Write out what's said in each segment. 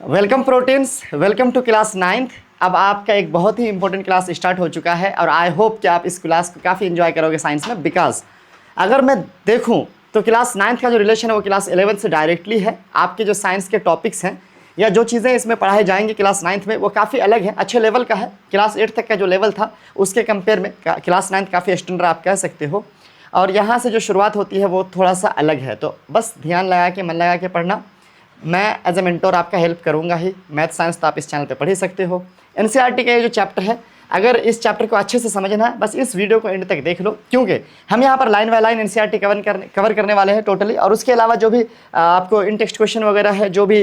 Welcome proteins, welcome to class 9th। अब आपका एक बहुत ही इंपॉर्टेंट क्लास स्टार्ट हो चुका है और आई होप कि आप इस क्लास को काफ़ी इंजॉय करोगे साइंस में। बिकॉज अगर मैं देखूं तो क्लास 9th का जो रिलेशन है वो क्लास 11th से डायरेक्टली है। आपके जो साइंस के टॉपिक्स हैं या जो चीज़ें इसमें पढ़ाई जाएंगी क्लास 9th में वो काफ़ी अलग है, अच्छे लेवल का है। क्लास 8 तक का जो लेवल था उसके कंपेयर में क्लास 9th काफ़ी स्टैंडर्ड आप कह सकते हो। और यहाँ से जो शुरुआत होती है वो थोड़ा सा अलग है, तो बस ध्यान लगा के, मन लगा के पढ़ना। मैं एज ए मेंटोर आपका हेल्प करूंगा ही। मैथ साइंस तो आप इस चैनल पे पढ़ ही सकते हो। एनसीईआरटी का ये जो चैप्टर है, अगर इस चैप्टर को अच्छे से समझना है बस इस वीडियो को एंड तक देख लो, क्योंकि हम यहाँ पर line by line NCERT cover करने वाले हैं टोटली। और उसके अलावा जो भी आपको इन टेक्स्ट क्वेश्चन वगैरह है, जो भी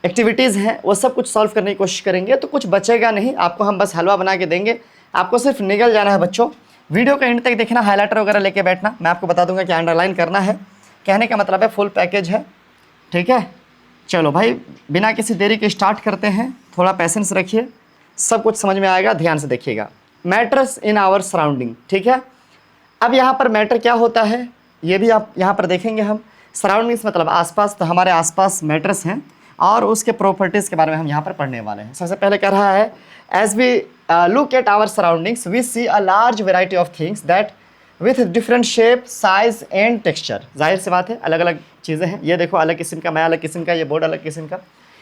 एक्टिविटीज़ हैं, वो सब कुछ सॉल्व करने की कोशिश करेंगे। तो कुछ बचेगा नहीं, आपको हम बस हलवा बना के देंगे, आपको सिर्फ निकल जाना है बच्चों। वीडियो को एंड तक देखना, हाईलाइटर वगैरह लेके बैठना, मैं आपको बता दूंगा कि अंडरलाइन करना है। कहने का मतलब है फुल पैकेज है, ठीक है। चलो भाई, बिना किसी देरी के स्टार्ट करते हैं। थोड़ा पेशेंस रखिए, सब कुछ समझ में आएगा, ध्यान से देखिएगा। मैटर्स इन आवर सराउंडिंग, ठीक है। अब यहाँ पर मैटर क्या होता है ये भी आप यहाँ पर देखेंगे हम। सराउंडिंग्स मतलब आसपास, तो हमारे आसपास मैटर्स हैं और उसके प्रॉपर्टीज़ के बारे में हम यहाँ पर पढ़ने वाले हैं। सबसे पहले कह रहा है, as we look at our surroundings we see a large variety of things that with different shape, size and texture. जाहिर सी बात है, अलग अलग चीज़ें हैं। ये देखो, अलग किस्म का, मैं अलग किस्म का, ये बोर्ड अलग किस्म का।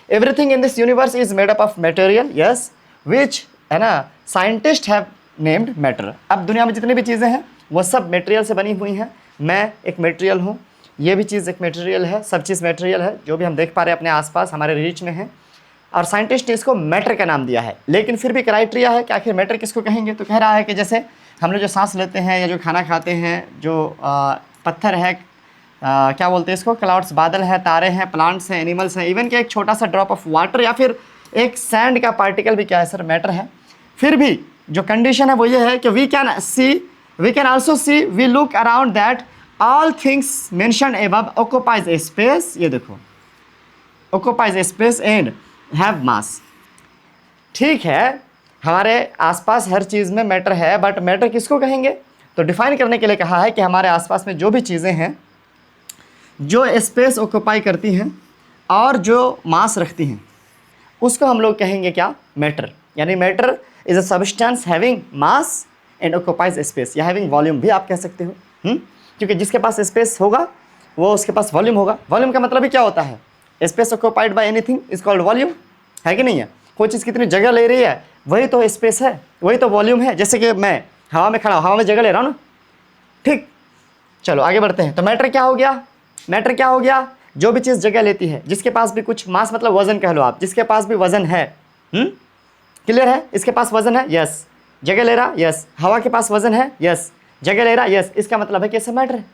Everything in this universe is made up of material, yes, which है ना, साइंटिस्ट हैव नेम्ड मैटर। अब दुनिया में जितनी भी चीज़ें हैं वो सब मटेरियल से बनी हुई हैं। मैं एक मटेरियल हूँ, ये भी चीज़ एक मटेरियल है, सब चीज़ मटेरियल है। जो भी हम देख पा रहे हैं अपने आसपास, हमारे रीच में है, और साइंटिस्ट ने इसको मैटर का नाम दिया है। लेकिन फिर भी क्राइटेरिया है कि आखिर मैटर किसको कहेंगे। तो कह रहा है कि जैसे हम लोग जो सांस लेते हैं या जो खाना खाते हैं, जो पत्थर है, क्या बोलते हैं इसको, क्लाउड्स, बादल है, तारे हैं, प्लांट्स हैं, एनिमल्स हैं, इवन कि एक छोटा सा ड्रॉप ऑफ वाटर या फिर एक सैंड का पार्टिकल भी क्या है सर, मैटर है। फिर भी जो कंडीशन है वो ये है कि we can also see, we look around that all things mentioned above occupies a space. ये देखो, occupies a space and have mass. ठीक है, हमारे आसपास हर चीज़ में मैटर है, बट मैटर किसको कहेंगे? तो डिफाइन करने के लिए कहा है कि हमारे आसपास में जो भी चीज़ें हैं जो स्पेस ऑक्युपाई करती हैं और जो मास रखती हैं, उसको हम लोग कहेंगे क्या? मैटर। यानी matter is a substance having mass and occupies space, या हैविंग वॉल्यूम भी आप कह सकते हो। क्योंकि जिसके पास स्पेस होगा वो उसके पास वॉल्यूम होगा। वॉल्यूम का मतलब ही क्या होता है? Space occupied by anything is called volume, है कि नहीं है? कोई चीज़ कितनी जगह ले रही है वही तो स्पेस है, वही तो वॉल्यूम है। जैसे कि मैं हवा में खड़ा हूँ, हवा में जगह ले रहा हूँ ना, ठीक। चलो आगे बढ़ते हैं। तो मैटर क्या हो गया? मैटर क्या हो गया? जो भी चीज़ जगह लेती है, जिसके पास भी कुछ मास मतलब वजन कह लो आप, जिसके पास भी वजन है। क्लियर है? इसके पास वजन है, यस, जगह ले रहा, यस। हवा के पास वजन है, यस, जगह ले रहा, यस। इसका मतलब है कैसे मैटर है।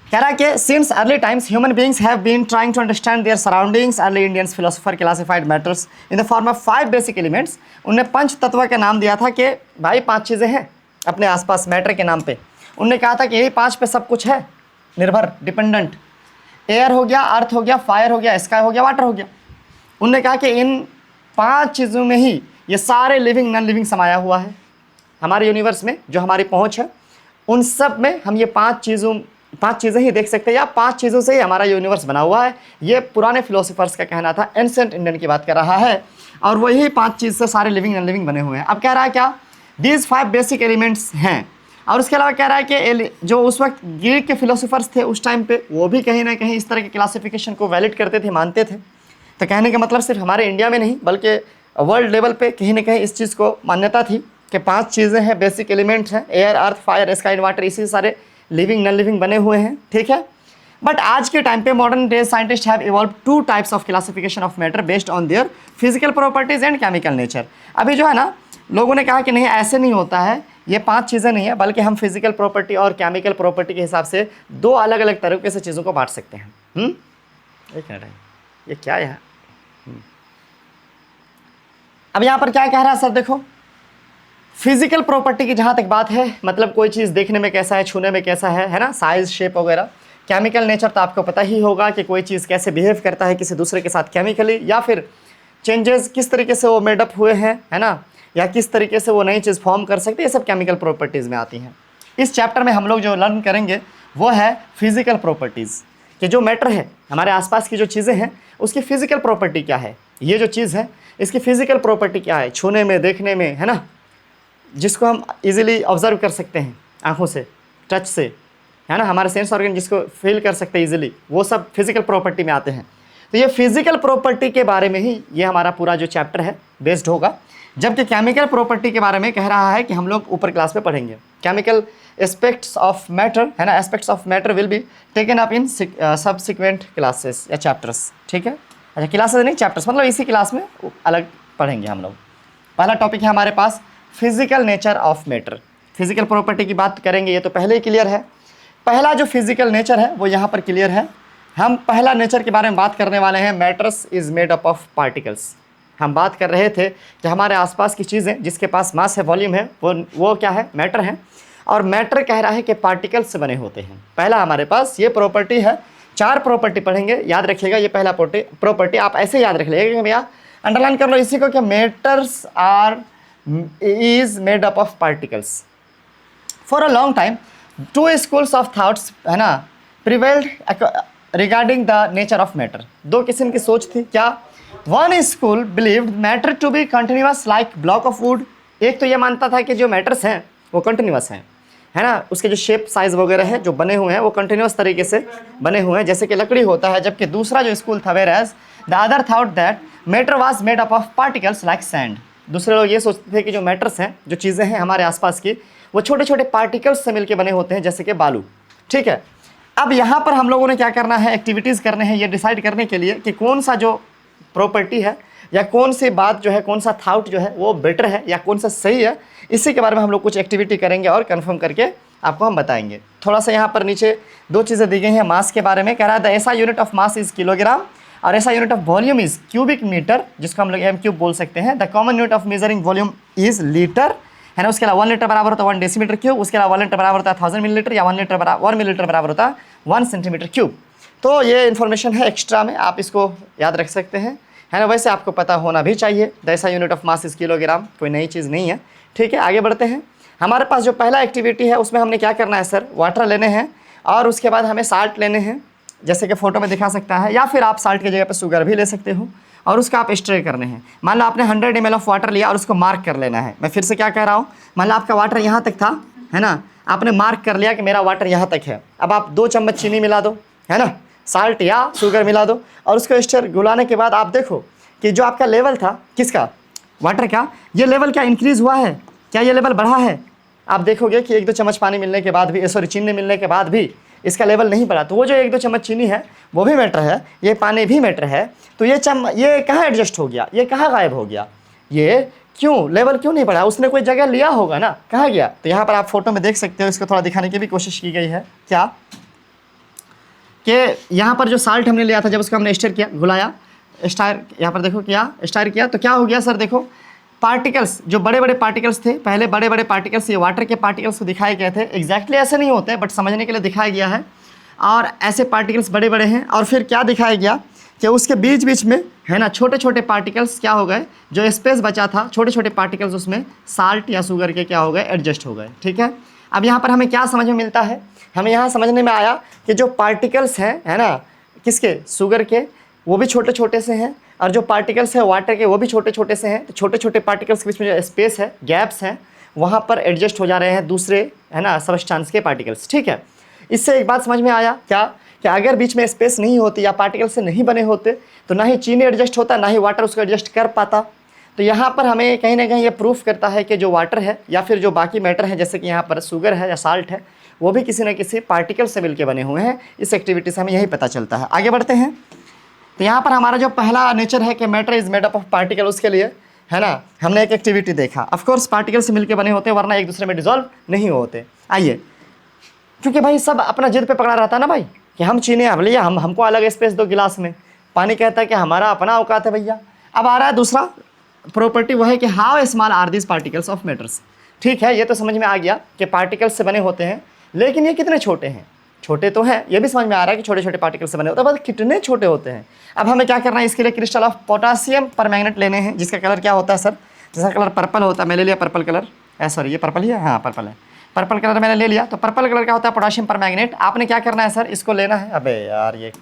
कह रहा है कि since early times human beings have been trying to understand their surroundings. Early Indians philosopher classified matters in the form of 5 basic elements. उनने पंच तत्व का नाम दिया था कि भाई 5 चीज़ें हैं अपने आसपास मैटर के नाम पे। उनने कहा था कि यही 5 पे सब कुछ है निर्भर, डिपेंडेंट। एयर हो गया, अर्थ हो गया, फायर हो गया, स्काई हो गया, वाटर हो गया। उनने कहा कि इन 5 चीज़ों में ही ये सारे लिविंग नॉन लिविंग समाया हुआ है हमारे यूनिवर्स में। जो हमारी पहुँच है उन सब में हम ये 5 चीज़ें ही देख सकते हैं, या 5 चीज़ों से ही हमारा यूनिवर्स बना हुआ है। ये पुराने फिलोसोफर्स का कहना था, एंशिएंट इंडियन की बात कर रहा है। और वही 5 चीज़ से सारे लिविंग नॉन लिविंग बने हुए हैं। अब कह रहा है क्या? दीज 5 बेसिक एलिमेंट्स हैं। और उसके अलावा कह रहा है कि जो उस वक्त ग्रीक के फिलोसोफर्स थे उस टाइम पे, वो भी कहीं ना कहीं इस तरह के क्लासिफिकेशन को वैलिड करते थे, मानते थे। तो कहने का मतलब सिर्फ हमारे इंडिया में नहीं बल्कि वर्ल्ड लेवल पे कहीं ना कहीं इस चीज़ को मान्यता थी कि 5 चीज़ें हैं, बेसिक एलिमेंट्स हैं, air, earth, fire, sky and water. इसी सारे लिविंग नॉन लिविंग बने हुए हैं, ठीक है। बट आज के टाइम पे modern day scientist have evolve 2 types of classification of matter based on their physical properties and chemical nature. अभी जो है ना, लोगों ने कहा कि नहीं, ऐसे नहीं होता है, ये 5 चीज़ें नहीं है, बल्कि हम फिजिकल प्रॉपर्टी और केमिकल प्रॉपर्टी के हिसाब से 2 अलग अलग तरीके से चीज़ों को बांट सकते हैं। एक मिनट, ये क्या है? अब यहाँ पर क्या कह रहा है सर? देखो, फिजिकल प्रॉपर्टी की जहाँ तक बात है, मतलब कोई चीज़ देखने में कैसा है, छूने में कैसा है ना, साइज, शेप वगैरह। केमिकल नेचर तो आपको पता ही होगा कि कोई चीज़ कैसे बिहेव करता है किसी दूसरे के साथ केमिकली, या फिर चेंजेस किस तरीके से वो मेडअप हुए हैं, है ना, या किस तरीके से वो नई चीज़ फॉर्म कर सकते हैं, ये सब केमिकल प्रॉपर्टीज़ में आती हैं। इस चैप्टर में हम लोग जो लर्न करेंगे वो है फिजिकल प्रॉपर्टीज़। कि जो मैटर है, हमारे आसपास की जो चीज़ें हैं, उसकी फिजिकल प्रॉपर्टी क्या है। ये जो चीज़ है इसकी फिजिकल प्रॉपर्टी क्या है, छूने में, देखने में, है ना, जिसको हम इजीली ऑब्जर्व कर सकते हैं आंखों से, टच से, है ना, हमारे सेंस ऑर्गन जिसको फील कर सकते हैं इजीली, वो सब फिजिकल प्रॉपर्टी में आते हैं। तो ये फिजिकल प्रॉपर्टी के बारे में ही ये हमारा पूरा जो चैप्टर है बेस्ड होगा। जबकि केमिकल प्रॉपर्टी के बारे में कह रहा है कि हम लोग ऊपर क्लास में पढ़ेंगे। केमिकल एस्पेक्ट्स ऑफ मैटर, है ना, aspects of matter will be taken up in subsequent classes या चैप्टर्स। ठीक है, अच्छा, क्लासेस नहीं चैप्टर्स, मतलब इसी क्लास में अलग पढ़ेंगे हम लोग। पहला टॉपिक है हमारे पास physical nature of matter. Physical property की बात करेंगे, ये तो पहले ही क्लियर है। पहला जो फिजिकल नेचर है वो यहाँ पर क्लियर है। हम पहला नेचर के बारे में बात करने वाले हैं, matters is made up of particles. हम बात कर रहे थे कि हमारे आसपास की चीज़ें जिसके पास मास है, वॉल्यूम है, वो क्या है, मैटर है। और मैटर कह रहा है कि पार्टिकल्स से बने होते हैं। पहला हमारे पास ये प्रॉपर्टी है। 4 प्रॉपर्टी पढ़ेंगे, याद रखिएगा। ये पहला प्रॉपर्टी आप ऐसे याद रख लीजिएगा भैया, अंडरलाइन कर लो इसी को, कि matters are is made up of particles. For a long time 2 schools of thoughts, है ना, prevailed regarding the nature of matter. 2 किस्म की सोच थी। क्या? One school believed matter to be continuous like block of wood. एक तो ये मानता था कि जो मैटर्स हैं वो कंटिन्यूअस हैं, है ना, उसके जो शेप साइज वगैरह है जो बने हुए हैं वो कंटिन्यूअस तरीके से बने हुए हैं, जैसे कि लकड़ी होता है। जबकि दूसरा जो स्कूल था, whereas the other thought that matter was made up of particles like sand. दूसरे लोग ये सोचते थे कि जो मैटर्स हैं, जो चीज़ें हैं हमारे आसपास की, वो छोटे छोटे पार्टिकल्स से मिलकर बने होते हैं, जैसे कि बालू। ठीक है, अब यहाँ पर हम लोगों ने क्या करना है, एक्टिविटीज़ करने हैं ये डिसाइड करने के लिए कि कौन सा जो प्रॉपर्टी है या कौन सी बात जो है, कौन सा थाउट जो है वो बेटर है या कौन सा सही है। इसी के बारे में हम लोग कुछ एक्टिविटी करेंगे और कंफर्म करके आपको हम बताएंगे। थोड़ा सा यहाँ पर नीचे 2 चीज़ें दी गई हैं। मास के बारे में कह रहा है, the SI unit of mass is kilogram और SI unit of volume is cubic metre, जिसको हम लोग एम क्यूब बोल सकते हैं। The common unit of measuring volume is litre, है ना। उसके अलावा 1 लीटर बराबर होता है 1 डेसीमीटर क्यूब। उसके अलावा 1 लीटर बराबर होता है 1000 मिलीलीटर, या 1 मिलीलीटर बराबर होता है 1 सेंटीमीटर क्यूब। तो ये इन्फॉर्मेशन है एक्स्ट्रा में, आप इसको याद रख सकते हैं, है ना। वैसे आपको पता होना भी चाहिए, the SI unit of mass is kilogram, कोई नई चीज़ नहीं है। ठीक है, आगे बढ़ते हैं। हमारे पास जो पहला एक्टिविटी है उसमें हमने क्या करना है सर, वाटर लेने हैं और उसके बाद हमें साल्ट लेने हैं, जैसे कि फ़ोटो में दिखा सकता है, या फिर आप साल्ट की जगह पर शुगर भी ले सकते हो, और उसका आप स्ट्रे करने हैं। मान लो आपने 100 ml ऑफ वाटर लिया और उसको मार्क कर लेना है। मैं फिर से क्या कह रहा हूँ, मान लो आपका वाटर यहाँ तक था, है ना, आपने मार्क कर लिया कि मेरा वाटर यहाँ तक है। अब आप 2 चम्मच चीनी मिला दो, है ना, साल्ट या शुगर मिला दो, और उसको स्टर घुलाने के बाद आप देखो कि जो आपका लेवल था, किसका, वाटर का, ये लेवल क्या इंक्रीज़ हुआ है, क्या ये लेवल बढ़ा है। आप देखोगे कि 1-2 चम्मच पानी मिलने के बाद भी, सॉरी, चीनी मिलने के बाद भी इसका लेवल नहीं बढ़ा। तो वो जो 1-2 चम्मच चीनी है वो भी मैटर है, ये पानी भी मैटर है। तो ये कहाँ एडजस्ट हो गया, ये कहाँ गायब हो गया, ये क्यों, लेवल क्यों नहीं बढ़ा, उसने कोई जगह लिया होगा ना, कहाँ गया। तो यहाँ पर आप फोटो में देख सकते हो, इसको थोड़ा दिखाने की भी कोशिश की गई है। क्या कि यहाँ पर जो साल्ट हमने लिया था, जब उसको हमने स्टर किया, घुलाया, स्टार, यहाँ पर देखो क्या स्टार किया, तो क्या हो गया सर, देखो पार्टिकल्स, जो बड़े बड़े पार्टिकल्स थे, पहले बड़े बड़े पार्टिकल्स, ये वाटर के पार्टिकल्स को दिखाए गए थे। एग्जैक्टली ऐसे नहीं होते, बट समझने के लिए दिखाया गया है। और ऐसे पार्टिकल्स बड़े बड़े हैं, और फिर क्या दिखाया गया कि उसके बीच बीच में, है ना, छोटे छोटे पार्टिकल्स क्या हो गए, जो स्पेस बचा था, छोटे छोटे पार्टिकल्स उसमें साल्ट या शुगर के क्या हो गए, एडजस्ट हो गए। ठीक है, अब यहाँ पर हमें क्या समझ में मिलता है, हमें यहाँ समझने में आया कि जो पार्टिकल्स हैं, है ना, किसके, शुगर के, वो भी छोटे छोटे से हैं, और जो पार्टिकल्स हैं वाटर के, वो भी छोटे छोटे से हैं। तो छोटे छोटे पार्टिकल्स के बीच में जो स्पेस है, गैप्स हैं, वहाँ पर एडजस्ट हो जा रहे हैं दूसरे, है ना, सबस्टेंस के पार्टिकल्स। ठीक है, इससे एक बात समझ में आया क्या, कि अगर बीच में स्पेस नहीं होती या पार्टिकल से नहीं बने होते तो ना ही चीनी एडजस्ट होता, ना ही वाटर उसको एडजस्ट कर पाता। तो यहाँ पर हमें कहीं ना कहीं ये प्रूफ करता है कि जो वाटर है या फिर जो बाकी मैटर है, जैसे कि यहाँ पर शुगर है या साल्ट है, वो भी किसी न किसी पार्टिकल से मिलकर बने हुए हैं। इस एक्टिविटी से हमें यही पता चलता है। आगे बढ़ते हैं। तो यहाँ पर हमारा जो पहला नेचर है कि matter is made up of particle, उसके लिए, है ना, हमने एक एक्टिविटी देखा। ऑफकोर्स पार्टिकल से मिलकर बने होते, वरना एक दूसरे में डिजॉल्व नहीं होते। आइए, क्योंकि भाई सब अपना जिद पे पकड़ा रहता है ना भाई, कि हम चीनी हम लिया, हमको अलग स्पेस दो गिलास में। पानी कहता है कि हमारा अपना औकात है भैया। अब आ रहा है दूसरा प्रॉपर्टी, वह है कि how small are this particles of matters. ठीक है, ये तो समझ में आ गया कि पार्टिकल्स से बने होते हैं, लेकिन ये कितने छोटे हैं, छोटे तो हैं, ये भी समझ में आ रहा है कि छोटे छोटे पार्टिकल से बने होते हैं, बस कितने छोटे होते हैं। अब हमें क्या करना है, इसके लिए क्रिस्टल ऑफ पोटासियम परमैंगनेट लेने हैं, जिसका कलर क्या होता है सर, जिसका कलर पर्पल होता है। मैं ले लिया पर्पल कलर, सॉरी ये पर्पल ही है, हाँ पर्पल है। पर्पल कलर मैंने ले लिया। तो पर्पल कलर का होता है पोटेशियम परमैंगनेट। आपने क्या करना है सर, इसको लेना है, अबे यार ये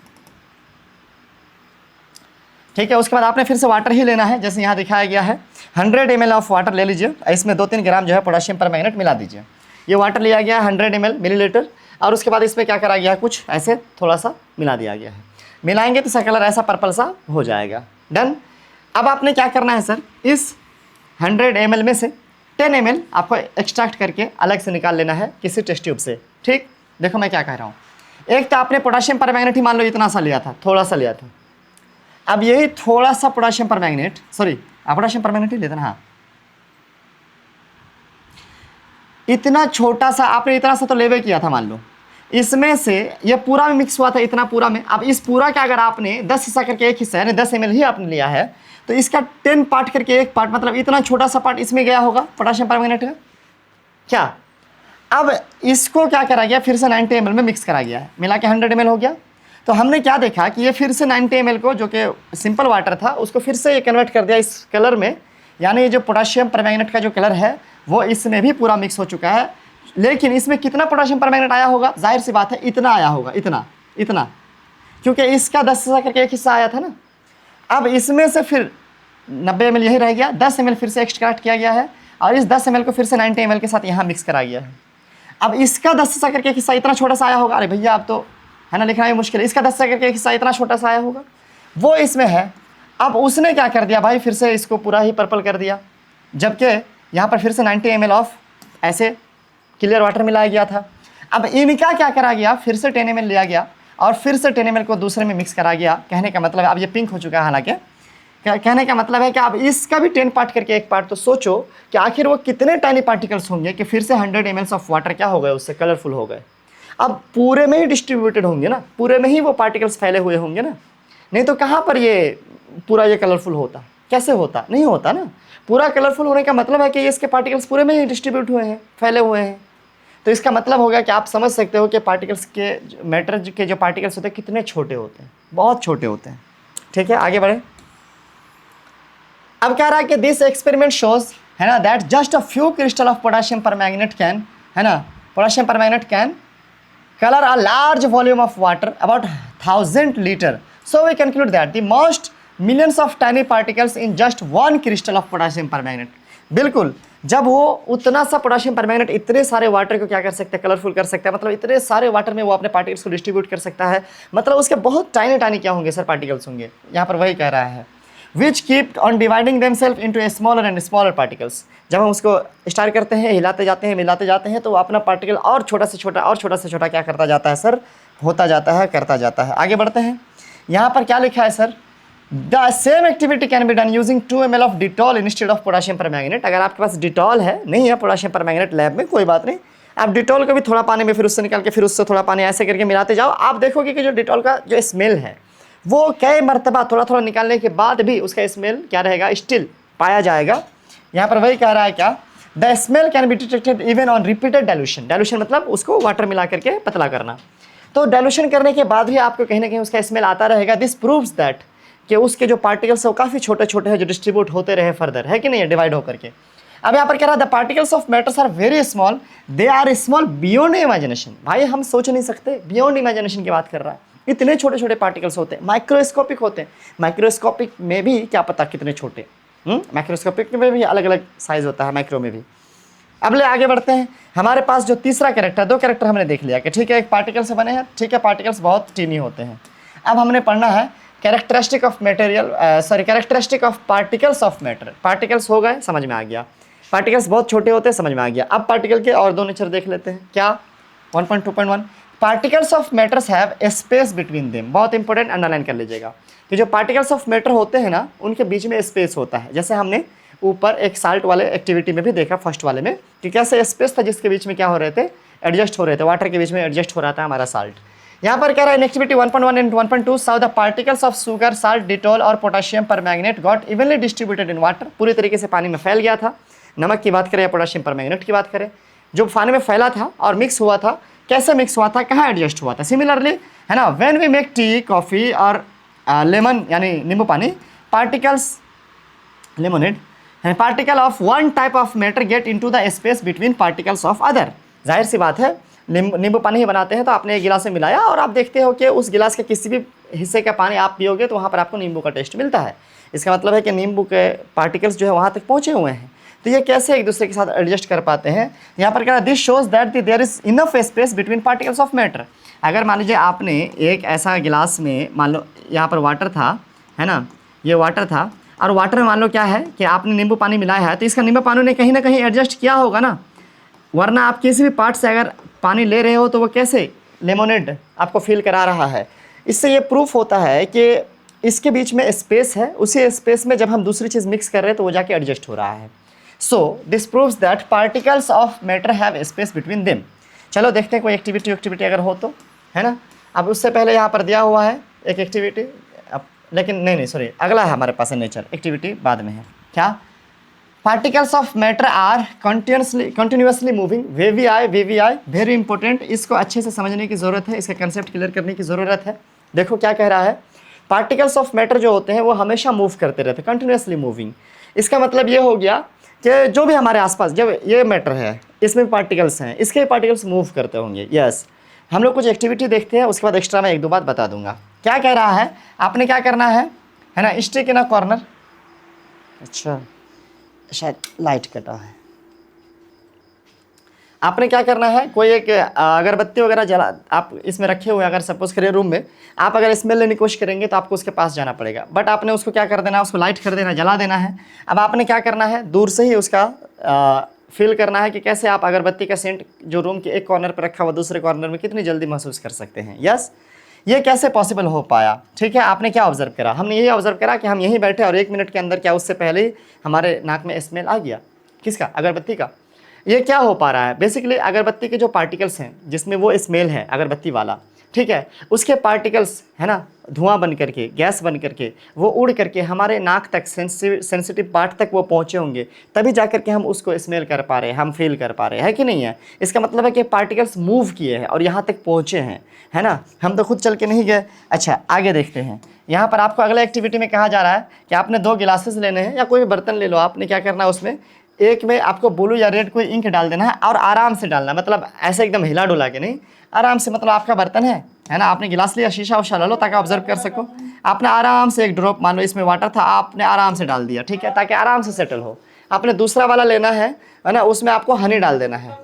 ठीक है। उसके बाद आपने फिर से वाटर ही लेना है, जैसे यहाँ दिखाया गया है 100 ml ऑफ वाटर ले लीजिए, इसमें 2-3 ग्राम जो है पोटेशियम परमैंगनेट मिला दीजिए। ये वाटर लिया गया है 100 ml मिलीलीटर, और उसके बाद इसमें क्या करा गया है, कुछ ऐसे थोड़ा सा मिला दिया गया है। मिलाएंगे तो इसका कलर ऐसा पर्पल सा हो जाएगा। डन। अब आपने क्या करना है सर, इस 100 ml में से 10 ml आपको एक्सट्रैक्ट करके अलग से निकाल लेना है किसी टेस्ट ट्यूब से। ठीक, देखो मैं क्या कह रहा हूँ। एक तो आपने पोटेशियम परमैंगनेट ही मान लो इतना सा लिया था, थोड़ा सा लिया था। अब यही थोड़ा सा potassium permanganate, sorry potassium permanganate ही लेते ना, हाँ इतना छोटा सा आपने इतना सा तो लेवे किया था मान लो, इसमें से ये पूरा में मिक्स हुआ था इतना पूरा में। अब इस पूरा का अगर आपने 10 हिस्सा करके एक हिस्सा यानी 10 ml ही आपने लिया है, तो इसका 10 पार्ट करके एक पार्ट, मतलब इतना छोटा सा पार्ट इसमें गया होगा पोटेशियम परमैंगनेट का। क्या अब इसको क्या करा गया, फिर से 90 ml में मिक्स करा गया है, मिला के 100 ml हो गया। तो हमने क्या देखा कि ये फिर से 90 ml को, जो कि सिंपल वाटर था, उसको फिर से ये कन्वर्ट कर दिया इस कलर में, यानी ये जो पोटेशियम परमैंगनेट का जो कलर है वो इसमें भी पूरा मिक्स हो चुका है। लेकिन इसमें कितना पोटेशियम परमैंगनेट आया होगा, जाहिर सी बात है इतना आया होगा, इतना क्योंकि इसका 10 हिस्सा करके एक हिस्सा आया था ना। अब इसमें से फिर 90 ml यही रह गया, 10 ml फिर से एक्सट्रैक्ट किया गया है, और इस 10 ml को फिर से 90 ml के साथ यहाँ मिक्स करा गया है। अब इसका 10 हिस्सा करके एक हिस्सा इतना छोटा सा आया होगा, अरे भैया अब तो है ना लिखना भी मुश्किल है, इसका 10 हिस्सा करके एक हिस्सा इतना छोटा सा आया होगा, वो इसमें है। अब उसने क्या कर दिया भाई, फिर से इसको पूरा ही पर्पल कर दिया, जबकि यहाँ पर फिर से 90 ml ऑफ ऐसे क्लियर वाटर मिलाया गया था। अब इनका क्या करा गया, फिर से 10 ml लिया गया और फिर से 10 ml को दूसरे में मिक्स करा गया। कहने का मतलब है, अब ये पिंक हो चुका है हालांकि, कहने का मतलब है कि अब इसका भी 10 पार्ट करके एक पार्ट। तो सोचो कि आखिर वो कितने टाइनी पार्टिकल्स होंगे कि फिर से 100 ml ऑफ वाटर क्या हो गए, उससे कलरफुल हो गए। अब पूरे में ही डिस्ट्रीब्यूटेड होंगे ना, पूरे में ही वो पार्टिकल्स फैले हुए होंगे ना, नहीं तो कहाँ पर ये पूरा ये कलरफुल होता, कैसे होता, नहीं होता ना। पूरा कलरफुल होने का मतलब है कि ये इसके पार्टिकल्स पूरे में ही डिस्ट्रीब्यूट हुए हैं, फैले हुए हैं। तो इसका मतलब हो गया कि आप समझ सकते हो कि पार्टिकल्स के, मैटर के जो पार्टिकल्स होते हैं कितने छोटे होते हैं, बहुत छोटे होते हैं। ठीक है, आगे बढ़े। अब कह रहा है कि दिस एक्सपेरिमेंट शोज, है ना, that just a few crystal of potassium permanganate can, है ना, potassium permanganate can color a large volume of water about 1000 liter. So we conclude that the most millions of tiny particles in just one crystal of potassium permanganate. बिल्कुल, जब वो उतना सा potassium permanganate इतने सारे water को क्या कर सकता है, कलरफुल कर सकता है, मतलब इतने सारे वाटर में वो अपने पार्टिकल्स को डिस्ट्रीब्यूट कर सकता है, मतलब उसके बहुत टाइनी क्या होंगे सर, पार्टिकल्स होंगे। यहाँ पर वही कह रहा है, which keep on dividing themselves into smaller and smaller particles. जब हम उसको स्टार्ट करते हैं, हिलाते जाते हैं, मिलाते जाते हैं, तो वो अपना पार्टिकल और छोटा से छोटा और छोटा से छोटा क्या करता जाता है सर, होता जाता है, करता जाता है। आगे बढ़ते हैं, यहाँ पर क्या लिखा है sir, the same activity can be done using 2 ml of Dettol instead of potassium permanganate. अगर आपके पास डिटॉल है, नहीं है पोटेशियम परमैंगनेट लैब में, कोई बात नहीं, आप डिटॉल को भी थोड़ा पानी में फिर उससे निकाल के फिर उससे थोड़ा पानी ऐसे करके मिलाते जाओ, आप देखोगे कि जो डिटॉल का जो स्मेल है वो कई मरतबा थोड़ा थोड़ा निकालने के बाद भी उसका स्मेल क्या रहेगा, स्टिल पाया जाएगा। यहाँ पर वही कह रहा है क्या, the smell can be detected even on repeated dilution. Dilution मतलब उसको वाटर मिला करके पतला करना, तो डाइल्यूशन करने के बाद भी आपको कहीं ना कहीं उसका स्मेल आता रहेगा। दिस प्रूव्स दैट कि उसके जो पार्टिकल्स है वो काफ़ी छोटे छोटे हैं, जो डिस्ट्रीब्यूट होते रहे फर्दर, है कि नहीं, डिवाइड होकर के। अब यहाँ पर कह रहा है the particles of matters are very small, they are small beyond imagination. भाई हम सोच नहीं सकते, बियॉन्ड इमेजिनेशन की बात कर रहा है, इतने छोटे छोटे पार्टिकल्स होते हैं, माइक्रोस्कोपिक होते हैं। माइक्रोस्कोपिक में भी क्या पता कितने छोटे, माइक्रोस्कोपिक में भी अलग अलग साइज होता है, माइक्रो में भी। अब ले आगे बढ़ते हैं, हमारे पास जो तीसरा कैरेक्टर, 2 कैरेक्टर हमने देख लिया कि ठीक है एक पार्टिकल से बने हैं, ठीक है पार्टिकल्स बहुत टीनी होते हैं। अब हमने पढ़ना है characteristic of material, characteristic of particles of matter. Particles हो गए, समझ में आ गया, पार्टिकल्स बहुत छोटे होते हैं, समझ में आ गया। अब पार्टिकल के और 2 नेचर देख लेते हैं, क्या 1.2.1 particles of matters have a space between them. बहुत इंपॉर्टेंट, अंडरलाइन कर लीजिएगा कि जो पार्टिकल्स ऑफ मैटर होते हैं ना, उनके बीच में स्पेस होता है। जैसे हमने ऊपर एक साल्ट वाले एक्टिविटी में भी देखा, फर्स्ट वाले में, कि कैसे स्पेस था जिसके बीच में क्या हो रहे थे, एडजस्ट हो रहे थे, वाटर के बीच में एडजस्ट हो रहा था हमारा साल्ट। यहाँ पर कह रहा है in activity 1.1 and 1.2 so the particles of sugar, salt, Dettol और potassium permanganate got evenly distributed in water. पूरी तरीके से पानी में फैल गया था। नमक की बात करें या पोटेशियम परमैंगनेट की बात करें, जो पानी में फैला था और मिक्स हुआ था, कैसे मिक्स हुआ था, कहाँ एडजस्ट हुआ था। सिमिलरली, है ना, when we make tea, coffee और लेमन यानी नींबू पानी, particles, lemonade, particle of one type of matter get into the space between particles of other. जाहिर सी बात है, नींबू पानी ही बनाते हैं, तो आपने एक गिलास में मिलाया और आप देखते हो कि उस गिलास के किसी भी हिस्से का पानी आप पियोगे तो वहाँ पर आपको नींबू का टेस्ट मिलता है। इसका मतलब है कि नींबू के पार्टिकल्स जो है वहाँ तक पहुँचे हुए हैं। तो ये कैसे एक दूसरे के साथ एडजस्ट कर पाते हैं? यहाँ पर कह रहा है this shows that there is enough space between particles of matter. अगर मान लीजिए आपने एक ऐसा गिलास में, मान लो यहाँ पर वाटर था, है ना, ये वाटर था, और वाटर में मान लो क्या है कि आपने नींबू पानी मिलाया है, तो इसका नींबू पानी ने कहीं ना कहीं एडजस्ट किया होगा ना, वरना आप किसी भी पार्ट से अगर पानी ले रहे हो तो वो कैसे लेमोनेड आपको फील करा रहा है। इससे ये प्रूफ होता है कि इसके बीच में स्पेस है, उसी स्पेस में जब हम दूसरी चीज़ मिक्स कर रहे हैं तो वो जाके एडजस्ट हो रहा है। So this proves that particles of matter have space between them. चलो देखते हैं कोई एक्टिविटी अगर हो तो, है ना। अब उससे पहले यहाँ पर दिया हुआ है एक एक्टिविटी, अब लेकिन नहीं सॉरी, अगला है हमारे पास है नेचर, एक्टिविटी बाद में है। क्या? Particles of matter are continuously moving, VVI very important, इसको अच्छे से समझने की ज़रूरत है, इसका कंसेप्ट क्लियर करने की ज़रूरत है। देखो क्या कह रहा है, पार्टिकल्स ऑफ मैटर जो होते हैं वो हमेशा मूव करते रहते हैं, कंटिन्यूसली मूविंग। इसका मतलब ये हो गया कि जो भी हमारे आसपास, जब ये मैटर है इसमें पार्टिकल्स हैं, इसके पार्टिकल्स मूव करते होंगे। यस, हम लोग कुछ एक्टिविटी देखते हैं, उसके बाद एक्स्ट्रा मैं एक दो बात बता दूंगा। क्या कह रहा है, आपने क्या करना है ना, स्टिक इन अ कॉर्नर। अच्छा, शायद लाइट कटा है। आपने क्या करना है, कोई एक अगरबत्ती वगैरह जला आप इसमें रखे हुए, अगर सपोज करिए रूम में, आप अगर स्मेल लेने की कोशिश करेंगे तो आपको उसके पास जाना पड़ेगा, बट आपने उसको क्या कर देना है, उसको लाइट कर देना, जला देना है। अब आपने क्या करना है, दूर से ही उसका फील करना है कि कैसे आप अगरबत्ती का सेंट जो रूम के एक कॉर्नर पर रखा हुआ दूसरे कॉर्नर में कितनी जल्दी महसूस कर सकते हैं। यस, ये कैसे पॉसिबल हो पाया? ठीक है, आपने क्या ऑब्जर्व करा, हमने यही ऑब्जर्व करा कि हम यहीं बैठे और 1 मिनट के अंदर क्या उससे पहले ही हमारे नाक में स्मेल आ गया। किसका? अगरबत्ती का। ये क्या हो पा रहा है, बेसिकली अगरबत्ती के जो पार्टिकल्स हैं जिसमें वो स्मेल है अगरबत्ती वाला, ठीक है, उसके पार्टिकल्स है ना, धुआं बन करके, गैस बन करके वो उड़ करके हमारे नाक तक, सेंसिटिव पार्ट तक वो पहुँचे होंगे, तभी जा कर के हम उसको स्मेल कर पा रहे हैं, हम फील कर पा रहे हैं, है कि नहीं है। इसका मतलब है कि पार्टिकल्स मूव किए हैं और यहाँ तक पहुँचे हैं, है ना, हम तो खुद चल के नहीं गए। अच्छा, आगे देखते हैं। यहाँ पर आपको अगला एक्टिविटी में कहा जा रहा है कि आपने 2 गिलासेस लेने हैं या कोई भी बर्तन ले लो, आपने क्या करना है, उसमें एक में आपको ब्लू या रेड कोई इंक डाल देना है और आराम से डालना है, मतलब ऐसे एकदम हिला डुला के नहीं, आराम से, मतलब आपका बर्तन है ना, आपने गिलास लिया, शीशा उशा ला लो ताकि ऑब्जर्व कर सको। आपने आराम से एक ड्रॉप, मान लो इसमें वाटर था, आपने आराम से डाल दिया, ठीक है, ताकि आराम से सेटल हो। आपने दूसरा वाला लेना है ना, उसमें आपको हनी डाल देना है।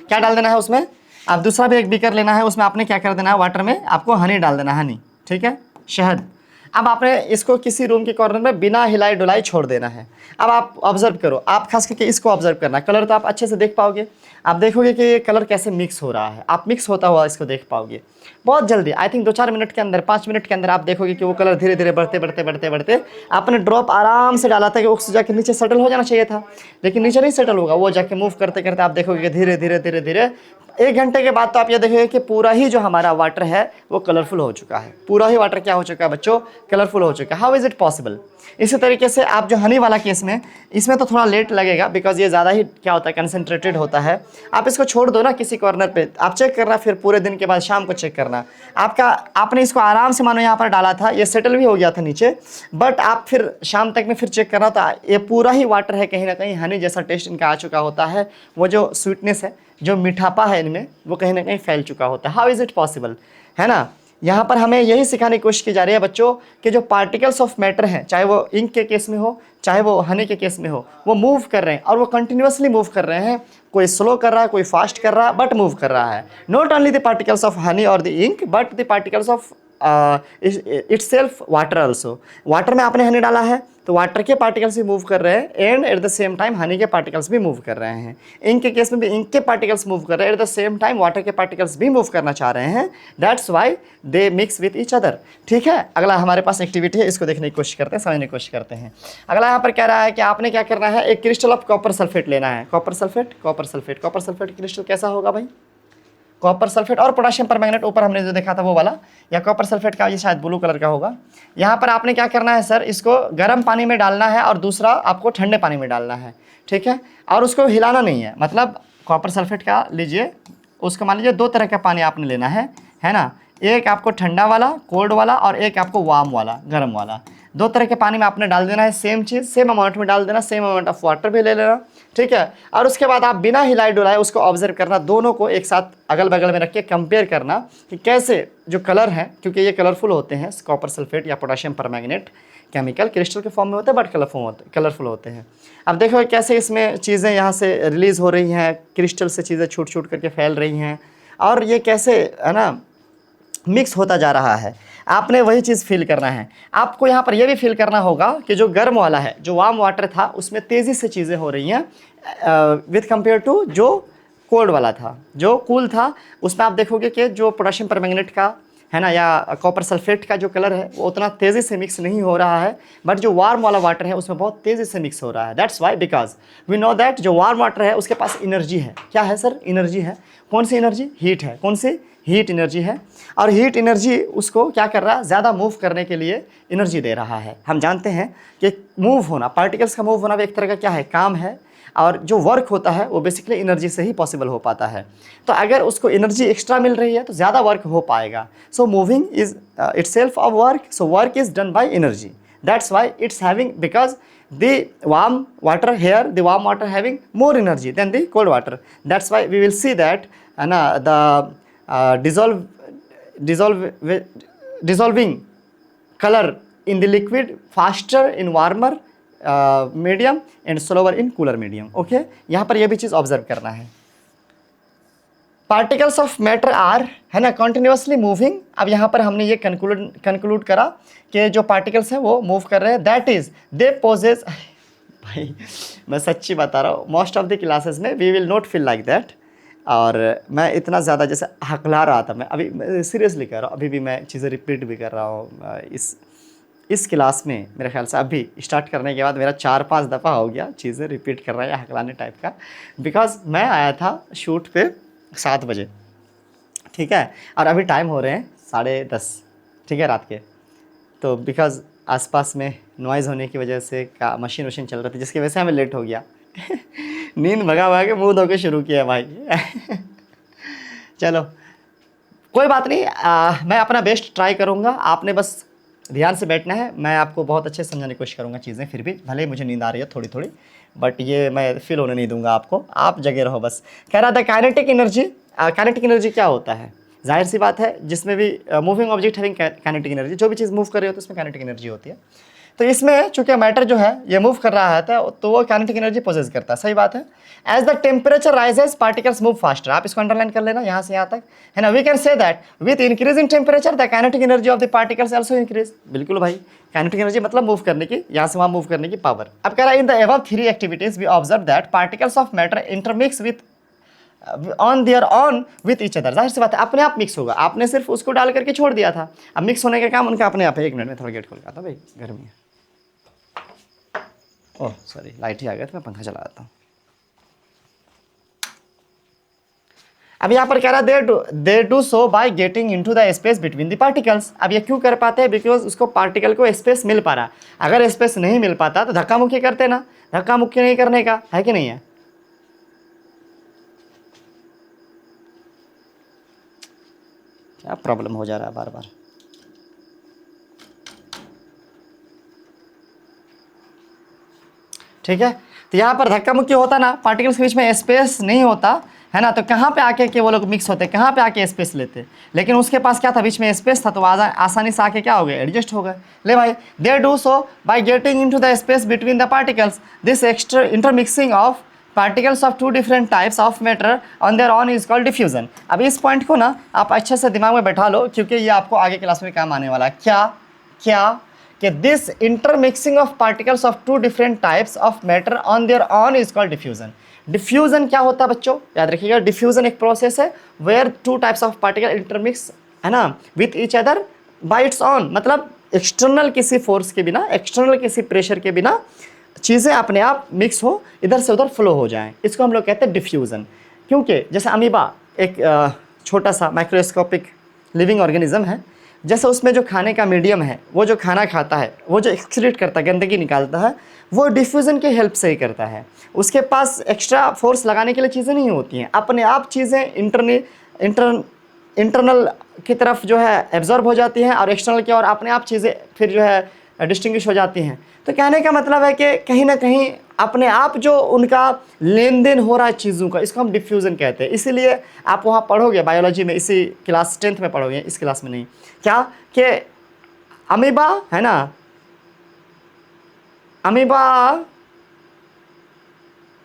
क्या डाल देना है उसमें? आप दूसरा भी एक बीकर लेना है, उसमें आपने क्या कर देना है, वाटर में आपको हनी डाल देना है, हनी, ठीक है, शहद। अब आपने इसको किसी रूम के कॉर्नर में बिना हिलाई डुलाई छोड़ देना है। अब आप ऑब्जर्व करो, आप खास करके इसको ऑब्जर्व करना, कलर तो आप अच्छे से देख पाओगे, आप देखोगे कि ये कलर कैसे मिक्स हो रहा है, आप मिक्स होता हुआ इसको देख पाओगे बहुत जल्दी। आई थिंक 2-4 मिनट के अंदर, 5 मिनट के अंदर आप देखोगे कि वो कलर धीरे धीरे बढ़ते आपने ड्रॉप आराम से डाला था कि वो जाके नीचे सेटल हो जाना चाहिए था, लेकिन नीचे नहीं सेटल होगा, वो जाके मूव करते करते आप देखोगे कि धीरे धीरे 1 घंटे के बाद तो आप ये देखोगे कि पूरा ही जो हमारा वाटर है वो कलरफुल हो चुका है। पूरा ही वाटर क्या हो चुका है बच्चों? कलरफुल हो चुका है। How is it possible? इसी तरीके से आप जो हनी वाला केस में, इसमें तो थोड़ा लेट लगेगा बिकॉज ये ज़्यादा ही क्या होता है, कंसनट्रेटेड होता है। आप इसको छोड़ दो ना किसी कॉर्नर पे, आप चेक करना, फिर पूरे दिन के बाद शाम को चेक करना। आपने इसको आराम से मानो यहाँ पर डाला था, ये सेटल भी हो गया था नीचे, बट आप फिर शाम तक में फिर चेक करना था, ये पूरा ही वाटर है, कहीं ना कहीं हनी जैसा टेस्ट इनका आ चुका होता है। वो जो स्वीटनेस है, जो मीठापा है इनमें, वो कहीं ना कहीं फैल चुका होता है। हाउ इज़ इट पॉसिबल, है ना। यहाँ पर हमें यही सिखाने की कोशिश की जा रही है बच्चों कि जो पार्टिकल्स ऑफ मैटर हैं, चाहे वो इंक के केस में हो, चाहे वो हनी के केस में हो, वो मूव कर रहे हैं और वो कंटिन्यूसली मूव कर रहे हैं। कोई स्लो कर रहा है, कोई फास्ट कर रहा है, बट मूव कर रहा है। Not only the particles of honey और the ink, but the particles of itself water also. Water में आपने हनी डाला है तो वाटर के पार्टिकल्स भी मूव कर रहे हैं, and eight the same time Honey के पार्टिकल्स भी मूव कर रहे हैं। इंक के केस में भी इंक के पार्टिकल्स मूव कर रहे हैं, eight the same time water के पार्टिकल्स भी मूव करना चाह रहे हैं। That's why they mix with each other. ठीक है, अगला हमारे पास एक्टिविटी है, इसको देखने की कोशिश करते हैं, समझने की कोशिश करते हैं। अगला यहाँ पर कह रहा है कि आपने क्या करना है, एक क्रिस्टल ऑफ कॉपर सल्फेट लेना है। कॉपर सल्फेट क्रिस्टल कैसा होगा भाई? कॉपर सल्फेट और पोटेशियम परमैंगनेट, ऊपर हमने जो देखा था वो वाला, या कॉपर सल्फेट का, ये शायद ब्लू कलर का होगा। यहाँ पर आपने क्या करना है सर, इसको गर्म पानी में डालना है और दूसरा आपको ठंडे पानी में डालना है, ठीक है, और उसको हिलाना नहीं है। मतलब कॉपर सल्फेट का लीजिए, उसको मान लीजिए 2 तरह का पानी आपने लेना है ना, एक आपको ठंडा वाला, कोल्ड वाला, और एक आपको वार्म वाला, गर्म वाला। 2 तरह के पानी में आपने डाल देना है, सेम चीज़ सेम अमाउंट में डाल देना, सेम अमाउंट ऑफ वाटर भी ले लेना, ठीक है। और उसके बाद आप बिना हिलाए डुलाए उसको ऑब्जर्व करना, दोनों को एक साथ अगल बगल में रख के कंपेयर करना कि कैसे जो कलर हैं, क्योंकि ये कलरफुल होते हैं, कॉपर सल्फेट या पोटेशियम परमैंगनेट केमिकल क्रिस्टल के फॉर्म में होते हैं, बट कलरफुल होते हैं। अब देखो कैसे इसमें चीज़ें यहाँ से रिलीज़ हो रही हैं, क्रिस्टल से चीज़ें छूट छूट करके फैल रही हैं, और ये कैसे है ना मिक्स होता जा रहा है। आपने वही चीज़ फील करना है। आपको यहाँ पर यह भी फील करना होगा कि जो गर्म वाला है, जो वार्म वाटर था, उसमें तेज़ी से चीज़ें हो रही हैं विथ कंपेयर टू जो कोल्ड वाला था। जो कूल था उसमें आप देखोगे कि जो पोटेशियम परमैंगनेट का है ना या कॉपर सल्फेट का जो कलर है वो उतना तेज़ी से मिक्स नहीं हो रहा है, बट जो वार्म वाला वाटर है उसमें बहुत तेज़ी से मिक्स हो रहा है। That's why because we know that जो वार्म वाटर है उसके पास एनर्जी है। क्या है सर? एनर्जी है। कौन सी एनर्जी? हीट है। कौन सी? हीट एनर्जी है। और हीट एनर्जी उसको क्या कर रहा है? ज़्यादा मूव करने के लिए एनर्जी दे रहा है। हम जानते हैं कि मूव होना, पार्टिकल्स का मूव होना भी एक तरह का क्या है? काम है। और जो वर्क होता है वो बेसिकली एनर्जी से ही पॉसिबल हो पाता है। तो अगर उसको एनर्जी एक्स्ट्रा मिल रही है तो ज़्यादा वर्क हो पाएगा। So moving is itself of work, so work is done by energy. That's why it's having, because the warm water here, the warm water having more energy than the cold water. That's why we will see that the dissolving color in the liquid faster in warmer medium and slower in cooler medium. Okay, यहाँ पर यह भी चीज़ observe करना है। Particles of matter are, है ना, continuously moving. अब यहाँ पर हमने ये कंक्लूड करा कि जो पार्टिकल्स हैं वो मूव कर रहे हैं। दैट इज दे पोजेस, भाई मैं सच्ची बता रहा हूँ, मोस्ट ऑफ द क्लासेस में we will not feel like that. और मैं इतना ज़्यादा जैसे हकला रहा था, मैं अभी सीरियसली कह रहा हूँ, अभी भी मैं चीज़ें रिपीट भी कर रहा हूँ। इस क्लास में मेरे ख्याल से अभी स्टार्ट करने के बाद मेरा 4-5 दफ़ा हो गया चीज़ें रिपीट कर रहा है, हकलाने टाइप का। बिकॉज मैं आया था शूट पे 7 बजे, ठीक है, और अभी टाइम हो रहे हैं 10:30, ठीक है, रात के। तो बिकॉज़ आसपास में नॉइज़ होने की वजह से का मशीन वशीन चल रही थी, जिसकी वजह से हमें लेट हो गया। नींद भगा के मुँह धो के शुरू किया भाई। चलो कोई बात नहीं, मैं अपना बेस्ट ट्राई करूँगा। आपने बस ध्यान से बैठना है। मैं आपको बहुत अच्छे से समझाने की कोशिश करूँगा चीज़ें, फिर भी भले ही मुझे नींद आ रही है थोड़ी थोड़ी, बट ये मैं फील होने नहीं दूंगा आपको। आप जगे रहो बस। कह रहा था काइनेटिक एनर्जी। काइनेटिक एनर्जी क्या होता है? जाहिर सी बात है, जिसमें भी moving object having kinetic energy, जो भी चीज़ मूव कर रही होती है उसमें काइनेटिक एनर्जी होती है। तो इसमें चूंकि मैटर जो है ये मूव कर रहा है तो वो काइनेटिक एनर्जी पोजेस करता है। सही बात है। As the temperature rises particles move faster. आप इसको अंडरलाइन कर लेना यहाँ से यहाँ तक, है ना। We can say that with increase in temperature the kinetic energy of the particles also increase. बिल्कुल भाई, काइनेटिक एनर्जी मतलब मूव करने की, यहाँ से वहाँ मूव करने की पावर। अब कह रहा है in the above 3 activities we observe that particles of matter intermix with on their own with each other. जाहिर सी बात है अपने आप मिक्स होगा, आपने सिर्फ उसको डाल करके छोड़ दिया था। अब मिक्स होने का काम उनका अपने आप है। 1 मिनट में थोड़ा गेट खोल का था भाई, गर्मी है। ओह सॉरी, लाइट ही आ गया तो मैं पंखा चला देता हूँ। अब यहाँ पर कह रहा है they do so by getting into the space between the particles. अब ये क्यों कर पाते हैं? बिकॉज उसको पार्टिकल को स्पेस मिल पा रहा। अगर स्पेस नहीं मिल पाता तो धक्का मुक्की करते ना। धक्का मुक्की नहीं करने का है कि नहीं है? क्या प्रॉब्लम हो जा रहा है बार बार? ठीक है, तो यहाँ पर धक्का मुक्की होता ना, पार्टिकल्स के बीच में स्पेस नहीं होता, है ना, तो कहाँ पे आके के वो लोग मिक्स होते, कहाँ पे आके स्पेस लेते। लेकिन उसके पास क्या था? बीच में स्पेस था, तो आसानी से आके क्या हो गए? एडजस्ट हो गए। ले भाई, they do so by getting into the space between the particles. This extra intermixing of particles of 2 different types of matter on their on is called diffusion. अब इस पॉइंट को ना आप अच्छे से दिमाग में बैठा लो, क्योंकि ये आपको आगे क्लास में काम आने वाला है। क्या कि this intermixing of particles of 2 different types of matter on their on is called diffusion. Diffusion क्या होता है बच्चों? याद रखिएगा, डिफ्यूजन एक प्रोसेस है where 2 types of particle intermix, है ना, with each other by its own. मतलब एक्सटर्नल किसी फोर्स के बिना, एक्सटर्नल किसी प्रेशर के बिना चीज़ें अपने आप मिक्स हो, इधर से उधर फ्लो हो जाएं। इसको हम लोग कहते हैं डिफ्यूज़न। क्योंकि जैसे अमीबा एक छोटा सा माइक्रोस्कोपिक लिविंग ऑर्गेनिज्म है, जैसे उसमें जो खाने का मीडियम है, वो जो खाना खाता है, वो जो एक्सक्रीट करता है, गंदगी निकालता है, वो डिफ्यूज़न के हेल्प से ही करता है। उसके पास एक्स्ट्रा फोर्स लगाने के लिए चीज़ें नहीं होती हैं, अपने आप चीज़ें इंटरनल की तरफ जो है एब्जॉर्ब हो जाती हैं, और एक्सटर्नल की और अपने आप चीज़ें फिर जो है डिस्टिंग्विश हो जाती हैं। तो कहने का मतलब है कि कहीं ना कहीं अपने आप जो उनका लेन देन हो रहा है चीज़ों का, इसको हम डिफ्यूज़न कहते हैं। इसीलिए आप वहाँ पढ़ोगे बायोलॉजी में, इसी क्लास 10th में पढ़ोगे, इस क्लास में नहीं, क्या कि अमीबा है ना, अमीबा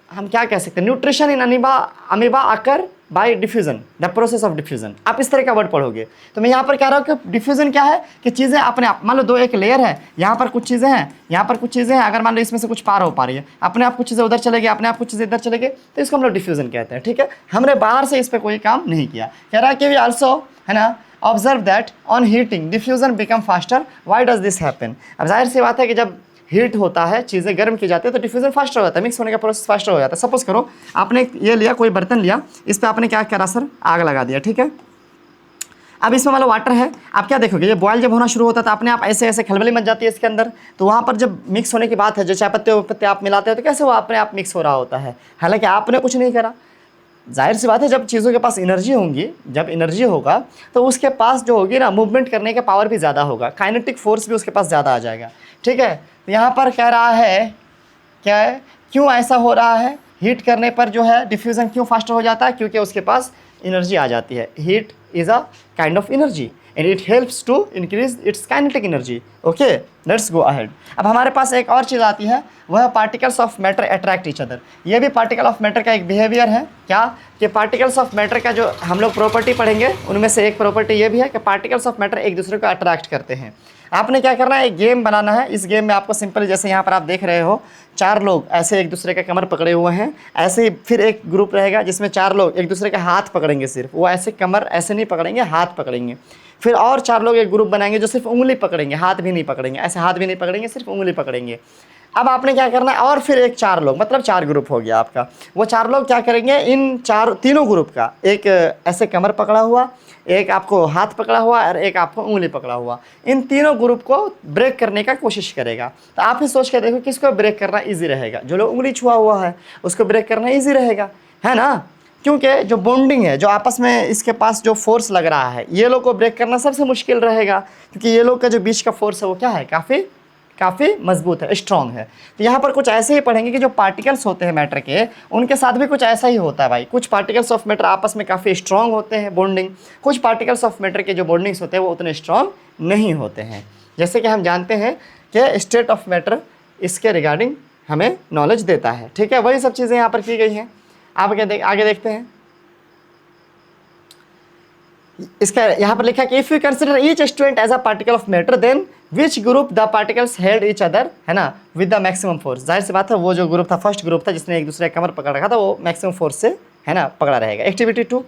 हम क्या कह सकते हैं, न्यूट्रिशन इन अमीबा आकर bye diffusion, the process of diffusion. आप इस तरह का वर्ड पढ़ोगे। तो मैं यहाँ पर कह रहा हूँ कि डिफ्यूजन क्या है कि चीज़ें अपने आप, मान लो दो एक लेयर है, यहाँ पर कुछ चीज़ें हैं, यहाँ पर कुछ चीज़ें हैं, अगर मान लो इसमें से कुछ पार हो पा रही है, अपने आप कुछ चीज़ें उधर चले गई, अपने आप कुछ चीज़ें इधर चले गई, तो इसको हम लोग डिफ्यूजन कहते हैं। ठीक है, हमने बाहर से इस पर कोई काम नहीं किया। कह रहा है कि वी ऑल्सो है ना observe that on heating diffusion become faster, why does this happen. अब जाहिर सी बात है कि जब हीट होता है, चीज़ें गर्म की जाती है, तो डिफ्यूजन फास्टर हो जाता है, मिक्स होने का प्रोसेस फास्टर हो जाता है। सपोज करो आपने ये लिया, कोई बर्तन लिया, इस पर आपने क्या करा सर, आग लगा दिया। ठीक है, अब इसमें मतलब वाटर है, आप क्या देखोगे, ये बॉयल जब होना शुरू होता है तो अपने आप ऐसे ऐसे खलबली मच जाती है इसके अंदर। तो वहाँ पर जब मिक्स होने की बात है, जो चाय पत्ते आप मिलाते हो, तो कैसे वो अपने आप मिक्स हो रहा होता है, हालांकि आपने कुछ नहीं करा। जाहिर सी बात है, जब चीज़ों के पास एनर्जी होंगी, जब एनर्जी होगा तो उसके पास जो होगी ना मूवमेंट करने का पावर भी ज़्यादा होगा, काइनेटिक फोर्स भी उसके पास ज़्यादा आ जाएगा। ठीक है, तो यहाँ पर कह रहा है क्या है, क्यों ऐसा हो रहा है, हीट करने पर जो है डिफ्यूज़न क्यों फास्टर हो जाता है, क्योंकि उसके पास एनर्जी आ जाती है। Heat is a kind of energy and it helps to increase its kinetic energy. Okay, let's go ahead. अब हमारे पास एक और चीज़ आती है, वह particles of matter attract each other. ये भी पार्टिकल ऑफ मैटर का एक बिहेवियर है। क्या कि पार्टिकल्स ऑफ मैटर का जो हम लोग प्रॉपर्टी पढ़ेंगे, उनमें से एक प्रॉपर्टी ये भी है कि पार्टिकल्स ऑफ मैटर एक दूसरे को अट्रैक्ट करते हैं। आपने क्या करना है, एक गेम बनाना है। इस गेम में आपको सिंपल, जैसे यहाँ पर आप देख रहे हो, 4 लोग ऐसे एक दूसरे का कमर पकड़े हुए हैं, ऐसे ही फिर एक ग्रुप रहेगा जिसमें 4 लोग एक दूसरे का हाथ पकड़ेंगे, सिर्फ वो ऐसे कमर ऐसे नहीं पकड़ेंगे, हाथ पकड़ेंगे। फिर और 4 लोग एक ग्रुप बनाएंगे जो सिर्फ उंगली पकड़ेंगे, हाथ भी नहीं पकड़ेंगे, ऐसे हाथ भी नहीं पकड़ेंगे, सिर्फ उंगली पकड़ेंगे। अब आपने क्या करना है, और फिर एक 4 लोग, मतलब 4 ग्रुप हो गया आपका। वो 4 लोग क्या करेंगे, इन तीनों ग्रुप का एक ऐसे कमर पकड़ा हुआ, एक आपको हाथ पकड़ा हुआ और एक आपको उंगली पकड़ा हुआ, इन तीनों ग्रुप को ब्रेक करने का कोशिश करेगा। तो आप ही सोच के देखो किसको ब्रेक करना ईजी रहेगा। जो लोग उंगली छुआ हुआ है उसको ब्रेक करना ईजी रहेगा, है ना, क्योंकि जो बॉन्डिंग है, जो आपस में इसके पास जो फोर्स लग रहा है, ये लोग को ब्रेक करना सबसे मुश्किल रहेगा, क्योंकि ये लोग का जो बीच का फोर्स है वो क्या है, काफ़ी मजबूत है, स्ट्रॉन्ग है। तो यहाँ पर कुछ ऐसे ही पढ़ेंगे कि जो पार्टिकल्स होते हैं मैटर के, उनके साथ भी कुछ ऐसा ही होता है भाई। कुछ पार्टिकल्स ऑफ मैटर आपस में काफ़ी स्ट्रॉन्ग होते हैं बॉन्डिंग, कुछ पार्टिकल्स ऑफ मैटर के जो बॉन्डिंग्स होते हैं वो उतने स्ट्रॉन्ग नहीं होते हैं। जैसे कि हम जानते हैं कि स्टेट ऑफ मैटर इसके रिगार्डिंग हमें नॉलेज देता है। ठीक है, वही सब चीज़ें यहाँ पर की गई हैं। आप आगे देखते हैं, इसका यहाँ पर लिखा है कि if you consider each student as a particle of matter, then which group the particles held each other, है ना, विद द मैक्सिमम फोर्स। जाहिर सी बात है, वो जो ग्रुप था, फर्स्ट ग्रुप था जिसने एक दूसरे का कमर पकड़ रखा था, वो मैक्सिमम फोर्स से, है ना, पकड़ा रहेगा। एक्टिविटी 2,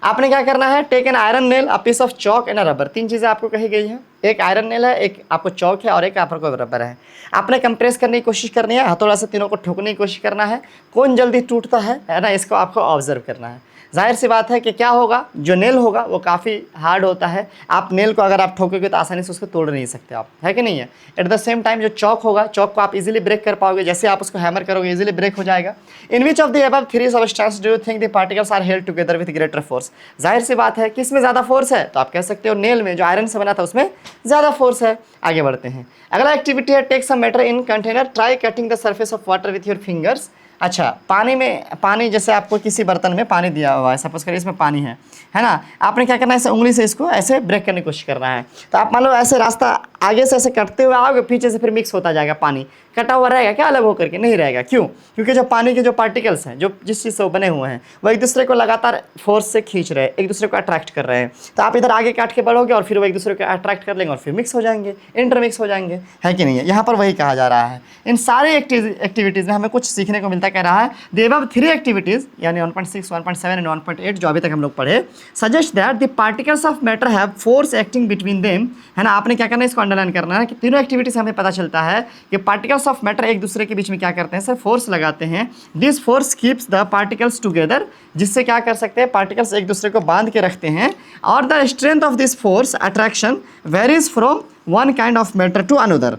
आपने क्या करना है, take an iron nail, a piece of chalk and a rubber. 3 चीज़ें आपको कही गई हैं, एक आयरन नेल है, एक आपको चौक है और एक आपको रबर है। आपने कंप्रेस करने की कोशिश करनी है, हथौड़ा से तीनों को ठोकने की कोशिश करना है। कौन जल्दी टूटता है ना, इसको आपको ऑब्जर्व करना है। जाहिर सी बात है कि क्या होगा, जो नेल होगा वो काफ़ी हार्ड होता है। आप नेल को अगर आप ठोकोगे तो आसानी से उसको तोड़ नहीं सकते आप, है कि नहीं है। एट द सेम टाइम जो चौक होगा, चौक को आप इजीली ब्रेक कर पाओगे, जैसे आप उसको हैमर करोगे इजीली ब्रेक हो जाएगा। In which of the above 3 substance do you think the particles are held together with greater force. जाहिर सी बात है, किस में ज़्यादा फोर्स है, तो आप कह सकते हो नेल में, जो आयरन से बना था उसमें ज़्यादा फोर्स है। आगे बढ़ते हैं, अगला एक्टिविटी है, take some matter in container, try cutting the surface of water with your fingers. अच्छा, पानी जैसे आपको किसी बर्तन में पानी दिया हुआ है, सपोज करिए इसमें पानी है ना, आपने क्या करना है, ऐसे उंगली से इसको ऐसे ब्रेक करने की कोशिश करना है। तो आप मान लो ऐसे रास्ता आगे से ऐसे कटते हुए आओगे, पीछे से फिर मिक्स होता जाएगा, पानी कटा हुआ रहेगा क्या, अलग होकर के नहीं रहेगा। क्यों? क्योंकि जो पानी के जो पार्टिकल्स हैं, जो जिस चीज़ से वो बने हुए हैं, वो एक दूसरे को लगातार फोर्स से खींच रहे हैं, एक दूसरे को अट्रैक्ट कर रहे हैं। तो आप इधर आगे काट के बढ़ोगे और फिर वो एक दूसरे को अट्रैक्ट कर लेंगे और फिर मिक्स हो जाएंगे, इंटरमिक्स हो जाएंगे, है कि नहीं है। यहाँ पर वही कहा जा रहा है। इन सारे एक्टिविटीज़ में हमें कुछ सीखने को मिलता कह रहा है। द अबव 3 एक्टिविटीज़ यानी 1.6, 1.7 एंड 1.8 जो अभी तक हम लोग पढ़े, suggest that the particles of matter have force acting between them, है ना। आपने क्या करना है, इसको अंडरलाइन करना है कि तीनों एक्टिविटी से हमें पता चलता है कि पार्टिकल्स ऑफ मैटर एक दूसरे के बीच में क्या करते हैं, सर, फोर्स लगाते हैं। This force keeps the particles together, जिससे क्या कर सकते हैं, पार्टिकल्स एक दूसरे को बांध के रखते हैं। और the strength of this force attraction varies from one kind of matter to another.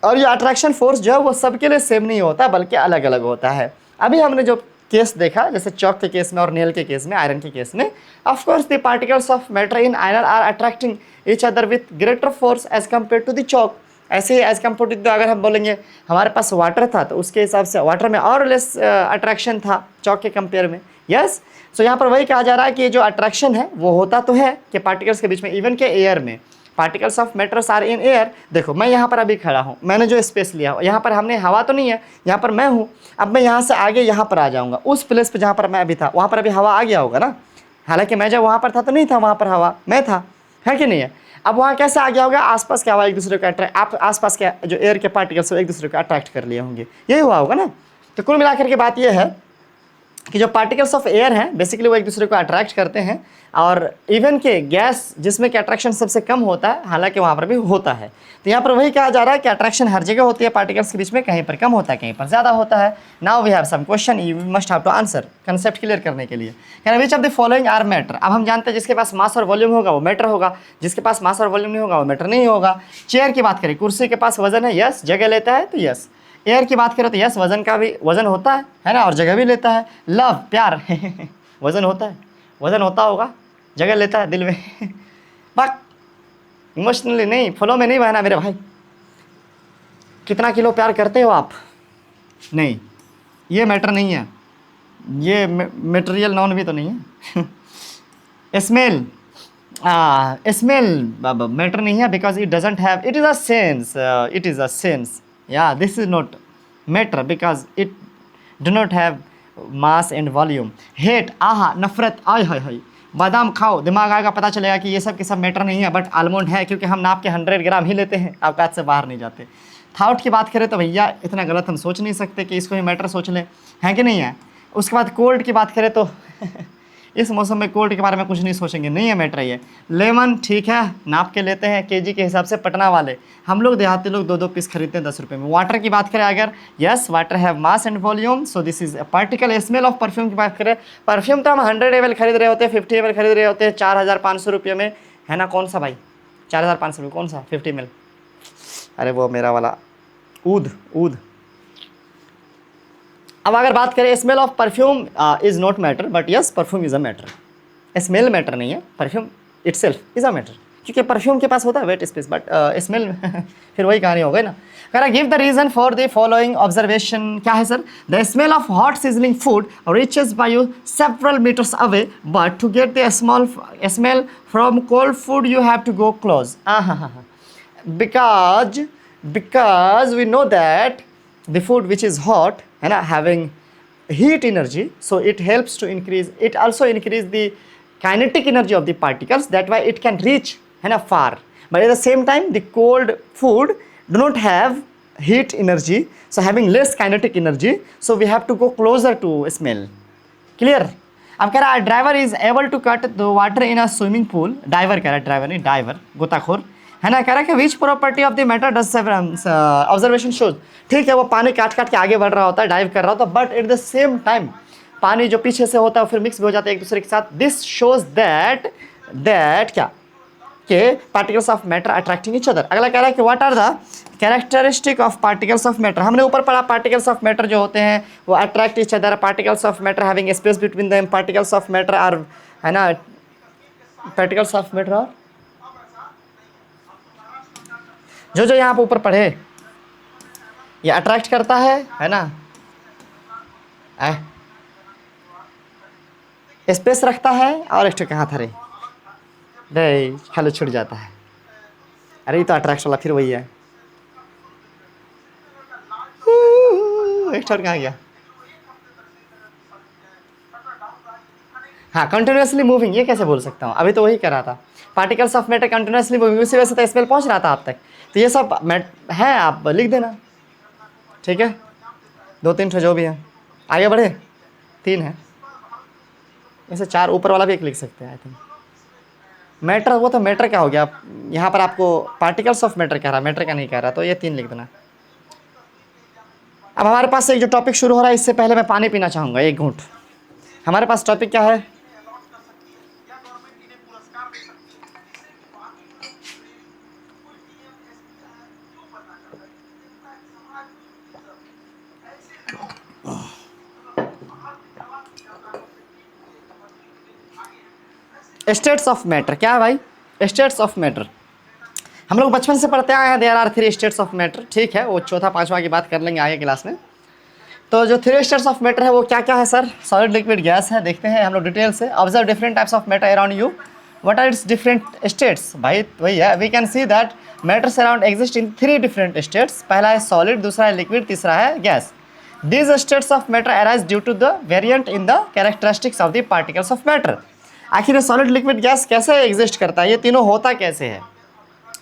और ये अट्रैक्शन फोर्स जो है वो सबके लिए सेम नहीं होता, बल्कि अलग अलग होता है। अभी हमने जो केस देखा, जैसे चौक के केस में और नेल के केस में, आयरन के केस में, of course the particles of matter in iron are attracting each other with greater force as compare to the chalk. ऐसे ही एज कम्पेयर टू अगर हम बोलेंगे हमारे पास वाटर था तो उसके हिसाब से वाटर में और लेस अट्रैक्शन था चौक के कंपेयर में। यस, सो यहाँ पर वही कहा जा रहा है कि जो अट्रैक्शन है वो होता तो है कि पार्टिकल्स के बीच में, इवन के एयर में, particles of matters are in air. देखो मैं यहाँ पर अभी खड़ा हूँ, मैंने जो स्पेस लिया यहाँ पर हमने हवा तो नहीं है, यहाँ पर मैं हूँ। अब मैं यहाँ से आगे यहाँ पर आ जाऊँगा, उस प्लेस पर जहाँ पर मैं अभी था वहाँ पर अभी हवा आ गया होगा ना, हालांकि मैं जब वहाँ पर था तो नहीं था वहाँ पर हवा, मैं था, है कि नहीं है। अब वहाँ कैसे आ गया होगा, आसपास के हवा एक दूसरे को अट्रैक्ट, आप आसपास के जो एयर के पार्टिकल्स एक दूसरे को अट्रैक्ट कर लिए होंगे, यही हुआ होगा ना। तो कुल मिलाकर के बात यह है कि जो पार्टिकल्स ऑफ एयर हैं बेसिकली वो एक दूसरे को अट्रैक्ट करते हैं, और इवन के गैस जिसमें कि अट्रैक्शन सबसे कम होता है, हालांकि वहाँ पर भी होता है। तो यहाँ पर वही कहा जा रहा है कि अट्रैक्शन हर जगह होती है पार्टिकल्स के बीच में, कहीं पर कम होता है कहीं पर ज़्यादा होता है। Now we have some question, you must have to answer, concept clear करने के लिए। यानी which of the following are matter. अब हम जानते हैं जिसके पास मास और वॉल्यूम होगा वो मैटर होगा, जिसके पास मास और वॉल्यूम नहीं होगा वो मैटर नहीं होगा। चेयर की बात करें, कुर्सी के पास वजन है, यस, जगह लेता है तो यस। एयर की बात करें तो यस, वजन का भी वजन होता है ना, और जगह भी लेता है। लव, प्यार वजन होता है, वजन होता होगा, जगह लेता है दिल में बक इमोशनली नहीं, फ्लो में नहीं बहना मेरे भाई। कितना किलो प्यार करते हो आप, नहीं, ये मैटर नहीं है, ये मटेरियल नॉन भी तो नहीं है स्मेल, स्मेल मैटर नहीं है, because it doesn't have, it is a sense, it is a sense, या this is not matter because it do not have mass and volume. Hate, आहा, नफरत, आय हाय हाय, बादाम खाओ दिमाग आएगा, पता चलेगा कि ये सब के सब मैटर नहीं है, बट आलमंड है, क्योंकि हम नाप के 100 ग्राम ही लेते हैं, औकात से बाहर नहीं जाते। थाउट की बात करें तो भैया इतना गलत हम सोच नहीं सकते कि इसको ही मैटर सोच लें, है कि नहीं है। उसके बाद कोल्ड की बात करें तो इस मौसम में कोल्ड के बारे में कुछ नहीं सोचेंगे, नहीं है मैटर ये। लेमन ठीक है, नाप के लेते हैं केजी के हिसाब से, पटना वाले, हम लोग देहाती लोग 2-2 पीस खरीदते हैं 10 रुपये में। वाटर की बात करें अगर, yes, water have mass and volume, so this is particle. Smell of perfume की बात करें, परफ्यूम तो हम 100 ml खरीद रहे होते हैं, 50 ml खरीद रहे होते हैं 4,500 रुपये में, है ना। कौन सा भाई 4,500 कौन सा 50 ml, अरे वो मेरा वाला ऊद ऊद। अब अगर बात करें smell of perfume is not matter, but yes perfume is a matter. Smell matter नहीं है, perfume itself is a matter, क्योंकि परफ्यूम के पास होता है वेट स्पेस, बट स्मेल फिर वही कहानी हो गई ना। कह give the reason for the following observation, क्या है sir. The smell of hot sizzling food reaches by you several metres away, but to get the small smell from cold food you have to go close. because we know that the food which is hot, है ना, having heat energy, so it helps to increase, it also increase the kinetic energy of the particles, that why it can reach, है ना, far। but at the same time the cold food do not have heat energy, so having less kinetic energy, so we have to go closer to smell। clear। अब कह रहा है driver is able to cut the water in a swimming pool, diver कह रहा है, driver नहीं, driver गोताखोर, है ना। कह रहा है कि which property of the matter does observation shows. ठीक है, वो पानी काट काट के आगे बढ़ रहा होता है, डाइव कर रहा होता है, but at the same time पानी जो पीछे से होता है फिर मिक्स भी हो जाता है एक दूसरे के साथ। दिस शोज दैट क्या के particles of matter attracting each other. अगला कह रहा है कि what are the characteristic of particles of matter. हमने ऊपर पढ़ा पार्टिकल्स ऑफ मैटर जो होते हैं वो attract each other, particles of matter having space between them, particles of matter are, है ना, पार्टिकल्स ऑफ मैटर आर, जो यहाँ पर ऊपर पढ़े ये अट्रैक्ट करता है ना, स्पेस रखता है, और एक कहाँ था रे खाली छूट जाता है, अरे ये तो अट्रैक्शन वाला फिर वही है, एक कहाँ गया, हाँ कंटिन्यूसली मूविंग, ये कैसे बोल सकता हूँ, अभी तो वही कर रहा था, particles of matter continuously moving, उसी वजह से तो स्मेल पहुँच रहा था आप तक। तो ये सब है, आप लिख देना, ठीक है, 2-3 ठो जो भी है, आगे बढ़े, 3 है वैसे, 4 ऊपर वाला भी एक लिख सकते हैं आई थिंक। मैटर, वो तो मैटर क्या हो गया, यहाँ पर आपको पार्टिकल्स ऑफ मैटर कह रहा है, मैटर का नहीं कह रहा, तो ये 3 लिख देना। अब हमारे पास एक जो टॉपिक शुरू हो रहा है, इससे पहले मैं पानी पीना चाहूँगा एक घूंट। हमारे पास टॉपिक क्या है, स्टेट्स ऑफ मैटर। क्या है भाई, स्टेट्स ऑफ मैटर। हम लोग बचपन से पढ़ते आए हैं there are 3 states of matter, ठीक है, वो चौथा पांचवा की बात कर लेंगे आगे क्लास में। तो जो 3 स्टेट्स ऑफ मैटर है वो क्या क्या है सर? सॉलिड, लिक्विड, गैस है। देखते हैं हम लोग डिटेल से। Observe different types of matter around you, what are its different states? भाई वही है, we can see that matters around exist in 3 different states. पहला है सॉलिड, दूसरा है लिक्विड, तीसरा है gas. These states of matter arise due to the variant in the characteristics of the particles of matter। आखिर सॉलिड, लिक्विड, गैस कैसे exist करता है? ये तीनों होता कैसे है?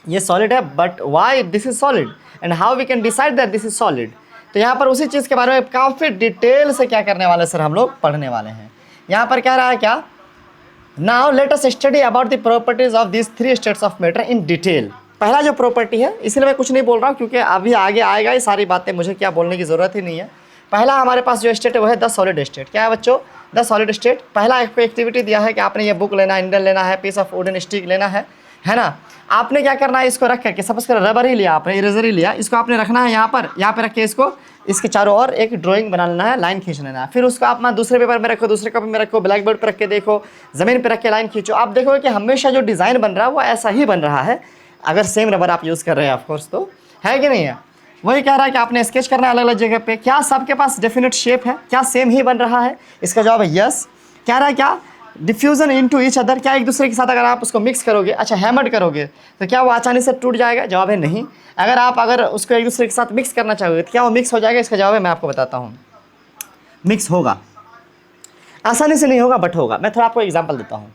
ये सॉलिड है, but why this is solid and how we can decide that this is solid. तो यहाँ पर उसी चीज़ के बारे में काफ़ी डिटेल से क्या करने वाले सर हम लोग पढ़ने वाले हैं। यहाँ पर कह रहा है क्या? Now let us study about the properties of this 3 states of matter in detail. पहला जो प्रॉपर्टी है, इसलिए मैं कुछ नहीं बोल रहा हूँ क्योंकि अभी आगे आएगा ये सारी बातें, मुझे क्या बोलने की ज़रूरत ही नहीं है। पहला हमारे पास जो स्टेट है वो है द सॉलिड स्टेट। क्या है बच्चों? The solid state. पहला आपको एक्टिविटी दिया है कि आपने ये बुक लेना है, इंडल लेना है, पीस ऑफ वुडन स्टिक लेना है ना। आपने क्या करना है, इसको रख करके, सपोज कर रबर ही लिया आपने, इरेजर ही लिया, इसको आपने रखना है यहाँ पर रख के इसको, इसके चारों ओर एक ड्राइंग बना लेना है, लाइन खींच लेना है। फिर उसको आप दूसरे पेपर में रखो, दूसरे कॉपी में रखो, ब्लैक बोर्ड पर रख के देखो, ज़मीन पर रख के लाइन खींचो। आप देखोगे कि हमेशा जो डिज़ाइन बन रहा है वो ऐसा ही बन रहा है, अगर सेम रबर आप यूज़ कर रहे हैं ऑफकोर्स, तो है कि नहीं है? वही कह रहा है कि आपने स्केच करना है अलग अलग जगह पे। क्या सबके पास डेफिनेट शेप है? क्या सेम ही बन रहा है? इसका जवाब है यस। कह रहा है क्या? डिफ्यूजन इनटू ईच अदर, क्या एक दूसरे के साथ अगर आप उसको मिक्स करोगे, अच्छा हैमर्ड करोगे, तो क्या वो आसानी से टूट जाएगा? जवाब है नहीं। अगर उसको एक दूसरे के साथ मिक्स करना चाहोगे तो क्या वो मिक्स हो जाएगा? इसका जवाब है मैं आपको बताता हूँ, मिक्स होगा। आसानी से नहीं होगा बट होगा। मैं थोड़ा आपको एग्जाम्पल देता हूँ।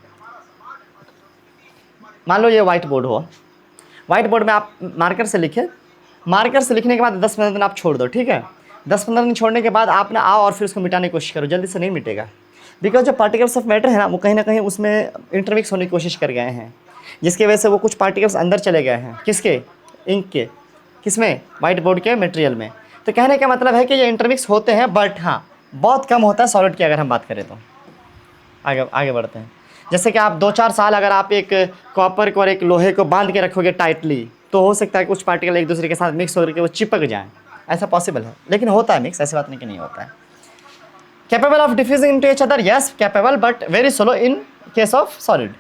मान लो ये व्हाइट बोर्ड हो, व्हाइट बोर्ड में आप मार्कर से लिखे, मार्कर से लिखने के बाद 10-15 दिन आप छोड़ दो, ठीक है। 10-15 दिन छोड़ने के बाद आप ना आओ और फिर उसको मिटाने की कोशिश करो, जल्दी से नहीं मिटेगा, बिकॉज जो पार्टिकल्स ऑफ मैटर है ना वो कहीं ना कहीं उसमें इंटरमिक्स होने की कोशिश कर गए हैं, जिसकी वजह से वो कुछ पार्टिकल्स अंदर चले गए हैं। किसके? इंक के। किसमें? व्हाइट बोर्ड के मटेरियल में। तो कहने का मतलब है कि ये इंटरमिक्स होते हैं, बट हाँ बहुत कम होता है सॉलिड की अगर हम बात करें तो। आगे बढ़ते हैं। जैसे कि आप 2-4 साल अगर आप एक कॉपर को और एक लोहे को बांध के रखोगे टाइटली, तो हो सकता है कुछ पार्टिकल एक दूसरे के साथ मिक्स होकर के वो चिपक जाएं, ऐसा पॉसिबल है। लेकिन होता है मिक्स, ऐसी बात नहीं कि नहीं होता है। Capable of diffusing into each other, yes capable, but very slow in case of solid.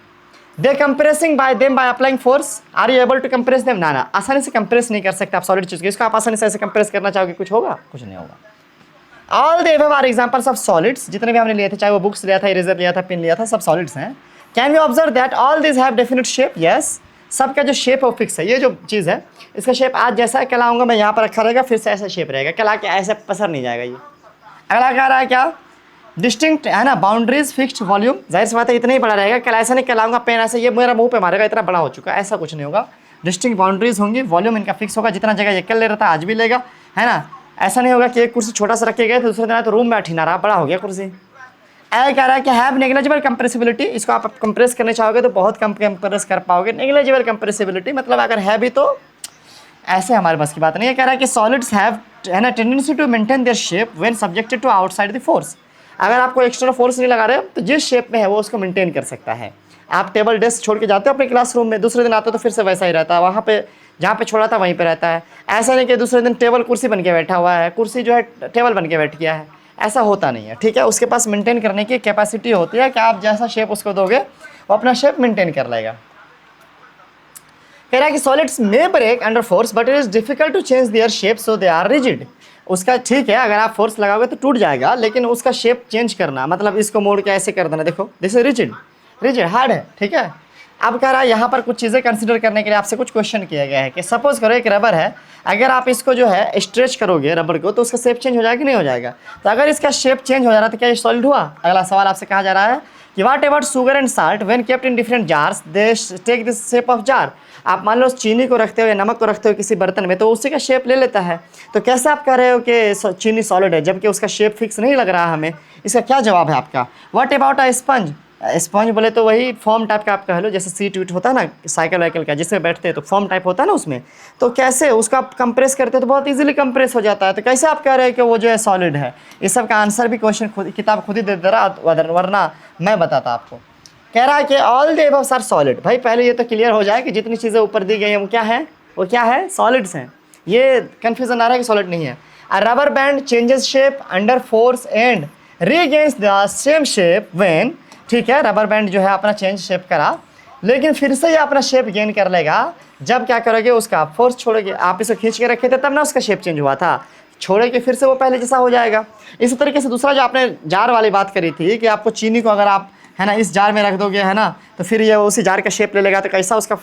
They compressing by them by applying force, are you able to compress them? ना, आसानी से कंप्रेस नहीं कर सकते आप सॉलिड चीज़ को। इसको आप आसानी से ऐसे कंप्रेस करना चाहोगे, कुछ होगा? कुछ नहीं होगा। All the above are examples of solids. जितने भी हमने लिए थे, चाहे वो बुक्स लिया था, इरेजर लिया था, पेन लिया था, सब सॉलिड्स हैं। Can we observe that all this have definite shape? Yes, सबका जो शेप है वो फिक्स है। ये जो चीज़ है इसका शेप आज जैसा है, कल आऊँगा मैं यहाँ पर रखा रहेगा, फिर से ऐसा शेप रहेगा, कल आके ऐसे पसर नहीं जाएगा। ये अगला कह रहा है क्या? डिस्टिंक्ट है ना, बाउंड्रीज, फिक्स्ड वॉल्यूम। जाहिर सी बात है इतना ही बड़ा रहेगा, कल ऐसा नहीं, कल आऊँगा पेन ऐसे ये मेरा मुँह पे मारेगा, इतना बड़ा हो चुका है, ऐसा कुछ नहीं होगा। डिस्टिंक्ट बाउंड्रीज होंगी, वॉल्यूम इनका फिक्स होगा, जितना जगह ये कल ले रहा था आज भी लेगा, है ना। ऐसा नहीं होगा कि एक कुर्सी छोटा सा रखे गए तो दूसरे दिन तो रूम में अठीना रहा, बड़ा हो गया कुर्सी। ऐसा कह रहा है कि हैव नेग्लिजिबल कंप्रेसिबिलिटी। इसको आप कंप्रेस करने चाहोगे तो बहुत कम कंप्रेस कर पाओगे। नेग्लिजिबल कंप्रेसिबिलिटी मतलब अगर है भी तो ऐसे हमारे बस की बात नहीं है। कह रहा है कि सॉलिड्स हैव है ना tendency to maintain their shape when subjected to outside the force. अगर आपको एक्सटर्नल फोर्स नहीं लगा रहे तो जिस शेप में है वो उसको मेंटेन कर सकता है। आप टेबल डेस्क छोड़ के जाते हो अपने क्लासरूम में, दूसरे दिन आते हो तो फिर से वैसा ही रहता है, वहाँ पे जहाँ पे छोड़ा था वहीं पे रहता है। ऐसा नहीं कि दूसरे दिन टेबल कुर्सी बन के बैठा हुआ है, कुर्सी जो है टेबल बन के बैठ गया है, ऐसा होता नहीं है, ठीक है। उसके पास मेंटेन करने की कैपेसिटी होती है कि आप जैसा शेप उसको दोगे वो अपना शेप मेंटेन कर लेगा। कह रहा है कि solids may break under force but it is difficult to change their shape so they are rigid. उसका ठीक है, अगर आप फोर्स लगाओगे तो टूट जाएगा, लेकिन उसका शेप चेंज करना मतलब इसको मोड़ के ऐसे कर देना, देखो दिस इज रिजिड हार्ड है, ठीक है। अब कह रहा है यहाँ पर कुछ चीज़ें कंसिडर करने के लिए आपसे कुछ क्वेश्चन किया गया है कि सपोज करो एक रबर है, अगर आप इसको जो है स्ट्रेच करोगे रबर को तो उसका शेप चेंज हो जाएगा कि नहीं हो जाएगा। तो अगर इसका शेप चेंज हो जा रहा है तो क्या ये सॉलिड हुआ। अगला सवाल आपसे कहा जा रहा है कि what about sugar and salt when kept in different jars they take this shape of jar. आप मान लो चीनी को रखते हो या नमक को रखते हो किसी बर्तन में तो उसी का शेप ले लेता है, तो कैसे आप कह रहे हो कि चीनी सॉलिड है जबकि उसका शेप फिक्स नहीं लग रहा हमें। इसका क्या जवाब है आपका। What about a sponge. Sponge बोले तो वही फॉर्म टाइप का आप कह लो, जैसे सीट वीट होता है ना साइकिल वाइकिल का जिसमें बैठते हैं तो फॉर्म टाइप होता है ना उसमें, तो कैसे उसका कंप्रेस करते हैं तो बहुत इजीली कंप्रेस हो जाता है। तो कैसे आप कह रहे हैं कि वो जो है सॉलिड है। इस सब का आंसर भी क्वेश्चन खुद किताब खुद ही दे दे रहा, वरना मैं बताता आपको। कह रहा है कि all the above are solid. भाई पहले ये तो क्लियर हो जाए कि जितनी चीज़ें ऊपर दी गई हैं वो क्या है सॉलिड्स हैं। ये कन्फ्यूजन आ रहा है कि सॉलिड नहीं है। A rubber band changes shape under force and regains the same shape when, ठीक है, रबर बैंड जो है अपना चेंज शेप करा, लेकिन फिर से ये अपना शेप गेन कर लेगा जब क्या करोगे, उसका आप फोर्स छोड़ोगे। आप इसे खींच के रखे थे तब ना उसका शेप चेंज हुआ था, छोड़ेगे फिर से वो पहले जैसा हो जाएगा। इसी तरीके से दूसरा जो आपने जार वाली बात करी थी कि आपको चीनी को अगर आप है ना इस जार में रख दोगे है ना, तो फिर ये उसी जार का शेप ले लेगा, तो कैसा उसका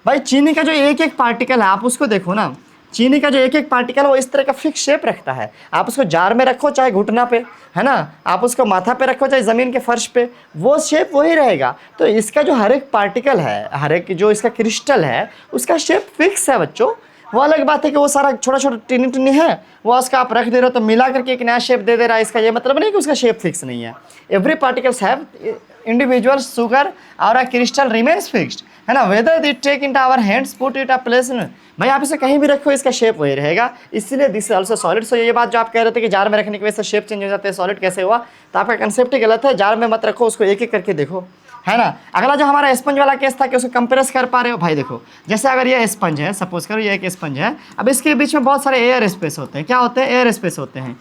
भाई चीनी का जो एक एक पार्टिकल है आप उसको देखो ना, चीनी का जो एक एक पार्टिकल है वो इस तरह का फिक्स शेप रखता है। आप उसको जार में रखो चाहे घुटना पे है ना, आप उसको माथा पे रखो चाहे ज़मीन के फर्श पे, वो शेप वही रहेगा। तो इसका जो हर एक पार्टिकल है, हर एक जो इसका क्रिस्टल है उसका शेप फिक्स है बच्चों। वो अलग बात है कि वो सारा छोटा छोटा टिनी टिनी है, वो उसका आप रख दे रहे हो तो मिला करके एक नया शेप दे रहा है, इसका ये मतलब नहीं कि उसका शेप फिक्स नहीं है। Every particles have individual sugar और अ क्रिस्टल रिमेन्स फिक्स्ड है ना, whether they take in our hands put it a place. भाई आप इसे कहीं भी रखो इसका शेप वही रहेगा, इसलिए दिस ऑल्सो सॉलिड। सो ये बात जो आप कह रहे थे कि जार में रखने की वजह से शेप चेंज हो जाते हैं, सॉलिड कैसे हुआ, तो आपका कंसेप्ट ही गलत है। जार में मत रखो, उसको एक एक करके देखो है ना। अगला जो हमारा स्पंज वाला केस था कि उसको कंप्रेस कर पा रहे हो, भाई देखो जैसे अगर ये स्पंज है, सपोज करो ये एक स्पंज है, अब इसके बीच में बहुत सारे एयर स्पेस होते हैं, क्या होते हैं, एयर स्पेस होते हैं।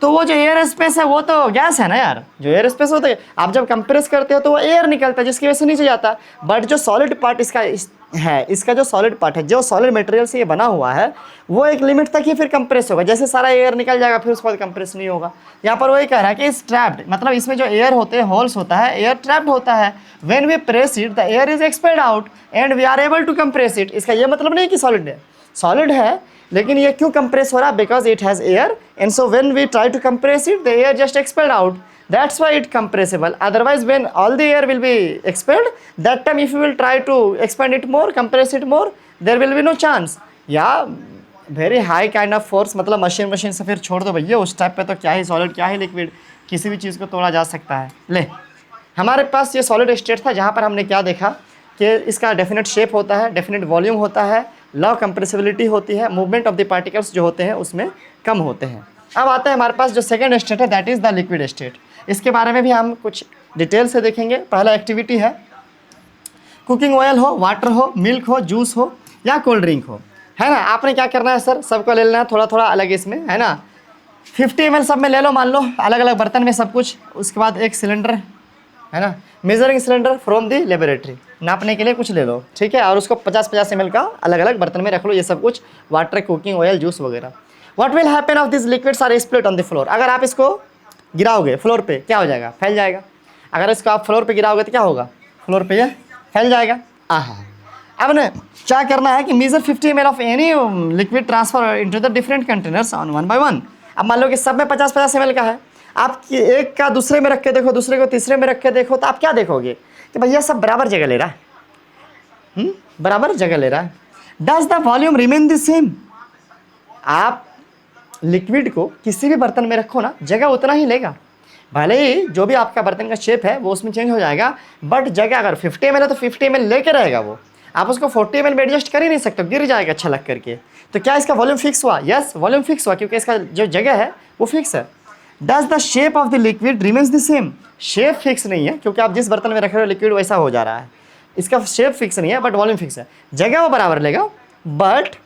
तो वो जो एयर स्पेस है वो तो गैस है ना यार, जो एयर स्पेस होता है आप जब कंप्रेस करते हो तो वो एयर निकलता है जिसकी वजह से नीचे जाता है। बट जो सॉलिड पार्ट इसका जो सॉलिड पार्ट है, जो सॉलिड मटेरियल से ये बना हुआ है, वो एक लिमिट तक ही फिर कंप्रेस होगा, जैसे सारा एयर निकल जाएगा फिर उसके बाद कंप्रेस नहीं होगा। यहाँ पर वही कह रहा है कि इस ट्रैप्ड, मतलब इसमें जो एयर होते हैं, होल्स होता है, एयर ट्रैप्ड होता है। When we press it the air is expelled out and we are able to compress it. इसका ये मतलब नहीं कि सॉलिड है लेकिन ये क्यों कंप्रेस हो रहा है, because it has air and so when we try to compress it the air just expelled out, that's why it compressible. Otherwise when all the air will be expelled, that time if you will try to expand it more, compress it more, there will be no chance. या very high kind of force, मतलब machine से फिर छोड़ दो भैया, उस type पे तो क्या ही सॉलिड क्या ही लिक्विड, किसी भी चीज़ को तोड़ा जा सकता है। ले हमारे पास ये सॉलिड स्टेट था जहाँ पर हमने क्या देखा कि इसका डेफिनेट शेप होता है, डेफिनेट वॉल्यूम होता है, लॉ कंप्रेसिबिलिटी होती है, मूवमेंट ऑफ द पार्टिकल्स जो होते हैं उसमें कम होते हैं। अब आता है हमारे पास जो सेकेंड स्टेट है, that is the liquid state. इसके बारे में भी हम कुछ डिटेल से देखेंगे। पहला एक्टिविटी है, कुकिंग ऑयल हो, वाटर हो, मिल्क हो, जूस हो या कोल्ड ड्रिंक हो, है ना। आपने क्या करना है सर, सबको ले लेना है थोड़ा थोड़ा अलग इसमें, है ना। 50 ml सब में ले लो, मान लो अलग अलग बर्तन में सब कुछ। उसके बाद एक सिलेंडर है ना, measuring cylinder from the laboratory, नापने के लिए कुछ ले लो, ठीक है। और उसको 50-50 ml का अलग अलग बर्तन में रख लो, ये सब कुछ वाटर, कुकिंग ऑयल, जूस वगैरह। What will happen of this liquids are split on the floor. अगर आप इसको गिराओगे फ्लोर पे क्या हो जाएगा, फैल जाएगा। अगर इसको आप फ्लोर पे गिराओगे तो क्या होगा, फ्लोर पे ये फैल जाएगा। अब ना क्या करना है कि measure 50 ml of any liquid transfer into the different containers on 1 by 1। अब मान लो कि सब में 50-50 ml का है, आप एक का दूसरे में रख के देखो, दूसरे को तीसरे में रख के देखो, तो आप क्या देखोगे कि भैया सब बराबर जगह ले रहा है, बराबर जगह ले रहा है। Does the volume remain the same. आप लिक्विड को किसी भी बर्तन में रखो ना, जगह उतना ही लेगा, भले ही जो भी आपका बर्तन का शेप है वो उसमें चेंज हो जाएगा, बट जगह अगर 50 ml है तो 50 ml लेके रहेगा वो। आप उसको 40 ml में एडजस्ट कर ही नहीं सकते, गिर जाएगा छलक करके। तो क्या इसका वॉल्यूम फिक्स हुआ, यस वॉल्यूम फिक्स हुआ, क्योंकि इसका जो जगह है वो फिक्स है। Does the shape of the liquid remains the same. Shape fix नहीं है, क्योंकि आप जिस बर्तन में रख रहे हो लिक्विड वैसा हो जा रहा है, इसका शेप फिक्स नहीं है बट वॉल्यूम फिक्स है। जगह वो बराबर लेगा बट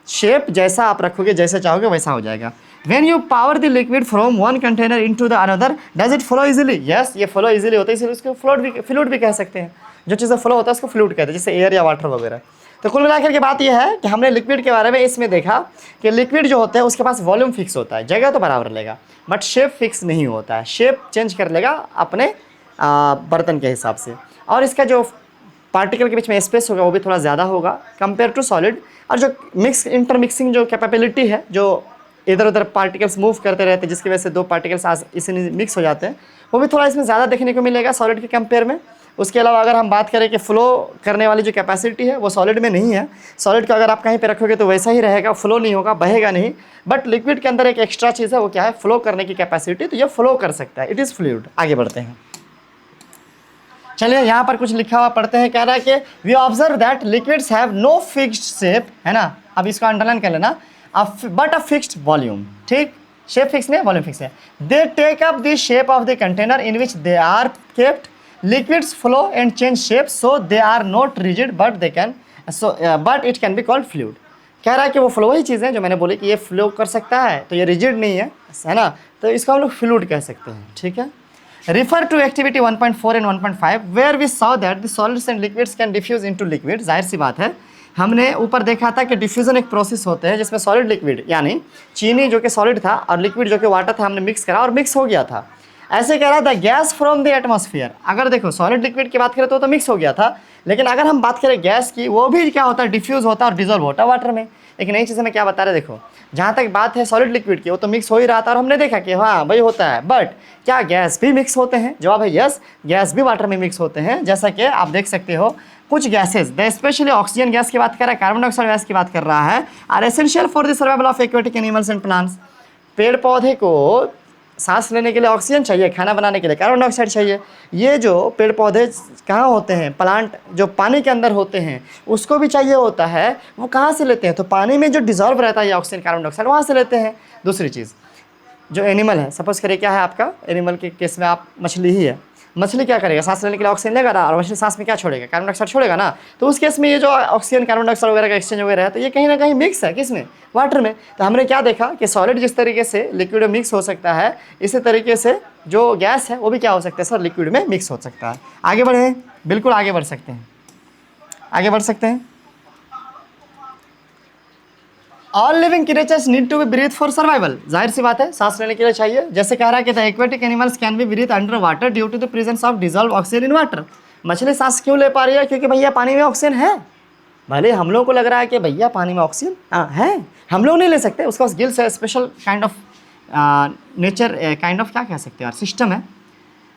शेप जैसा आप रखोगे, जैसे चाहोगे वैसा हो जाएगा। When you power the liquid from one container into the another, does it flow easily? Yes, ये flow easily होता है, इसलिए उसको फ्लूइड भी कह सकते हैं। जो चीज़ें फ्लो होता है उसको फ्लूइड कहते हैं, जैसे एयर या वाटर वगैरह। तो कुल मिलाकर के बात यह है कि हमने लिक्विड के बारे में इसमें देखा कि लिक्विड जो होता है उसके पास वॉल्यूम फिक्स होता है, जगह तो बराबर लेगा बट शेप फिक्स नहीं होता है, शेप चेंज कर लेगा अपने बर्तन के हिसाब से। और इसका जो पार्टिकल के बीच में स्पेस होगा वो भी थोड़ा ज़्यादा होगा कंपेयर टू सॉलिड। और जो इंटरमिक्सिंग जो कैपेबिलिटी है, जो इधर उधर पार्टिकल्स मूव करते रहते हैं जिसकी वजह से दो पार्टिकल्स इसमें मिक्स हो जाते हैं, वो भी थोड़ा इसमें ज़्यादा देखने को मिलेगा सॉलिड के कंपेयर में। उसके अलावा अगर हम बात करें कि फ्लो करने वाली जो कैपेसिटी है वो सॉलिड में नहीं है। सॉलिड को अगर आप कहीं पे रखोगे तो वैसा ही रहेगा, फ्लो नहीं होगा, बहेगा नहीं। बट लिक्विड के अंदर एक एक्स्ट्रा चीज़ है, वो क्या है, फ्लो करने की कैपेसिटी। तो ये फ्लो कर सकता है, इट इज़ फ्लूइड। आगे बढ़ते हैं, चलिए यहाँ पर कुछ लिखा हुआ पढ़ते हैं। कह रहा है कि we observe that liquids have no fixed shape, है ना। अब इसको अंडरलाइन कर लेना, बट अ फिक्स्ड वॉल्यूम। ठीक, शेप फिक्स नहीं, वॉल्यूम फिक्स है। They take up the shape of the container in which they are kept. Liquids flow and change shape, so they are not rigid but they can but it can be called fluid. कह रहा है कि वो flow ही चीज़ है जो मैंने बोली कि ये फ्लो कर सकता है, तो ये रिजिड नहीं है, है ना, तो इसको हम लोग फ्लूइड कह सकते हैं। ठीक है, Refer to activity 1.4 and 1.5 where we saw that the solids and liquids can diffuse into liquid। जाहिर सी बात है, हमने ऊपर देखा था कि डिफ्यूजन एक प्रोसेस होते हैं जिसमें सॉलिड लिक्विड यानी चीनी जो कि सॉलिड था और लिक्विड जो कि वाटर था हमने मिक्स करा और मिक्स हो गया था। ऐसे कह रहा था गैस फ्रॉम द एटमॉस्फेयर। अगर देखो सॉलिड लिक्विड की बात करें तो मिक्स हो गया था, लेकिन अगर हम बात करें गैस की, वो भी क्या होता है, डिफ्यूज होता है और डिजोल्व होता है वाटर में। एक नई चीज़ में क्या बता रहे, देखो जहाँ तक बात है सॉलिड लिक्विड की, वो तो मिक्स हो ही रहा था और हमने देखा कि हाँ वही होता है। बट क्या गैस भी मिक्स होते हैं? जवाब है यस, गैस भी वाटर में मिक्स होते हैं। जैसा कि आप देख सकते हो कुछ gases, the specially oxygen gas की बात कर रहा है, कार्बन डाइऑक्साइड गैस की बात कर रहा है, are essential for the survival of aquatic animals and plants. पेड़ पौधे को सांस लेने के लिए ऑक्सीजन चाहिए, खाना बनाने के लिए कार्बन डाइऑक्साइड चाहिए। ये जो पेड़ पौधे कहाँ होते हैं, प्लांट जो पानी के अंदर होते हैं उसको भी चाहिए होता है। वो कहाँ से लेते हैं? तो पानी में जो डिजॉल्व रहता है ये ऑक्सीजन कार्बन डाइऑक्साइड, वहाँ से लेते हैं। दूसरी चीज़, जो एनिमल है, सपोज करिए क्या है आपका एनिमल के केस में आप मछली ही है, मछली क्या करेगा, सांस लेने के लिए ऑक्सीजन लेगा ना, और मछली सांस में क्या छोड़ेगा, कार्बन डाइऑक्साइड छोड़ेगा ना। तो उस केस में ये जो ऑक्सीजन कार्बन डाइऑक्साइड वगैरह का एक्सचेंज वगैरह है, तो ये कहीं ना कहीं मिक्स है, किसमें, वाटर में। तो हमने क्या देखा कि सॉलिड जिस तरीके से लिक्विड में मिक्स हो सकता है, इसी तरीके से जो गैस है वो भी क्या हो सकता है सर, लिक्विड में मिक्स हो सकता है। आगे बढ़े, बिल्कुल आगे बढ़ सकते हैं, आगे बढ़ सकते हैं। All living creatures need to be breathe for survival. जाहिर सी बात है सांस लेने के लिए चाहिए। जैसे कह रहा है कि the aquatic animals can be breathe under water due to the presence of dissolve oxygen in water. मछली सांस क्यों ले पा रही है? क्योंकि भैया पानी में ऑक्सीजन है। भले हम लोग को लग रहा है कि भैया पानी में ऑक्सीजन है, हम लोग नहीं ले सकते, उसका गिल्स है, special kind of nature, kind of क्या कह सकते हैं, सिस्टम है।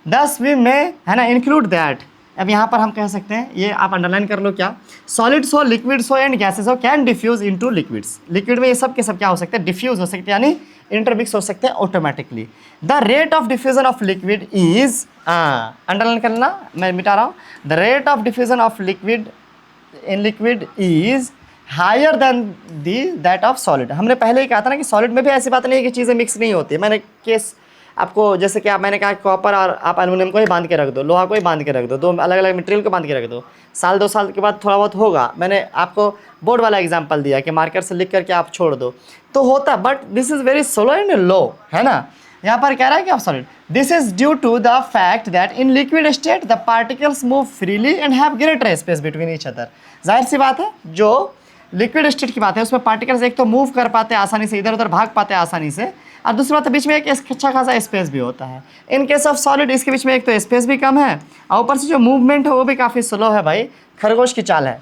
दस वी में है ना इंक्लूड दैट। अब यहाँ पर हम कह सकते हैं, ये आप अंडरलाइन कर लो, क्या सॉलिड्स हो, लिक्विड्स हो एंड गैसेस हो can diffuse into liquids. Liquid में ये सब के सब क्या हो सकते हैं, डिफ्यूज हो सकते हैं, यानी इंटरमिक्स हो सकते हैं automatically. The rate of diffusion of liquid is, underline करना, मैं मिटा रहा हूँ, the rate of diffusion of liquid in liquid is higher than that of solid. हमने पहले ही कहा था ना कि सॉलिड में भी ऐसी बात नहीं है कि चीज़ें मिक्स नहीं होती। मैंने केस आपको जैसे कि मैंने कहा कॉपर और आप एल्युमिनियम को ही बांध के रख दो, लोहा को ही बांध के रख दो, दो अलग अलग मटेरियल को बांध के रख दो, साल 2 साल के बाद थोड़ा बहुत होगा। मैंने आपको बोर्ड वाला एग्जांपल दिया कि मार्कर से लिख करके आप छोड़ दो तो होता, but this is very slow and low, है ना। यहाँ पर कह रहा है कि आप solid, this is due to the fact that in liquid state the particles move freely and have greater space between each other. जाहिर सी बात है, जो लिक्विड स्टेट की बात है उसमें पार्टिकल्स एक तो मूव कर पाते हैं आसानी से, इधर उधर भाग पाते हैं आसानी से, और दूसरी बात बीच में एक अच्छा खासा स्पेस भी होता है। इन केस ऑफ सॉलिड इसके बीच में एक तो स्पेस भी कम है और ऊपर से जो मूवमेंट है वो भी काफ़ी स्लो है। भाई खरगोश की चाल है,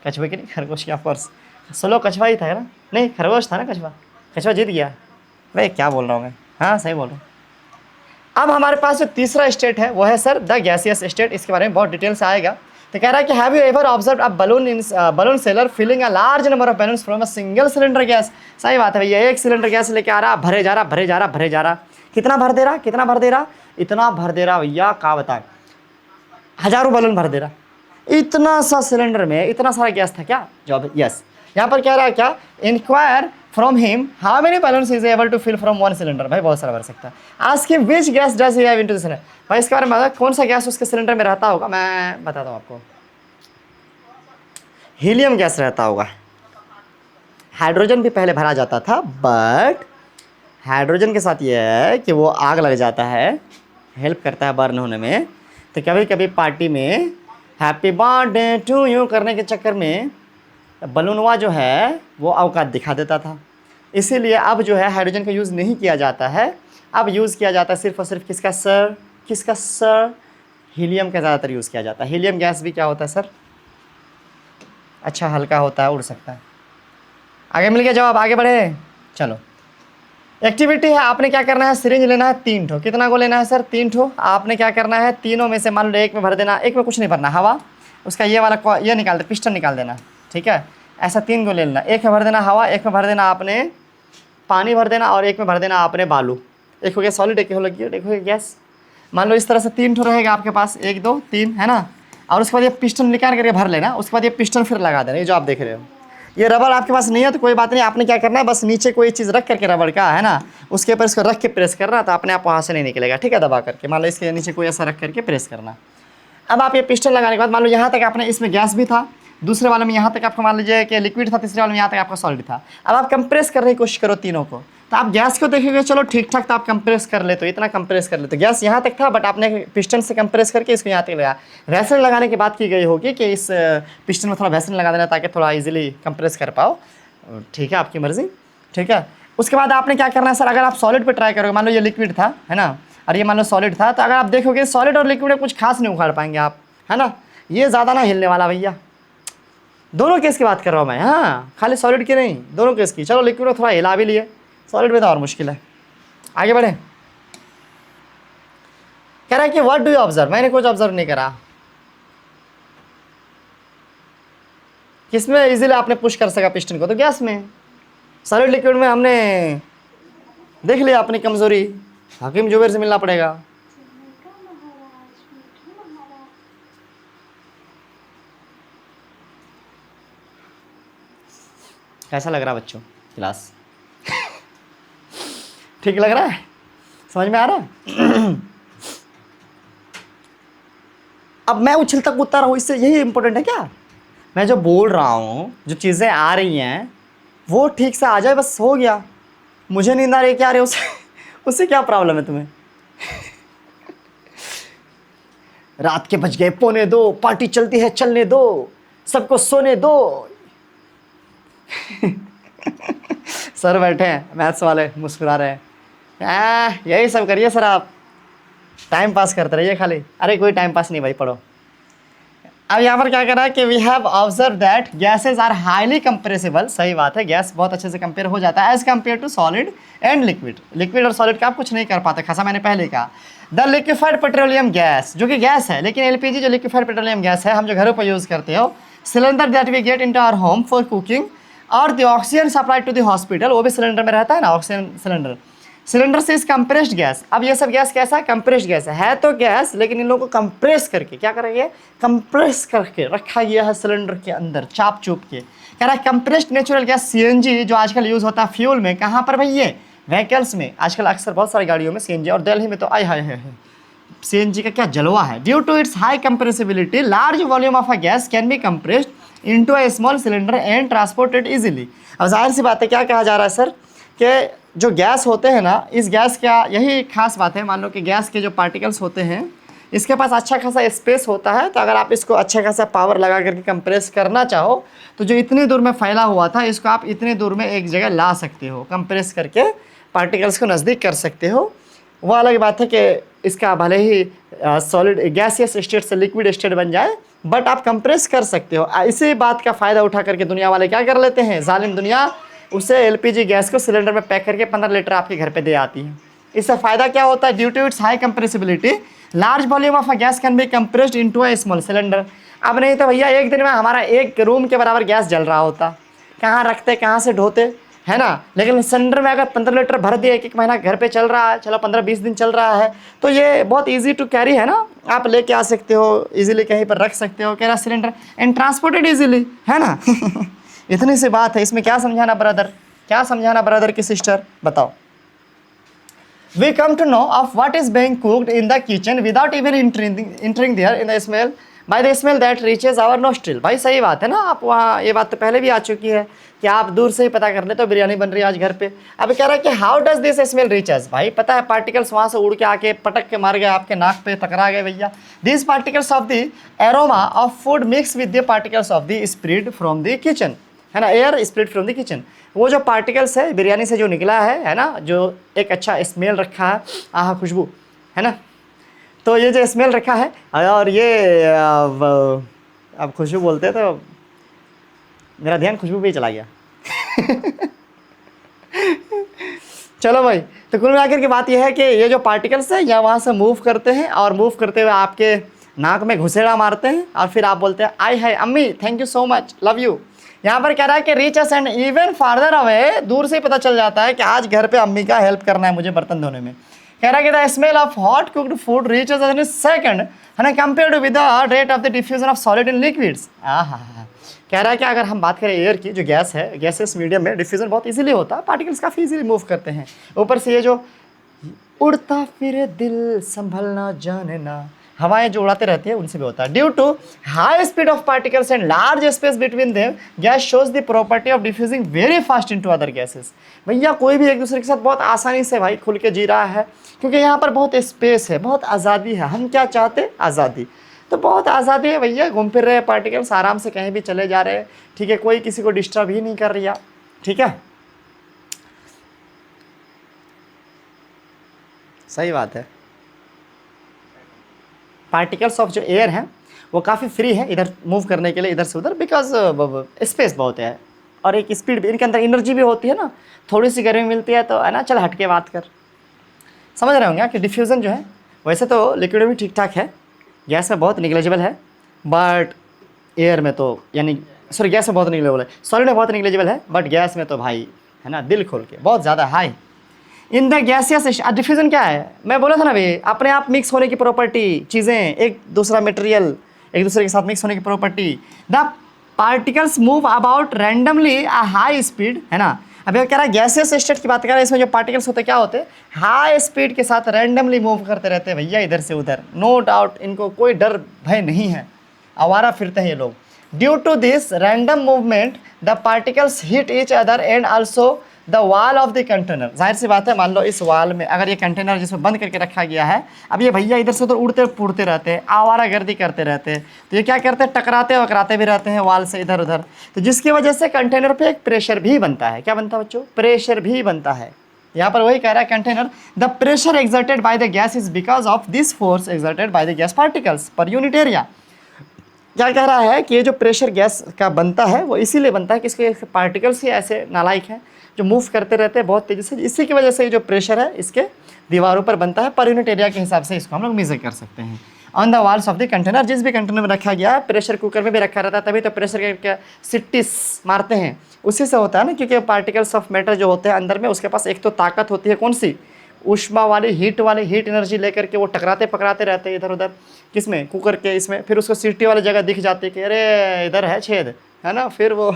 कछुए की नहीं, खरगोश की ऑफकोर्स, स्लो कछुआ ही था ना, नहीं खरगोश था ना, कछुआ, कछुआ जीत गया। भाई क्या बोल रहा हूँ मैं, हाँ सही बोल रहा हूँ। अब हमारे पास जो तीसरा स्टेट है वो है सर द गैसियस स्टेट। इसके बारे में बहुत डिटेल से आएगा। तो कह रहा है कि have you ever observe a balloon in balloon seller filling a large number of balloons from a single cylinder gas. सही बात है भैया, एक सिलेंडर गैस लेके आ रहा, भरे जा रहा, भरे जा रहा, भरे जा रहा। कितना भर दे रहा, कितना भर दे रहा, इतना भर दे रहा भैया, क्या बताए, हजारों बैलून भर दे रहा। इतना सा सिलेंडर में इतना सारा गैस था क्या? जवाब यस। यहाँ पर कह रहा है क्या, inquire from him how many balloons is able to fill from one cylinder. भाई बहुत सारा भर सकता है। Ask him which gas does he have into the cylinder. भाई इसके बारे में कौन सा गैस उसके सिलेंडर में रहता होगा, मैं बताता हूँ आपको, हीलियम गैस रहता होगा। हाइड्रोजन भी पहले भरा जाता था, बट हाइड्रोजन के साथ ये है कि वो आग लग जाता है, हेल्प करता है बर्न होने में। तो कभी कभी पार्टी में हैप्पी बर्थडे टू यू करने के चक्कर में बलूनवा जो है वो औकात दिखा देता था। इसीलिए अब जो है हाइड्रोजन का यूज़ नहीं किया जाता है, अब यूज़ किया जाता है सिर्फ और सिर्फ किसका सर, किसका सर, हीलियम का ज़्यादातर यूज़ किया जाता है। हीलियम गैस भी क्या होता है सर, अच्छा हल्का होता है, उड़ सकता है। आगे मिल गया जवाब, आगे बढ़े चलो। एक्टिविटी है, आपने क्या करना है, सिरिंज लेना है 3 ठो। कितना को लेना है सर, 3 ठो। आपने क्या करना है, तीनों में से मान लो एक में भर देना, एक में कुछ नहीं भरना, हवा, उसका ये वाला ये निकाल दे, पिस्टन निकाल देना, ठीक है। ऐसा 3 को ले लेना, एक में भर देना हवा, एक में भर देना आपने पानी भर देना, और एक में भर देना आपने बालू। एक हो गया सॉलिड, एक हो लिक्विड, एक हो गया गैस। मान लो इस तरह से 3 ठो रहेगा आपके पास, 1 2 3, है ना। और उसके बाद ये पिस्टन निकाल करके भर लेना, उसके बाद ये पिस्टन फिर लगा देना। ये जो आप देख रहे हो, ये रबड़ आपके पास नहीं है तो कोई बात नहीं, आपने क्या करना है, बस नीचे कोई चीज़ रख करके रबड़ का, है ना, उसके ऊपर इसको रख के प्रेस करना, तो अपने आप वहाँ से नहीं निकलेगा, ठीक है, दबा करके। मान लो इसके नीचे कोई ऐसा रख करके प्रेस करना। अब आप ये पिस्टन लगाने के बाद मान लो यहाँ तक आपने, इसमें गैस भी था, दूसरे वाले में यहाँ तक आपको मान लीजिए कि लिक्विड था, तीसरे वाले में यहाँ तक आपका सॉलिड था। अब आप कंप्रेस करने की कोशिश करो तीनों को, तो आप गैस को देखेंगे, चलो ठीक ठाक, तो आप कंप्रेस कर लेते हो, इतना कंप्रेस कर लेते हो, गैस यहाँ तक था, बट आपने पिस्टन से कंप्रेस करके इसको यहाँ तक लगाया। वैसलिन लगाने की बात की गई होगी कि इस पिस्टन में थोड़ा वैसलिन लगा देना ताकि थोड़ा इजीली कंप्रेस कर पाओ। ठीक है, आपकी मर्जी। ठीक है, उसके बाद आपने क्या करना है सर, अगर आप सॉलिड पे ट्राई करोगे, मान लो ये लिक्विड था, है ना, और ये मान लो सॉलिड था, तो अगर आप देखोगे सॉलिड और लिक्विड में कुछ खास नहीं उखाड़ पाएंगे आप, है ना। ये ज़्यादा ना हिलने वाला भैया, दोनों केस की बात कर रहा हूँ मैं, हाँ, खाली सॉलिड की नहीं, दोनों केस की। चलो लिक्विड में थोड़ा हिला भी लिए, सॉलिड में तो और मुश्किल है। आगे बढ़े, कह रहा है कि व्हाट डू यू ऑब्जर्व, मैंने कुछ ऑब्जर्व नहीं करा। किसमें इजीली आपने पुश कर सका पिस्टन को, तो गैस में। सॉलिड लिक्विड में हमने देख लिया अपनी कमजोरी, हकीम जुबैर से मिलना पड़ेगा। कैसा लग रहा है बच्चों क्लास? ठीक लग रहा है, समझ में आ रहा है? अब मैं उछलता कूदता रहूं, इससे यही इंपॉर्टेंट है क्या? मैं जो बोल रहा हूँ, जो चीज़ें आ रही हैं वो ठीक से आ जाए, बस हो गया। मुझे नींद आ रही है, क्या आ रही है उससे क्या प्रॉब्लम है तुम्हें? रात के बज गए 1:45, पार्टी चलती है, चलने दो, सबको सोने दो। सर बैठे हैं मैथ्स वाले, मुस्कुरा रहे हैं। यही सब करिए सर, आप टाइम पास करते रहिए खाली। अरे कोई टाइम पास नहीं भाई, पढ़ो। अब यहाँ पर क्या कर रहा है कि we have observe that gases are highly compressible. सही बात है, गैस बहुत अच्छे से कंपेयर हो जाता है as compare to solid and liquid. Liquid और सॉलिड का आप कुछ नहीं कर पाते, खासा मैंने पहले ही कहा। द लिक्विफाइड पेट्रोलियम गैस, जो कि गैस है, लेकिन एलपीजी जो लिक्विफाइड पेट्रोलियम गैस है, हम जो घरों पर यूज़ करते हो, cylinder that we get into our home for cooking और the oxygen supply to the hospital, वो भी सिलेंडर में रहता है ना, ऑक्सीजन सिलेंडर। सिलेंडर से इस कंप्रेस्ड गैस। अब ये सब गैस कैसा है? कंप्रेस्ड गैस है तो गैस, लेकिन इन लोगों को कंप्रेस करके क्या करेंगे? कंप्रेस करके रखा गया है सिलेंडर के अंदर, चाप चुप के। कह रहा है कंप्रेस्ड नेचुरल गैस सीएनजी, जो आजकल यूज होता है फ्यूल में, कहाँ पर भाई? ये व्हीकल्स में आजकल अक्सर बहुत सारी गाड़ियों में सीएनजी, और दिल्ली में तो आय हाय है सीएनजी का क्या जलवा है। Due to its high compressibility, large volume of a gas can be compressed into a small cylinder and transported easily. अब जाहिर सी बात है, क्या कहा जा रहा है सर कि जो गैस होते हैं ना, इस गैस का यही खास बात है। मान लो कि गैस के जो पार्टिकल्स होते हैं, इसके पास अच्छा खासा स्पेस होता है, तो अगर आप इसको अच्छा खासा पावर लगा करके कंप्रेस करना चाहो, तो जो इतनी दूर में फैला हुआ था, इसको आप इतनी दूर में एक जगह ला सकते हो, कंप्रेस करके पार्टिकल्स को नज़दीक कर सकते हो। वो अलग बात है कि इसका भले ही सॉलिड गैसियस स्टेट से लिक्विड स्टेट बन जाए, बट आप कंप्रेस कर सकते हो। इसी बात का फ़ायदा उठा करके दुनिया वाले क्या कर लेते हैं, जालिम दुनिया, उसे एलपीजी गैस को सिलेंडर में पैक करके 15 लीटर आपके घर पे दे आती है। इससे फ़ायदा क्या होता है? Due to its high compressibility, large volume of a gas can be compressed into a small cylinder. अब नहीं तो भैया एक दिन में हमारा एक रूम के बराबर गैस जल रहा होता, कहाँ रखते, कहाँ से ढोते, है ना। लेकिन सिलेंडर में अगर 15 लीटर भर दिए, एक महीना घर पे चल रहा है, चलो 15-20 दिन चल रहा है, तो ये बहुत ईजी टू कैरी है ना, आप लेके आ सकते हो, इजीली कहीं पर रख सकते हो, कह रहा सिलेंडर एंड ट्रांसपोर्टेड इजीली, है ना। इतनी सी बात है, इसमें क्या समझाना ब्रदर, क्या समझाना ब्रदर की सिस्टर, बताओ। We come to know of what is being cooked in the kitchen without even entering there in the smell, by the smell that reaches our nostril। भाई सही बात है ना, आप वहाँ, ये बात तो पहले भी आ चुकी है कि आप दूर से ही पता कर ले तो बिरयानी बन रही है आज घर पे। अब कह रहा है कि how does this smell reaches, भाई पता है पार्टिकल्स वहाँ से उड़ के आके पटक के मार गए, आपके नाक पे टकरा गए भैया। This particles of the aroma of food mix with the particles of the spread from the kitchen, है ना, air spread from the kitchen. वो जो पार्टिकल्स है बिरयानी से जो निकला है ना, जो एक अच्छा स्मेल रखा है, आहा खुशबू, है ना, तो ये जो स्मेल रखा है, और ये अब खुशबू बोलते हैं तो मेरा ध्यान खुशबू पे ही चला गया। चलो भाई, तो कुल मिलाकर की बात यह है कि ये जो पार्टिकल्स है या वहाँ से मूव करते हैं, और मूव करते हुए आपके नाक में घुसेड़ा मारते हैं, और फिर आप बोलते हैं आई है अम्मी, thank you so much, love you. यहाँ पर कह रहा है कि reach us and even farther away, दूर से पता चल जाता है कि आज घर पे अम्मी का हेल्प करना है मुझे बर्तन धोने में। कह रहा है कि the smell of hot cooked food reaches in second, है ना, compared with the rate of the diffusion of solid in liquids. कह रहा है कि अगर हम बात करें एयर की, जो गैस है, गैसेस मीडियम में डिफ्यूजन बहुत इजीली होता है, पार्टिकल्स काफ़ी इजीली मूव करते हैं। ऊपर से ये जो उड़ता फिरे दिल संभलना जाने ना, हवाएं जो उड़ाते रहती है उनसे भी होता है। Due to high speed of particles and large space between them, gas shows the property of diffusing very fast into other gases. भैया कोई भी एक दूसरे के साथ बहुत आसानी से भाई खुल के जी रहा है, क्योंकि यहाँ पर बहुत स्पेस है, बहुत आज़ादी है। हम क्या चाहते हैं? आज़ादी। तो बहुत आज़ादी है भैया, घूम फिर रहे हैं पार्टिकल्स, आराम से कहीं भी चले जा रहे हैं, ठीक है, कोई किसी को डिस्टर्ब ही नहीं कर रहा, ठीक है, सही बात है। पार्टिकल्स ऑफ जो एयर हैं वो काफ़ी फ्री है इधर मूव करने के लिए, इधर से उधर, बिकॉज स्पेस बहुत है और एक स्पीड भी, इनके अंदर एनर्जी भी होती है ना, थोड़ी सी गर्मी मिलती है तो है ना, चल हट के बात कर। समझ रहे होंगे कि डिफ्यूज़न जो है वैसे तो लिक्विड में भी ठीक ठाक है, गैस में बहुत निग्लेजिबल है, बट एयर में तो यानी सॉरी गैस में बहुत निग्लेजिबल है, सॉलिड में बहुत निग्लेजिबल है, बट गैस में तो भाई है ना दिल खोल के बहुत ज़्यादा high. In the gaseous diffusion क्या है? मैं बोला था ना भाई, अपने आप मिक्स होने की प्रॉपर्टी, चीज़ें एक दूसरा मटेरियल एक दूसरे के साथ मिक्स होने की property. The particles move about randomly at high speed, है ना। अभी कह रहा है गैसियस स्टेट की बात कर रहा है, इसमें जो पार्टिकल्स होते हैं क्या होते हैं? हाई स्पीड के साथ रैंडमली मूव करते रहते हैं भैया इधर से उधर, नो डाउट, इनको कोई डर भय नहीं है, आवारा फिरते हैं ये लोग। Due to this random movement the particles hit each other and also the wall of the container. जाहिर सी बात है, मान लो इस वॉल में अगर ये कंटेनर जिसमें बंद करके रखा गया है, अब ये भैया इधर से उधर उड़ते पुड़ते रहते हैं, आवारागर्दी करते रहते हैं, तो ये क्या करते हैं? टकराते वकराते भी रहते हैं वॉल से इधर उधर, तो जिसकी वजह से कंटेनर पे एक प्रेशर भी बनता है। क्या बनता है बच्चों? प्रेशर भी बनता है। यहाँ पर वही कह रहा है container, the pressure exerted by the gas is because of this force exerted by the gas particles per unit area. क्या कह रहा है कि ये जो प्रेशर गैस का बनता है वो इसीलिए बनता है कि इसके पार्टिकल्स ही ऐसे नालायक हैं जो मूव करते रहते हैं बहुत तेज़ी से, इसी की वजह से ये जो प्रेशर है इसके दीवारों पर बनता है। पर यूनिट एरिया के हिसाब से इसको हम लोग मेजर कर सकते हैं। On the walls of the container, जिस भी कंटेनर में रखा गया है, प्रेशर कुकर में भी रखा रहता है, तभी तो प्रेशर के सिट्टिस मारते हैं, उसी से होता है ना, क्योंकि पार्टिकल्स ऑफ मैटर जो होते हैं अंदर में, उसके पास एक तो ताकत होती है, कौन सी? ऊष्मा वाली, हीट एनर्जी लेकर के वो टकराते पकड़ाते रहते हैं इधर उधर, किसमें? कुकर के इसमें, फिर उसको सीटी वाली जगह दिख जाती है कि अरे इधर है छेद, है ना, फिर वो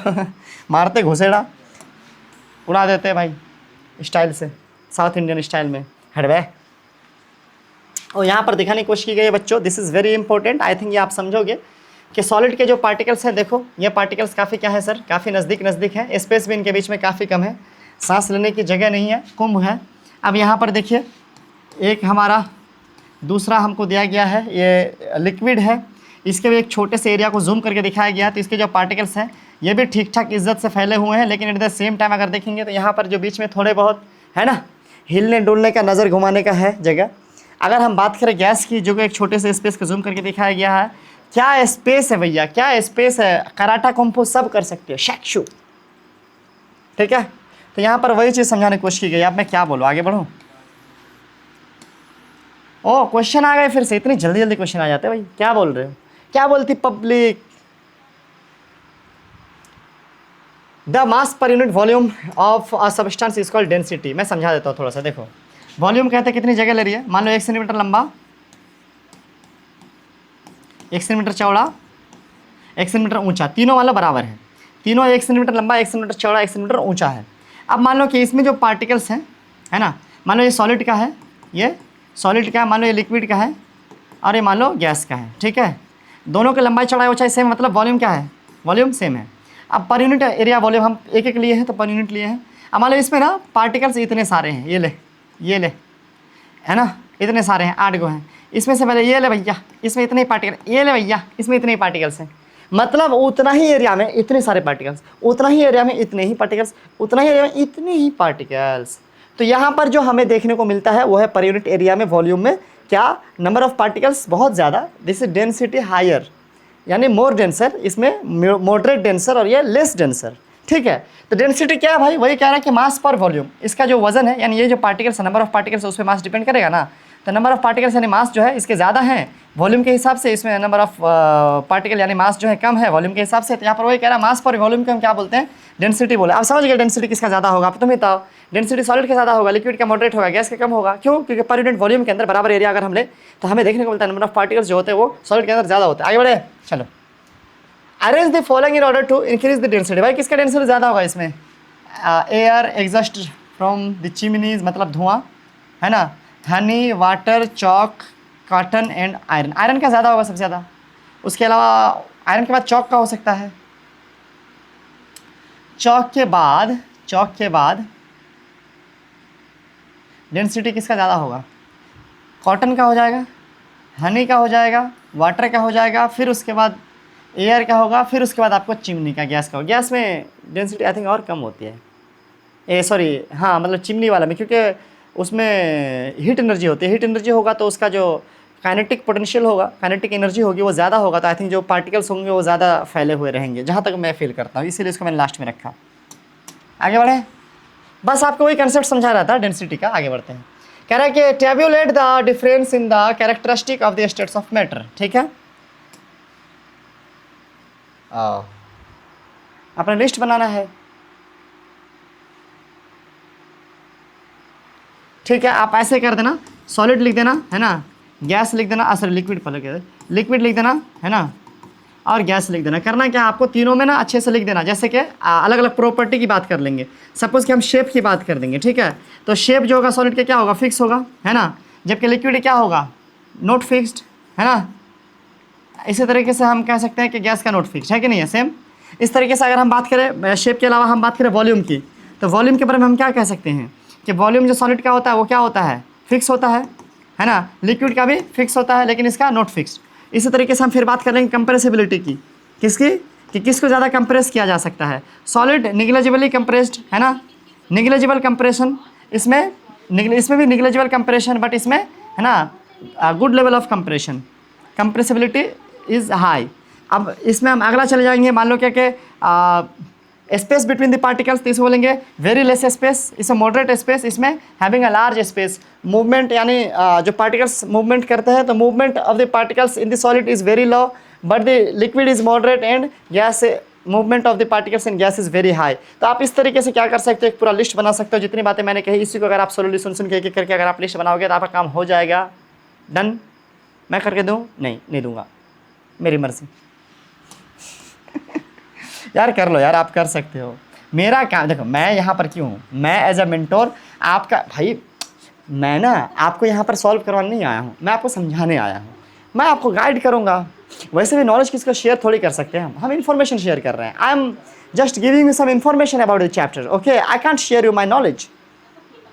मारते घुसेड़ा उड़ा देते हैं भाई स्टाइल से, साउथ इंडियन स्टाइल में हड़वे। और यहाँ पर दिखाने की कोशिश की गई है बच्चों, this is very important, I think ये आप समझोगे कि सॉलिड के जो पार्टिकल्स हैं, देखो ये पार्टिकल्स काफ़ी क्या है सर, काफ़ी नज़दीक हैं, स्पेस भी इनके बीच में काफ़ी कम है, सांस लेने की जगह नहीं है, कुंभ है। अब यहाँ पर देखिए एक हमारा दूसरा हमको दिया गया है, ये लिक्विड है, इसके भी एक छोटे से एरिया को जूम करके दिखाया गया है, तो इसके जो पार्टिकल्स हैं ये भी ठीक ठाक इज्जत से फैले हुए हैं, लेकिन एट द सेम टाइम अगर देखेंगे तो यहाँ पर जो बीच में थोड़े बहुत है ना हिलने डुलने का, नज़र घुमाने का है जगह। अगर हम बात करें गैस की, जो एक छोटे से स्पेस को जूम करके दिखाया गया है, क्या स्पेस है भैया, क्या स्पेस है, कराटा कुंफू सब कर सकते हो, शैक्षु, ठीक है। तो यहाँ पर वही चीज़ समझाने की कोशिश की गई। अब मैं क्या बोलूँ, आगे बढ़ूँ? ओ क्वेश्चन आ गए फिर से, इतनी जल्दी जल्दी क्वेश्चन आ जाते हैं भाई, क्या बोल रहे हो, क्या बोलती public? The mass per unit volume of a substance is called density. मैं समझा देता हूँ थोड़ा सा, देखो वॉल्यूम कहते हैं कितनी जगह ले रही है, मान लो 1 सेंटीमीटर लंबा, 1 सेंटीमीटर चौड़ा, 1 सेंटीमीटर ऊंचा, तीनों वाला बराबर है, तीनों 1 सेंटीमीटर लंबा, 1 सेंटीमीटर चौड़ा, 1 सेंटीमीटर ऊंचा है। अब मान लो कि इसमें जो पार्टिकल्स हैं, है ना, मान लो ये सॉलिड का है, ये सॉलिड का है, मान लो ये लिक्विड का है, और ये मान लो गैस का है, ठीक है। दोनों की लंबाई चौड़ाई ऊंचाई सेम, मतलब वॉल्यूम क्या है, वॉल्यूम सेम है। अब पर यूनिट एरिया वॉल्यूम हम एक एक लिए हैं तो पर यूनिट लिए हैं। अब मान लो इसमें ना पार्टिकल्स इतने सारे हैं, ये ले है ना, इतने सारे हैं, 8 गो हैं, इसमें से पहले ये ले भैया, इसमें इतने ही पार्टिकल, ये ले भैया, इसमें इतने ही पार्टिकल्स हैं, मतलब उतना ही एरिया में इतने सारे पार्टिकल्स, उतना ही एरिया में इतने ही पार्टिकल्स, उतना ही एरिया में इतने ही पार्टिकल्स। तो यहाँ पर जो हमें देखने को मिलता है वो है पर यूनिट एरिया में वॉल्यूम में क्या, नंबर ऑफ पार्टिकल्स बहुत ज़्यादा, दिस इज डेंसिटी हायर, यानी मोर डेंसर, इसमें मॉडरेट डेंसर और ये लेस डेंसर, ठीक है। तो डेंसिटी क्या है भाई, वही कह रहा है कि मास पर वॉल्यूम, इसका जो वजन है, यानी ये जो पार्टिकल्स, नंबर ऑफ पार्टिकल्स उस पर मास डिपेंड करेगा ना, तो नंबर ऑफ पार्टिकल्स यानी मास जो है इसके ज़्यादा है वॉल्यूम के हिसाब से, इसमें नंबर ऑफ पार्टिकल यानी मास जो है कम है वॉल्यूम के हिसाब से। तो यहाँ पर वही कह रहा है मास पर वॉल्यूम को हम क्या बोलते हैं, डेंसिटी बोले। अब समझ गए डेंसिटी किसका ज़्यादा होगा, आप तुम बताओ, डेंसिटी सॉलिड का ज़्यादा होगा, लिक्विड का मॉडरेट होगा, गैस का कम होगा, क्यों? क्योंकि पर यूनिट वॉल्यूम के अंदर बराबर एरिया अगर हम ले तो हमें देखने को मिलता है नंबर ऑफ पार्टिकल्स जो होते हैं वो सॉलिड के अंदर ज़्यादा होते हैं। आगे बढ़े, चलो। Arrange the following in order to increase the density. भाई किसका डेंसिटी ज़्यादा होगा इसमें? Air exhaust from the chimneys, मतलब धुआं, है ना, honey, water, chalk, cotton and iron. Iron का ज़्यादा होगा सबसे ज़्यादा। उसके अलावा आयरन के बाद चौक का हो सकता है। चौक के बाद डेंसिटी किसका ज़्यादा होगा? कॉटन का हो जाएगा, हनी का हो जाएगा, वाटर का हो जाएगा, फिर उसके बाद एयर का होगा, फिर उसके बाद आपको चिमनी का, गैस का होगा। गैस में डेंसिटी आई थिंक और कम होती है, सॉरी हाँ, मतलब चिमनी वाला में, क्योंकि उसमें हीट एनर्जी होती है। हीट एनर्जी होगा तो उसका जो काइनेटिक पोटेंशियल होगा, काइनेटिक एनर्जी होगी वो ज़्यादा होगा, तो आई थिंक जो पार्टिकल्स होंगे वो ज़्यादा फैले हुए रहेंगे, जहाँ तक मैं फील करता हूँ, इसीलिए इसको मैंने लास्ट में रखा। आगे बढ़े, बस आपको वही कंसेप्ट समझा रहा था डेंसिटी का। आगे बढ़ते हैं। कह रहा है कि tablet the difference in the characteristic of the states of matter. ठीक है, अपना लिस्ट बनाना है। ठीक है, आप ऐसे कर देना, सॉलिड लिख देना है ना, गैस लिख देना, सॉरी लिक्विड पहले कह दे, लिक्विड लिख देना है ना, और गैस लिख देना। करना क्या आपको, तीनों में ना अच्छे से लिख देना। जैसे कि अलग अलग प्रॉपर्टी की बात कर लेंगे, सपोज कि हम शेप की बात कर देंगे। ठीक है, तो शेप जो होगा सॉलिड का क्या होगा, फिक्स होगा है ना, जबकि लिक्विड क्या होगा, नॉट फिक्स्ड है ना। इसी तरीके से हम कह सकते हैं कि गैस का नॉट फिक्स्ड है कि नहीं है, सेम। इस तरीके से अगर हम बात करें शेप के अलावा हम बात करें वॉल्यूम की, तो वॉल्यूम के बारे में हम क्या कह सकते हैं कि वॉल्यूम जो सॉलिड का होता है वो क्या होता है, फिक्स होता है ना। लिक्विड का भी फिक्स होता है लेकिन इसका नॉट फिक्स्ड। इसी तरीके से हम फिर बात कर लेंगे कंप्रेसिबिलिटी की, किसकी, कि किसको ज़्यादा कंप्रेस किया जा सकता है। सॉलिड निग्लेजिबली कंप्रेस्ड है ना, निग्लेजिबल कंप्रेशन, इसमें भी निग्लेजिबल कंप्रेशन, बट इसमें है ना good level of compression, compressibility is high. अब इसमें हम अगला चले जाएंगे, मान लो क्या कि स्पेस बिटवीन द पार्टिकल्स, तो इसमें बोलेंगे वेरी लेस स्पेस, इसमें मॉडरेट स्पेस, इसमें having a large space. Movement यानी जो पार्टिकल्स मूवमेंट करते हैं, तो movement of the particles in the solid is very low, but the liquid is moderate, and gas movement of the particles in gas is very high. तो आप इस तरीके से क्या कर सकते हो, एक पूरा लिस्ट बना सकते हो। जितनी बातें मैंने कही, इसी को अगर आप सोल्यूशन सुन सुन के एक करके अगर आप लिस्ट बनाओगे तो आपका काम हो जाएगा। डन। मैं करके दूँ? नहीं दूंगा, मेरी मर्जी। यार कर लो यार, आप कर सकते हो। मेरा काम देखो, मैं यहाँ पर क्यों हूँ, मैं एज अ मेंटोर आपका भाई, मैं ना आपको यहाँ पर सॉल्व करवाने नहीं आया हूँ, मैं आपको समझाने आया हूँ, मैं आपको गाइड करूँगा। वैसे भी नॉलेज किसको शेयर थोड़ी कर सकते हैं हम इन्फॉर्मेशन शेयर कर रहे हैं। I am just giving you some information about the chapter, okay. I can't share you my knowledge.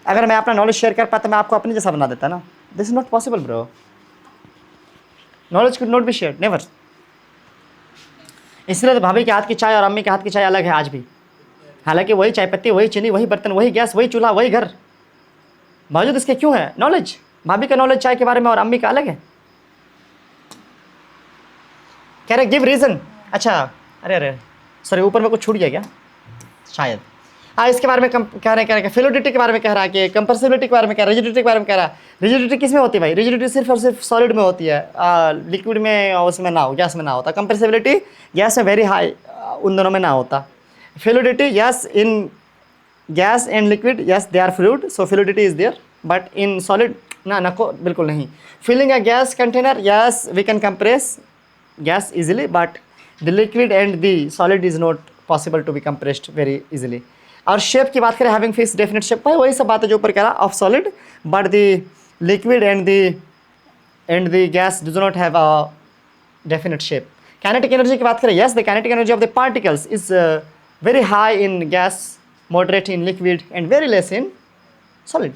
अगर मैं अपना नॉलेज शेयर कर पाता, मैं आपको अपने जैसा बना देता ना। This is not possible bro, knowledge could not be share, never. इसलिए तो भाभी के हाथ की चाय और अम्मी के हाथ की चाय अलग है आज भी। हालांकि वही चाय पत्ती, वही चीनी, वही बर्तन, वही गैस, वही चूल्हा, वही घर, बावजूद इसके क्यों है नॉलेज। भाभी का नॉलेज चाय के बारे में और अम्मी का अलग है। कह रहे गिव रीज़न। अच्छा, अरे सॉरी, ऊपर में कुछ छूट गया क्या शायद। हाँ, इसके बारे में कह रहे हैं फ्लूइडिटी के बारे में कह रहा है, कि कंप्रेसिबिलिटी के बारे में कह रहा है, रिजिडिटी के बारे में कह रहा है। रिजिडिटी किस में होती है भाई, रिजिडिटी सिर्फ और सिर्फ सॉलिड में होती है, लिक्विड में उसमें ना हो, गैस में ना होता। कंप्रेसिबिलिटी गैस में वेरी हाई, उन दोनों में ना होता। Fluidity yes, in gas and liquid yes they are fluid, so fluidity is there, but in solid ना को बिल्कुल नहीं। Filling a gas container yes we can compress gas easily, but the liquid and the solid is not possible to be compressed very easily. और shape की बात करें, having fix definite shape, भाई वही सब बात है जो ऊपर कह रहा of solid, but the liquid and the gas do not have a definite shape. Kinetic energy की बात करें, yes the kinetic energy of the particles is very high in gas, moderate in liquid and very less in solid.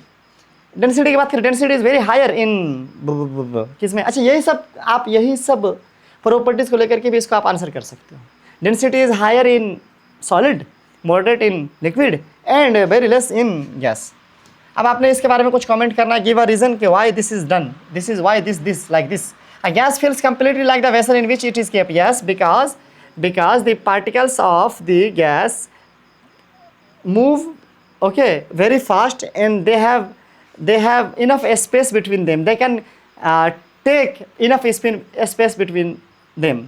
Density की बात करें, density is very higher in किसमें, अच्छा यही सब प्रॉपर्टीज़ को लेकर के भी इसको आप आंसर कर सकते हो। Density is higher in solid, moderate in liquid and very less in gas. अब आपने इसके बारे में कुछ कमेंट करना है, गिव अ रीजन कि why this is done, this is why this like this. A gas feels completely like the vessel in which it is kept, yes, because the particles of the gas move very fast, and they have enough space between them, they can take enough space between them।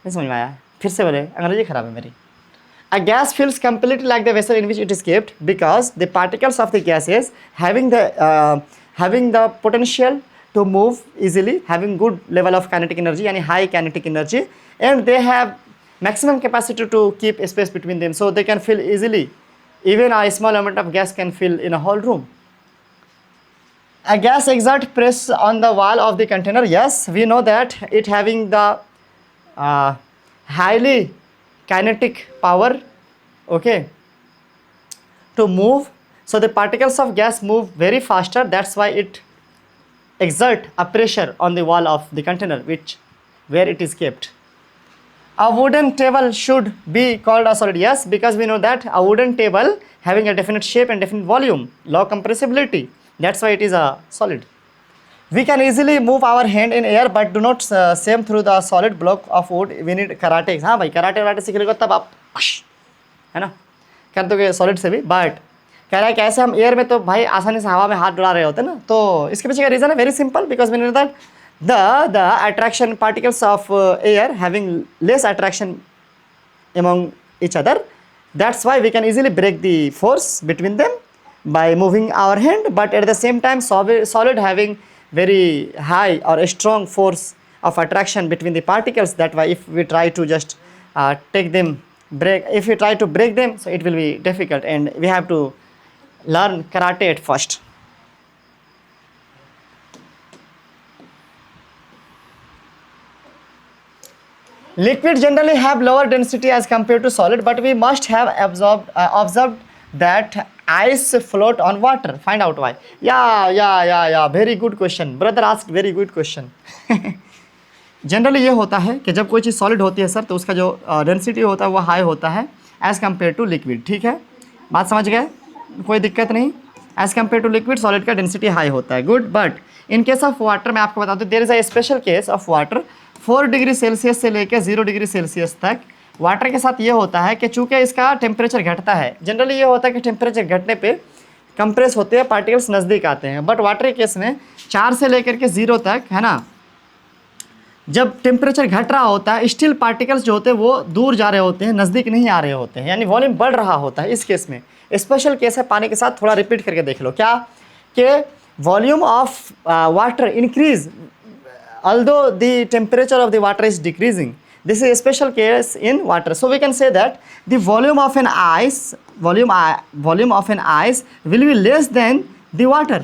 नहीं समझ में आया, फिर से बोले, अंग्रेजी खराब है मेरी। A gas feels completely like the vessel in which it is kept because the particles of the gases having the potential to move easily, having good level of kinetic energy, यानी high kinetic energy, and they have maximum capacity to keep space between them, so they can fill easily, even a small amount of gas can fill in a whole room। A gas exert press on the wall of the container. Yes, we know that it having the highly kinetic power, okay, to move. So the particles of gas move very faster. That's why it exert a pressure on the wall of the container, which where it is kept. A wooden table should be called a solid. Yes, because we know that a wooden table having a definite shape and definite volume, low compressibility. That's why it is a solid. We can easily move our hand in air, but do not same through the solid block of wood. We need karate. हाँ भाई karate वराटे सीख लेगा तब आप है ना कर दोगे सॉलिड से भी. बट कह रहा है कि ऐसे हम एयर में तो भाई आसानी से हवा में हाथ डुला रहे होते हैं ना. तो इसके पीछे का रीज़न है very simple, because we know that the attraction particles of air having less attraction among each other. That's why we can easily break the force between them by moving our hand, but at the same time solid having very high or a strong force of attraction between the particles. That why if we try to just if we try to break them, so it will be difficult, and we have to learn karate at first. Liquid generally have lower density as compared to solid, but we must have observed that ice float on water. Find out why. Yeah. Very good question. Brother asked very good question. Generally ये होता है कि जब कोई चीज़ solid होती है sir, तो उसका जो डेंसिटी होता है वो हाई होता है एज़ कम्पेयर टू लिक्विड. ठीक है, बात समझ गए, कोई दिक्कत नहीं. As compare to liquid solid का डेंसिटी हाई होता है. Good. But in case of water मैं आपको बता दूँ, there is a special case of water. 4 degree Celsius से लेकर 0 डिग्री सेल्सियस तक वाटर के साथ ये होता है कि चूँकि इसका टेम्परेचर घटता है. जनरली ये होता है कि टेम्परेचर घटने पे कंप्रेस होते हैं, पार्टिकल्स नज़दीक आते हैं. बट वाटर के केस में 4 से लेकर के 0 तक है ना, जब टेम्परेचर घट रहा होता है स्टिल पार्टिकल्स जो होते हैं वो दूर जा रहे होते हैं, नज़दीक नहीं आ रहे होते हैं, यानी वॉल्यूम बढ़ रहा होता है. इस केस में स्पेशल केस है पानी के साथ. थोड़ा रिपीट करके देख लो क्या कि volume of water increase although the temperature of the water is decreasing. This is a special case in water. So we can say that the volume of an ice will be less than the water.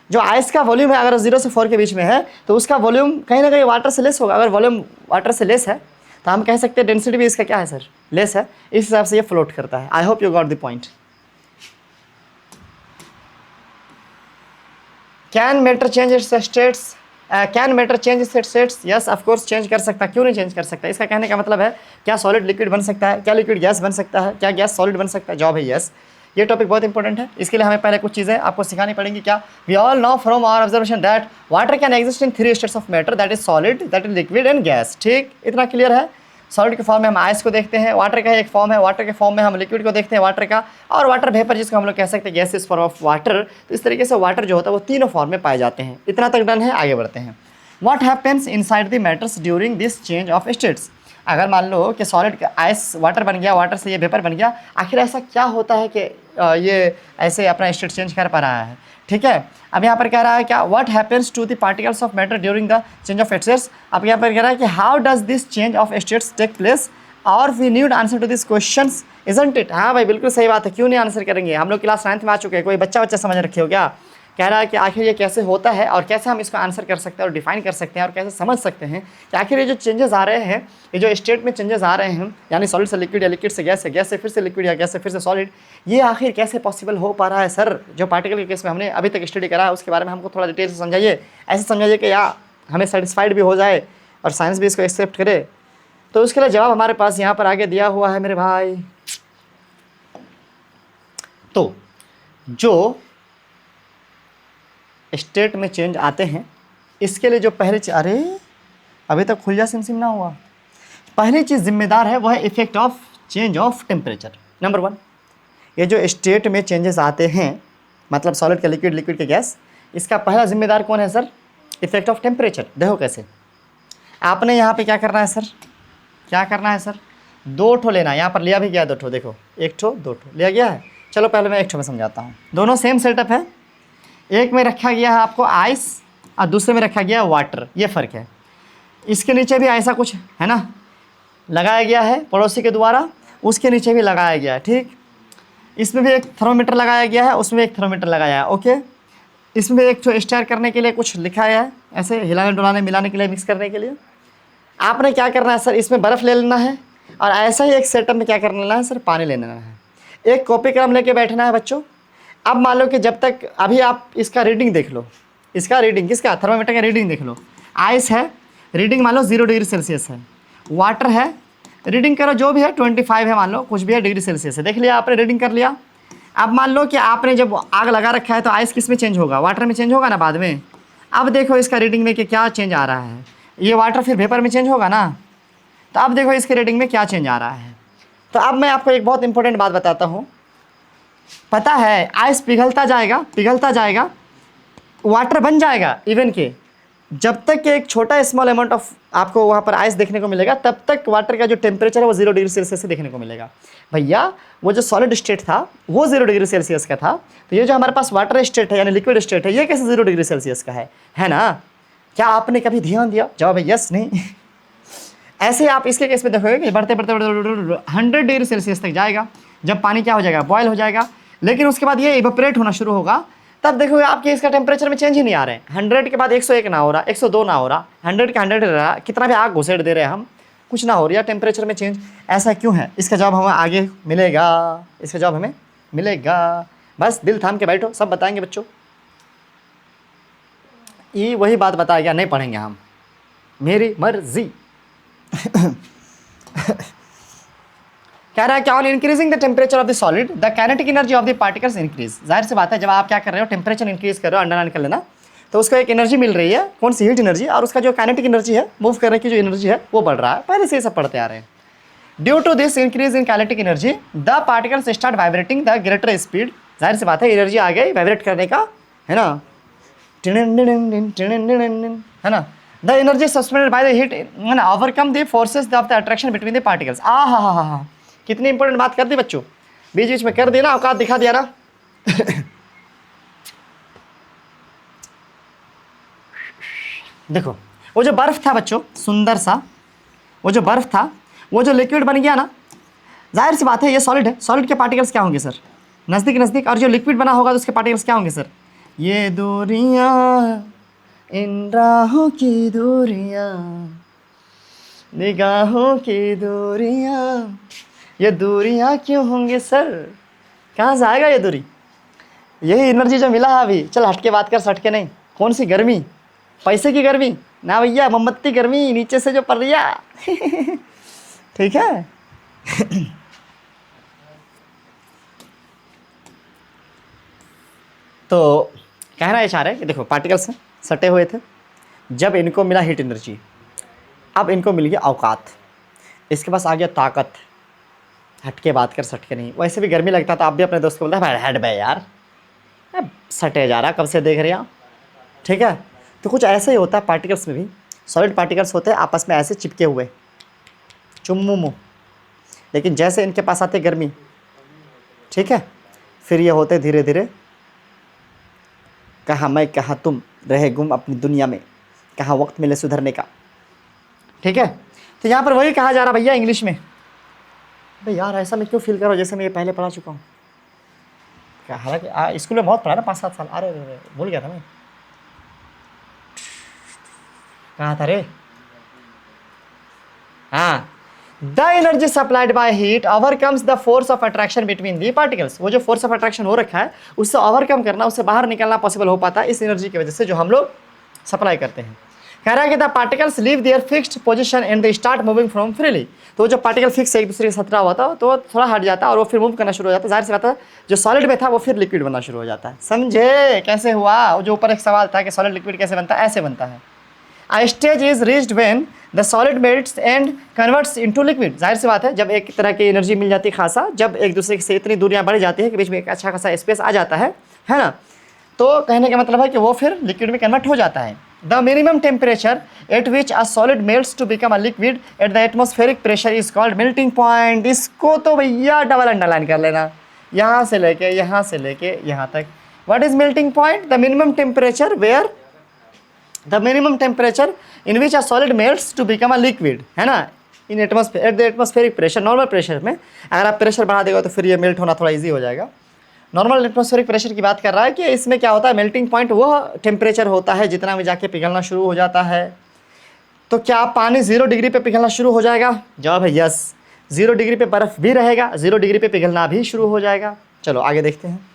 जो ice का volume है अगर 0 से 4 के बीच में है तो उसका वॉल्यूम कहीं ना कहीं वाटर से लेस होगा. अगर वॉल्यूम वाटर से लेस है तो हम कह सकते हैं डेंसिटी भी इसका क्या है सर, लेस है. इस हिसाब से ये फ्लोट करता है. I hope you got the point. Can matter change it's states? Can matter change it's states? Yes of course change कर सकता है. क्यों नहीं चेंज कर सकता? इसका कहने का मतलब है क्या सॉलिड लिक्विड बन सकता है, क्या लिक्विड गैस बन सकता है, क्या गैस सॉलिड बन सकता है? जवाब है यस. ये टॉपिक बहुत इंपॉर्टेंट है. इसके लिए हमें पहले कुछ चीज़ें आपको सिखानी पड़ेंगी. क्या? We all know from our observation that water can exist in 3 states of matter, that is solid, that is liquid and gas. ठीक, इतना क्लियर है. सॉलिड के फॉर्म में हम आइस को देखते हैं, वाटर का एक फॉर्म है, वाटर के फॉर्म में हम लिक्विड को देखते हैं वाटर का, और वाटर वेपर जिसको हम लोग कह सकते हैं gas is form of water. तो इस तरीके से वाटर जो होता है वो तीनों फॉर्म में पाए जाते हैं. इतना तक डन है, आगे बढ़ते हैं. What happens inside the matters during this change of states? अगर मान लो कि सॉलिड का आइस वाटर बन गया, वाटर से ये वेपर बन गया, आखिर ऐसा क्या होता है कि ये ऐसे अपना स्टेट चेंज कर पा रहा है? ठीक है, अब यहाँ पर कह रहा है क्या what happens to the particles of matter during the change of states. अब यहाँ पर कह रहा है कि how does this change of states take place, और we need answer to this questions, isn't it? हाँ भाई बिल्कुल सही बात है, क्यों नहीं आंसर करेंगे. हम लोग क्लास 9th में आ चुके हैं, कोई बच्चा समझ रखे हो क्या? कह रहा है कि आखिर ये कैसे होता है और कैसे हम इसको आंसर कर सकते हैं और डिफाइन कर सकते हैं और कैसे समझ सकते हैं कि आखिर ये जो चेंजेस आ रहे हैं, ये जो स्टेट में चेंजेस आ रहे हैं, यानी सॉलिड से लिक्विड या लिक्विड से गैस, गैस से फिर से लिक्विड या गैस से फिर से सॉलिड, ये आखिर कैसे पॉसिबल हो पा रहा है सर? जो पार्टिकल के केस में हमने अभी तक स्टडी करा है उसके बारे में हमको थोड़ा डिटेल से समझाइए. ऐसे समझाइए कि या हमें सेटिस्फाइड भी हो जाए और साइंस भी इसको एक्सेप्ट करे. तो उसके लिए जवाब हमारे पास यहाँ पर आगे दिया हुआ है मेरे भाई. तो जो स्टेट में चेंज आते हैं इसके लिए जो पहले अरे अभी तक खुल जा सिम ना हुआ. पहली चीज़ जिम्मेदार है वह है effect of change of temperature. Number 1, ये जो स्टेट में चेंजेस आते हैं मतलब सॉलिड का लिक्विड, लिक्विड के गैस, इसका पहला जिम्मेदार कौन है सर? Effect of temperature. देखो कैसे आपने यहाँ पे क्या करना है सर, क्या करना है सर? 2 ठो लेना है. यहाँ पर लिया भी गया 2 ठो, देखो 1 ठो 2 ठो लिया गया है. चलो पहले मैं 1 ठो में समझाता हूँ. दोनों सेम सेटअप है. एक में रखा गया है आपको आइस और दूसरे में रखा गया है वाटर. ये फ़र्क है. इसके नीचे भी ऐसा कुछ है ना लगाया गया है पड़ोसी के द्वारा, उसके नीचे भी लगाया गया है. ठीक, इसमें भी एक थर्मोमीटर लगाया गया है, उसमें एक थर्मोमीटर लगाया है। ओके, इसमें एक तो स्टेयर करने के लिए कुछ लिखा है, ऐसे हिलाने डुलाने मिलाने के लिए, मिक्स करने के लिए। आपने क्या करना है सर, इसमें बर्फ़ ले लेना है और ऐसा ही एक सेटअप में क्या कर लेना है सर, पानी ले लेना है। एक कॉपी कलम लेके बैठना है बच्चों। अब मान लो कि जब तक अभी आप इसका रीडिंग देख लो, इसका रीडिंग, किसका, थर्मामीटर का रीडिंग देख लो। आइस है, रीडिंग मान लो 0 डिग्री सेल्सियस है। वाटर है, रीडिंग करो जो भी है 25 है, मान लो कुछ भी है डिग्री सेल्सियस है। देख लिया आपने, रीडिंग कर लिया। अब मान लो कि आपने जब आग लगा रखा है तो आइस किस में चेंज होगा, वाटर में चेंज होगा ना बाद में। अब देखो इसका रीडिंग में कि क्या चेंज आ रहा है, ये वाटर फिर वेपर में चेंज होगा ना। तो अब देखो इसके रीडिंग में क्या चेंज आ रहा है। तो अब मैं आपको एक बहुत इंपॉर्टेंट बात बताता हूँ। पता है आइस पिघलता जाएगा, पिघलता जाएगा, वाटर बन जाएगा इवन के, जब तक कि एक छोटा स्मॉल अमाउंट ऑफ आपको वहाँ पर आइस देखने को मिलेगा, तब तक वाटर का जो टेम्परेचर है वो 0 डिग्री सेल्सियस से देखने को मिलेगा। भैया वो जो सॉलिड स्टेट था वो 0 डिग्री सेल्सियस का था, तो ये जो हमारे पास वाटर स्टेट है यानी लिक्विड स्टेट है, ये कैसे 0 डिग्री सेल्सियस का है ना। क्या आपने कभी ध्यान दिया? जवाब है यस नहीं। ऐसे ही आप इसके केस में देखोगे कि बढ़ते बढ़ते बढ़ते 100 डिग्री सेल्सियस तक जाएगा, जब पानी क्या हो जाएगा, बॉयल हो जाएगा। लेकिन उसके बाद ये इवेपोरेट होना शुरू होगा, तब देखोगे आपके इसका टेम्परेचर में चेंज ही नहीं आ रहे हैं। 100 के बाद 101 ना हो रहा, 102 ना हो रहा, 100 का 100 रहा, कितना भी आग घुसेड़ दे रहे हैं हम, कुछ ना हो रही है टेम्परेचर में चेंज। ऐसा क्यों है? इसका जवाब हमें आगे मिलेगा, इसका जवाब हमें मिलेगा। बस दिल थाम के बैठो, सब बताएंगे बच्चों। ये वही बात बताया गया, नहीं पढ़ेंगे हम, मेरी मर्जी। कह रहा है कि on increasing the temperature of the solid the kinetic energy of the particles increase. जाहिर सी बात है, जब आप क्या कर रहे हो, टेम्परेचर इंक्रीज कर रहे हो, अंडरलाइन कर लेना, तो उसको एक एनर्जी मिल रही है, कौन सी, हीट एनर्जी, और उसका जो काइनेटिक एनर्जी है, मूव करने की जो एनर्जी है वो बढ़ रहा है। पहले से ये सब पढ़ते आ रहे हैं। Due to this increase in kinetic energy the particles start vibrating the greater speed. जाहिर सी बात है, एनर्जी आ गई वाइब्रेट करने का, है ना, है ना। The energy suspended by the heat है ना overcome the forces of the attraction between the particles. हा, कितनी इंपॉर्टेंट बात कर दी बच्चों, बीच बीच में कर दी ना, औकात दिखा दिया ना। देखो वो जो बर्फ था बच्चों, सुंदर सा वो जो बर्फ था, वो जो लिक्विड बन गया ना, जाहिर सी बात है ये सॉलिड है, सॉलिड के पार्टिकल्स क्या होंगे सर, नज़दीक नज़दीक, और जो लिक्विड बना होगा तो उसके पार्टिकल्स क्या होंगे सर, ये दूरियां इन राहों की दूरियां, निगाहों की दूरियां, ये दूरियां क्यों होंगे सर, कहाँ से आएगा ये दूरी, यही एनर्जी जो मिला है अभी। चल हट के बात कर, सट के नहीं। कौन सी गर्मी, पैसे की गर्मी ना भैया, मोमबत्ती गर्मी नीचे से जो पड़ रही है। ठीक है। तो कहना ये चाह रहे हैं कि देखो पार्टिकल्स सटे हुए थे, जब इनको मिला हीट एनर्जी, अब इनको मिल गया औकात, इसके पास आ गया ताकत। हट के बात कर, सट के नहीं। वैसे भी गर्मी लगता था, आप भी अपने दोस्त को बोलता है हेड बे यार, सटे जा रहा, कब से देख रहे हैं आप, ठीक है। तो कुछ ऐसा ही होता है पार्टिकल्स में भी, सॉलिड पार्टिकल्स होते हैं आपस में ऐसे चिपके हुए, चुम्मू मुँह, लेकिन जैसे इनके पास आते गर्मी, ठीक है, फिर ये होते धीरे धीरे कहाँ मैं कहाँ तुम, रहे गुम अपनी दुनिया में, कहाँ वक्त मिले सुधरने का, ठीक है। तो यहाँ पर वही कहा जा रहा भैया इंग्लिश में। भाई यार ऐसा मैं क्यों फील करो जैसे मैं ये पहले पढ़ा चुका हूँ, क्या, हालांकि स्कूल में बहुत पढ़ा ना, 5-7 साल। अरे भूल गया था मैं, कहाँ था रे, हाँ। The energy supplied by heat overcomes the force of attraction between the particles. वो जो फोर्स ऑफ अट्रैक्शन हो रखा है उससे ओवरकम करना, उससे बाहर निकलना पॉसिबल हो पाता है इस एनर्जी की वजह से जो हम लोग सप्लाई करते हैं। कह रहा है कि the particles leave their fixed position and they start moving from freely. तो जो पार्टिकल फिक्स एक दूसरे के साथ रहा हुआ था तो थोड़ा हट जाता है और वो फिर मूव करना शुरू हो जाता है। जाहिर सी बात है जो सॉलिड में था वो फिर लिक्विड बनना शुरू हो जाता है। समझे कैसे हुआ? जो ऊपर एक सवाल था कि सॉलिड लिक्विड कैसे बनता है, ऐसे बनता है। A stage is reached when the solid melts and converts into liquid। जाहिर सी बात है जब एक तरह की एनर्जी मिल जाती है खासा, जब एक दूसरे से इतनी दूरियां बढ़ जाती है कि बीच में एक अच्छा खासा स्पेस आ जाता है ना, तो कहने का मतलब है कि वो फिर लिक्विड में कन्वर्ट हो जाता है। The minimum temperature at which a solid melts to become a liquid at the atmospheric pressure is called melting point. इसको तो भैया डबल अंडरलाइन कर लेना, यहाँ से लेके यहाँ तक। What is melting point? The minimum temperature where the minimum temperature in which a solid melts to become a liquid, है ना। इन atmosphere eight the atmospheric pressure, normal pressure में अगर आप प्रेशर बढ़ा देगा तो फिर ये मेल्ट होना थोड़ा ईजी हो जाएगा। नॉर्मल एटमॉस्फेरिक प्रेशर की बात कर रहा है कि इसमें क्या होता है, मेल्टिंग पॉइंट वो टेम्परेचर होता है जितना में जाके पिघलना शुरू हो जाता है। तो क्या पानी 0 डिग्री पे पिघलना शुरू हो जाएगा? जवाब है यस। 0 डिग्री पे बर्फ़ भी रहेगा, 0 डिग्री पे पिघलना भी शुरू हो जाएगा। चलो आगे देखते हैं।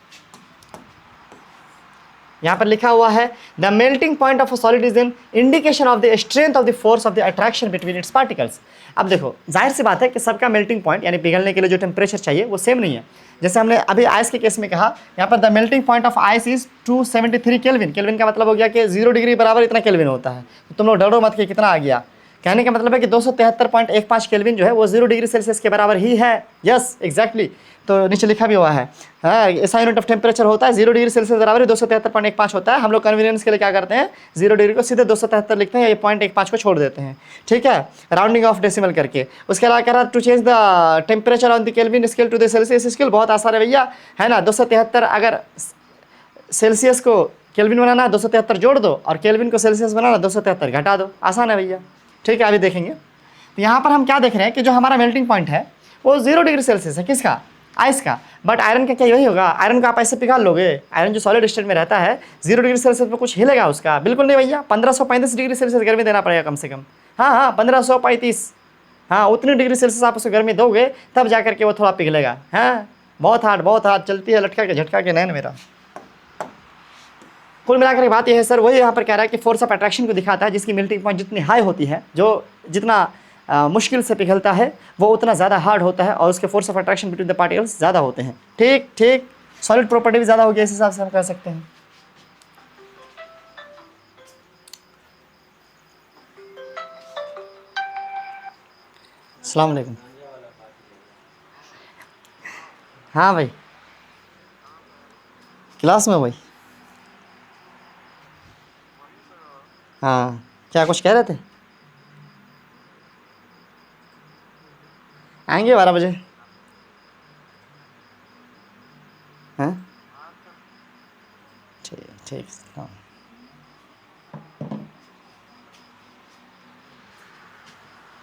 यहाँ पर लिखा हुआ है the melting point of a solid is an indication of the strength of the force of the attraction between its particles. अब देखो जाहिर सी बात है कि सबका मेल्टिंग पॉइंट यानी पिघलने के लिए जो टेम्परेचर चाहिए वो सेम नहीं है। जैसे हमने अभी आइस के केस में कहा, यहाँ पर the melting point of ice is 273 kelvin. Kelvin का मतलब हो गया कि 0 डिग्री बराबर इतना केल्विन होता है। तो तुम लोग डरो मत कि कितना आ गया, कहने का मतलब है कि 273.15 केल्विन जो है वो 0 डिग्री सेल्सियस के बराबर ही है। Yes exactly. तो नीचे लिखा भी हुआ है, हाँ ऐसा यूनिट ऑफ टेम्परेचर होता है 0 डिग्री सेल्सियस बराबर 273.15 होता है। हम लोग कन्वीनियंस के लिए क्या करते हैं, 0 डिग्री को सीधे 273 लिखते हैं, ये 0.15 को छोड़ देते हैं, ठीक है, राउंडिंग ऑफ डेसिमल करके। उसके अलावा कह रहा to change the temperature on the Kelvin scale to the Celsius scale. बहुत आसान है भैया, है ना। 273 अगर सेल्सियस को केल्विन बनाना 273 जोड़ दो और केल्विन को सेल्सियस बनाना 273 घटा दो, आसान है भैया, ठीक है। अभी देखेंगे तो यहाँ पर हम क्या देख रहे हैं कि जो हमारा मेल्टिंग पॉइंट है वो 0 डिग्री सेल्सियस है, किसका, आइस का। बट आयरन का क्या यही होगा, आयरन को आप ऐसे पिघाल लोगे, आयरन जो सॉलिड स्टेट में रहता है 0 डिग्री सेल्सियस पे कुछ हिलेगा उसका, बिल्कुल नहीं भैया। 1535 डिग्री सेल्सियस गर्मी देना पड़ेगा कम से कम, हाँ 1535, हाँ उतनी डिग्री सेल्सियस आप उसको गर्मी दोगे तब जा करके वो थोड़ा पिघलेगा। हाँ बहुत हार्ड चलती है लटका के झटका के नैन मेरा। कुल मिलाकर बात यह है सर, वही यहाँ पर कह रहा है कि फोर्स ऑफ अट्रैक्शन को दिखाता है, जिसकी मेल्टिंग पॉइंट जितनी हाई होती है, जो जितना मुश्किल से पिघलता है वो उतना ज़्यादा हार्ड होता है और उसके force of attraction between the particles ज़्यादा होते हैं। ठीक, सॉलिड प्रॉपर्टी भी ज़्यादा होगी, इस हिसाब से हम कह सकते हैं। अस्सलाम वालेकुम। हाँ भाई, क्लास में भाई। हाँ क्या कुछ कह रहे थे? आएंगे 12 बजे। हाँ ठीक। हाँ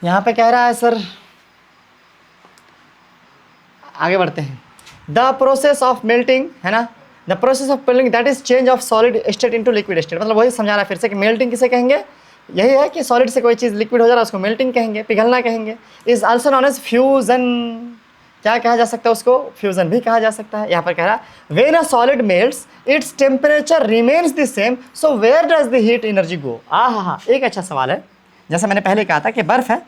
यहाँ पे कह रहा है सर, आगे बढ़ते हैं। द प्रोसेस ऑफ मेल्टिंग, है ना, the process of melting that is change of solid state into liquid state. मतलब वही समझा रहा है फिर से कि मेल्टिंग किसे कहेंगे, यही है कि सॉलिड से कोई चीज़ लिक्विड हो जा रहा है उसको मेल्टिंग कहेंगे, पिघलना कहेंगे। Is also known as fusion, क्या कहा जा सकता है उसको, फ्यूजन भी कहा जा सकता है। यहाँ पर कह रहा है when a solid melts its temperature remains the same, so where does the heat energy go. हाँ, एक अच्छा सवाल है। जैसा मैंने पहले कहा था कि बर्फ़ है,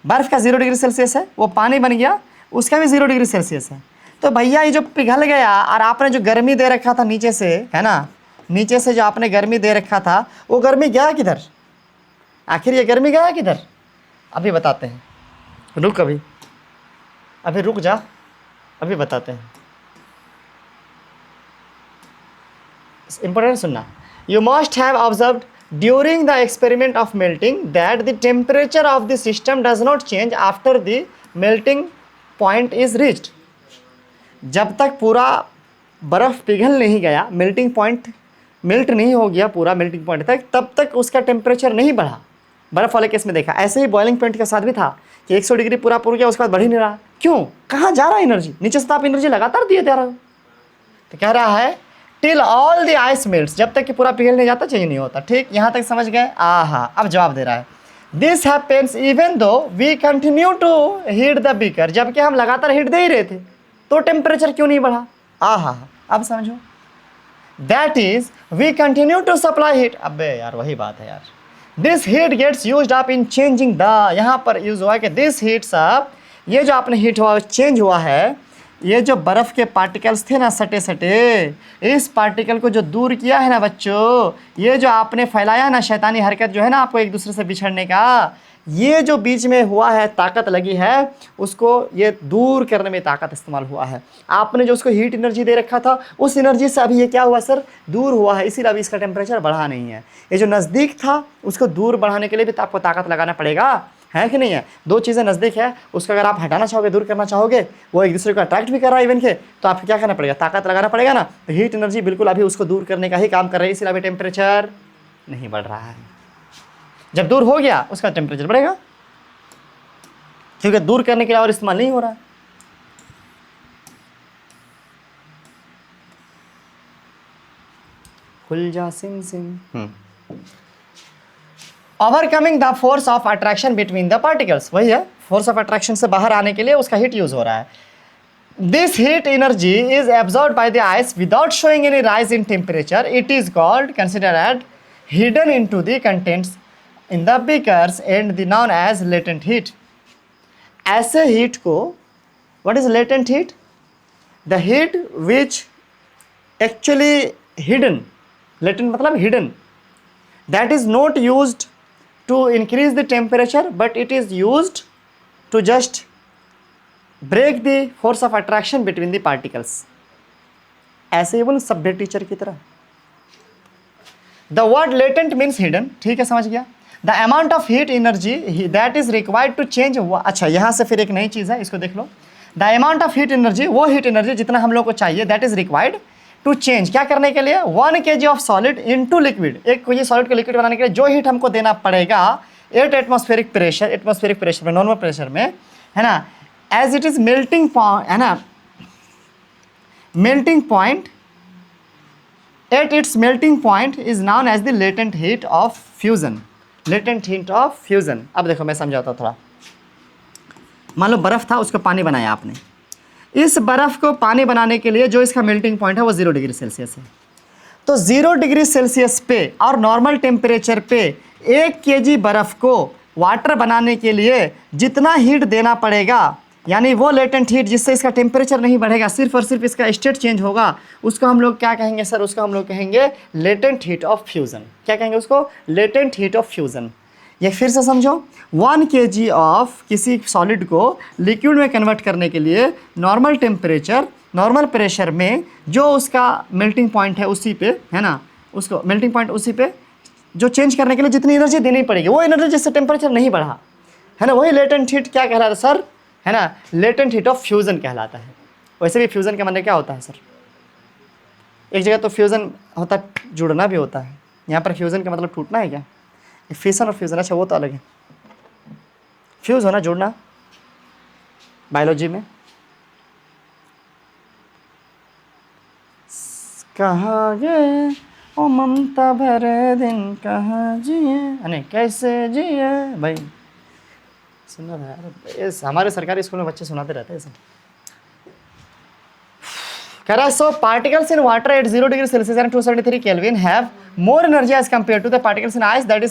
बर्फ़ का 0 डिग्री सेल्सियस है, वो पानी बन गया उसका भी 0 डिग्री सेल्सियस है। तो भैया ये जो पिघल गया और आपने जो गर्मी दे रखा था नीचे से, है ना, नीचे से जो आपने गर्मी दे रखा था वो गर्मी गया किधर, आखिर ये गर्मी गया किधर, अभी बताते हैं। रुक अभी रुक जा, अभी बताते हैं। इंपॉर्टेंट सुनना। You must have observed during the experiment of melting that the temperature of the system does not change after the melting point is reached. जब तक पूरा बर्फ़ पिघल नहीं गया, मेल्टिंग पॉइंट मेल्ट नहीं हो गया पूरा मेल्टिंग पॉइंट तक, तब तक उसका टेम्परेचर नहीं बढ़ा। बर्फ़ वाले केस में देखा, ऐसे ही बॉइलिंग पॉइंट के साथ भी था कि 100 डिग्री पूरा पूरा गया उसके बाद बढ़ ही नहीं रहा। क्यों, कहाँ जा रहा है एनर्जी, नीचे से तो आप एनर्जी लगातार दिए जा रहे हो। तो कह रहा है till all the ice melts, जब तक कि पूरा पिघल नहीं जाता चेंज नहीं होता। ठीक, यहाँ तक समझ गए। अब जवाब दे रहा है this happens even though we continue to heat the beaker, जबकि हम लगातार हीट दे ही रहे थे तो टेम्परेचर क्यों नहीं बढ़ा। अब समझो, that is we continue to supply heat. अबे यार वही बात है यार, this heat gets used up in changing the, यहाँ पर यूज हुआ कि दिस हीट्स अप, ये जो आपने हीट हुआ चेंज हुआ है, ये जो बर्फ़ के पार्टिकल्स थे ना सटे सटे, इस पार्टिकल को जो दूर किया है ना बच्चों, ये जो आपने फैलाया ना शैतानी हरकत जो है ना आपको एक दूसरे से बिछड़ने का, ये जो बीच में हुआ है ताकत लगी है, उसको ये दूर करने में ताकत इस्तेमाल हुआ है। आपने जो उसको हीट एनर्जी दे रखा था उस एनर्जी से अभी ये क्या हुआ सर, दूर हुआ है, इसीलिए अभी इसका टेम्परेचर बढ़ा नहीं है। ये जो नज़दीक था उसको दूर बढ़ाने के लिए भी तो आपको ताकत लगाना पड़ेगा, है कि नहीं है। दो चीज़ें नज़दीक है, उसको अगर आप हटाना चाहोगे, दूर करना चाहोगे, वो एक दूसरे को अट्रैक्ट भी कर रहा है इवन के, तो आपको क्या करना पड़ेगा, ताकत लगाना पड़ेगा ना। तो हीट एनर्जी बिल्कुल अभी उसको दूर करने का ही काम कर रही है, इसलिए अभी टेम्परेचर नहीं बढ़ रहा है। जब दूर हो गया उसका टेम्परेचर बढ़ेगा। क्योंकि दूर करने के लिए और इस्तेमाल नहीं हो रहा है। खुल जा SIM SIM. Overcoming the force of attraction between the particles, वही है, फोर्स ऑफ अट्रैक्शन से बाहर आने के लिए उसका हीट यूज हो रहा है। This heat energy is absorb by the ice without showing any rise in temperature. It is called considered hidden into the contents in the beakers and the known as latent heat. ऐसे heat को, what is latent heat? The heat which actually hidden, latent मतलब hidden, that is not used to increase the temperature but it is used to just break the force of attraction between the particles। ऐसे ही बोल सभ्य teacher की तरह। the word latent means hidden, ठीक है, समझ गया। the amount of heat energy that is required to change, अच्छा यहाँ से फिर एक नई चीज़ है, इसको देख लो। the amount of heat energy, वो heat energy जितना हम लोग को चाहिए, that is required to change, क्या करने के लिए? 1 kg of solid into liquid, 1 kg solid को लिक्विड बनाने के लिए जो हीट हमको देना पड़ेगा एट एटमॉस्फेरिक प्रेशर में, नॉर्मल प्रेशर में, है ना, as it is melting point, है ना, melting point, at its melting point is known as the latent heat of fusion. Latent heat of fusion. अब देखो मैं समझाता हूँ थोड़ा। मान लो बर्फ था, उसको पानी बनाया आपने। इस बर्फ़ को पानी बनाने के लिए जो इसका मेल्टिंग पॉइंट है वो 0 डिग्री सेल्सियस है। तो 0 डिग्री सेल्सियस पे और नॉर्मल टेम्परेचर पे 1 kg बर्फ़ को वाटर बनाने के लिए जितना हीट देना पड़ेगा, यानी वो लेटेंट हीट जिससे इसका टेम्परेचर नहीं बढ़ेगा, सिर्फ और सिर्फ इसका स्टेट चेंज होगा, उसको हम लोग क्या कहेंगे सर? उसको हम लोग कहेंगे लेटेंट हीट ऑफ फ्यूज़न। क्या कहेंगे उसको? Latent heat of fusion. ये फिर से समझो, 1 kg ऑफ किसी सॉलिड को लिक्विड में कन्वर्ट करने के लिए नॉर्मल टेम्परेचर, नॉर्मल प्रेशर में जो उसका मेल्टिंग पॉइंट है उसी पे, है ना, उसको मेल्टिंग पॉइंट उसी पे जो चेंज करने के लिए जितनी एनर्जी देनी पड़ेगी, वो एनर्जी जिससे टेम्परेचर नहीं बढ़ा, है ना, वही लेटेंट हीट क्या कहलाता है सर? है ना, लेटेंट हीट ऑफ फ्यूज़न कहलाता है। वैसे भी फ्यूज़न का मतलब क्या होता है सर? एक जगह तो फ्यूज़न होता है, जुड़ना भी होता है, यहाँ पर फ्यूज़न का मतलब टूटना है क्या? फिशन और फ्यूज़न, अच्छा वो तो अलग है। फ्यूज़ होना, जुड़ना, बायोलॉजी में। कहाँ गए ओ ममता भरे दिन, कहाँ जिए, अरे कैसे जिए भाई, सुना था यार, हमारे सरकारी स्कूल में बच्चे सुनाते रहते हैं सब। कह रहा है so particles in water at 0 degree Celsius and 273 kelvin have more energy as compare to the particles in ice that is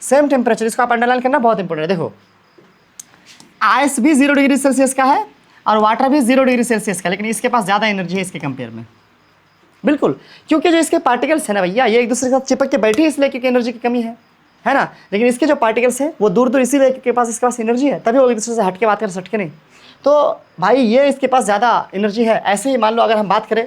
same temperature. इसको आप अंडरलाइन करना बहुत इंपॉर्टेंट है। देखो आइस भी 0 डिग्री सेल्सियस का है और वाटर भी 0 डिग्री सेल्सियस का, लेकिन इसके पास ज़्यादा एनर्जी है इसके कंपेयर में। बिल्कुल, क्योंकि जो इसके पार्टिकल्स है ना भैया, ये एक दूसरे के साथ चिपक के बैठे इसलिए क्योंकि एनर्जी की कमी है ना। लेकिन इसके जो पार्टिकल्स हैं वो दूर दूर इसीलिए क्योंकि इसके पास एनर्जी है, तभी वो एक दूसरे से हट के बात कर सटके नहीं। तो भाई ये इसके पास ज़्यादा एनर्जी है। ऐसे ही मान लो अगर हम बात करें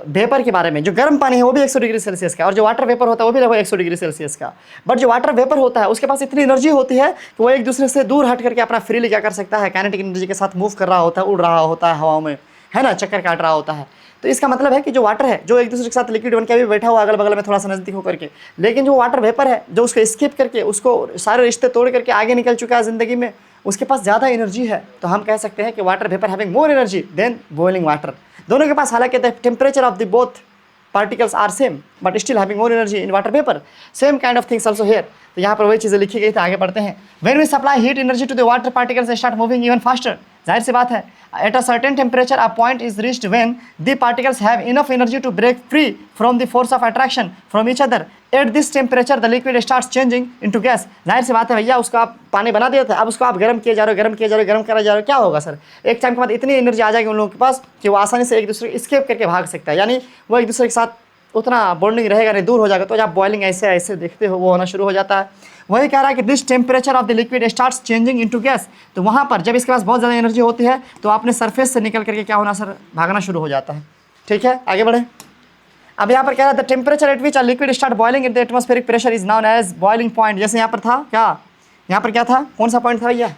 वेपर के बारे में, जो गर्म पानी है वो भी 100 डिग्री सेल्सियस का, और जो वाटर वेपर होता है वो भी लगभग 100 डिग्री सेल्सियस का। बट जो वाटर वेपर होता है उसके पास इतनी एनर्जी होती है कि वो एक दूसरे से दूर हट करके अपना फ्रीली क्या कर सकता है, काइनेटिक एनर्जी के साथ मूव कर रहा होता है, उड़ रहा होता है हवाओं में, है ना, चक्कर काट रहा होता है। तो इसका मतलब है कि जो वाटर है जो एक दूसरे के साथ लिक्विड बन के अभी बैठा हुआ अगल बगल में थोड़ा सा नजदीक होकर के, लेकिन जो वाटर वेपर है जो उसको स्किप करके उसको सारे रिश्ते तोड़ करके आगे निकल चुका है ज़िंदगी में, उसके पास ज़्यादा एनर्जी है। तो हम कह सकते हैं कि water vapour having more energy than boiling water. दोनों के पास हालांकि the temperature of the both particles are same but still having more energy in water vapour, same kind of things also here. तो यहाँ पर वही चीज़ें लिखी गई थी, आगे बढ़ते हैं। When we supply heat energy to the water particles they start moving even faster. जाहिर सी बात है, at a certain temperature a point is reached when the particles have enough energy to break free from the force of attraction from each other. At this temperature the liquid starts changing into gas. जाहिर सी बात है भैया, उसको आप पानी बना दिया था, अब उसको आप गर्म किए जा रहे हो, गर्म करा जा रहे हो, क्या होगा सर? एक टाइम के बाद इतनी एनर्जी आ जाएगी उन लोगों के पास कि वो आसानी से एक दूसरे को स्केप करके भाग सकता है, यानी वो एक दूसरे के साथ उतना बॉन्डिंग रहेगा नहीं, दूर हो जाएगा। तो जब बॉइलिंग ऐसे ऐसे देखते हो वो होना शुरू हो जाता है। वही कह रहा है कि this temperature of the liquid starts changing into gas. तो वहाँ पर जब इसके पास बहुत ज़्यादा एनर्जी होती है तो अपने सरफेस से निकल करके क्या होना सर, भागना शुरू हो जाता है। ठीक है, आगे बढ़े। अब यहाँ पर कह रहा है the temperature at which a liquid start boiling at the atmospheric pressure is known as boiling point. जैसे यहाँ पर था क्या, यहाँ पर क्या था, कौन सा पॉइंट था भैया?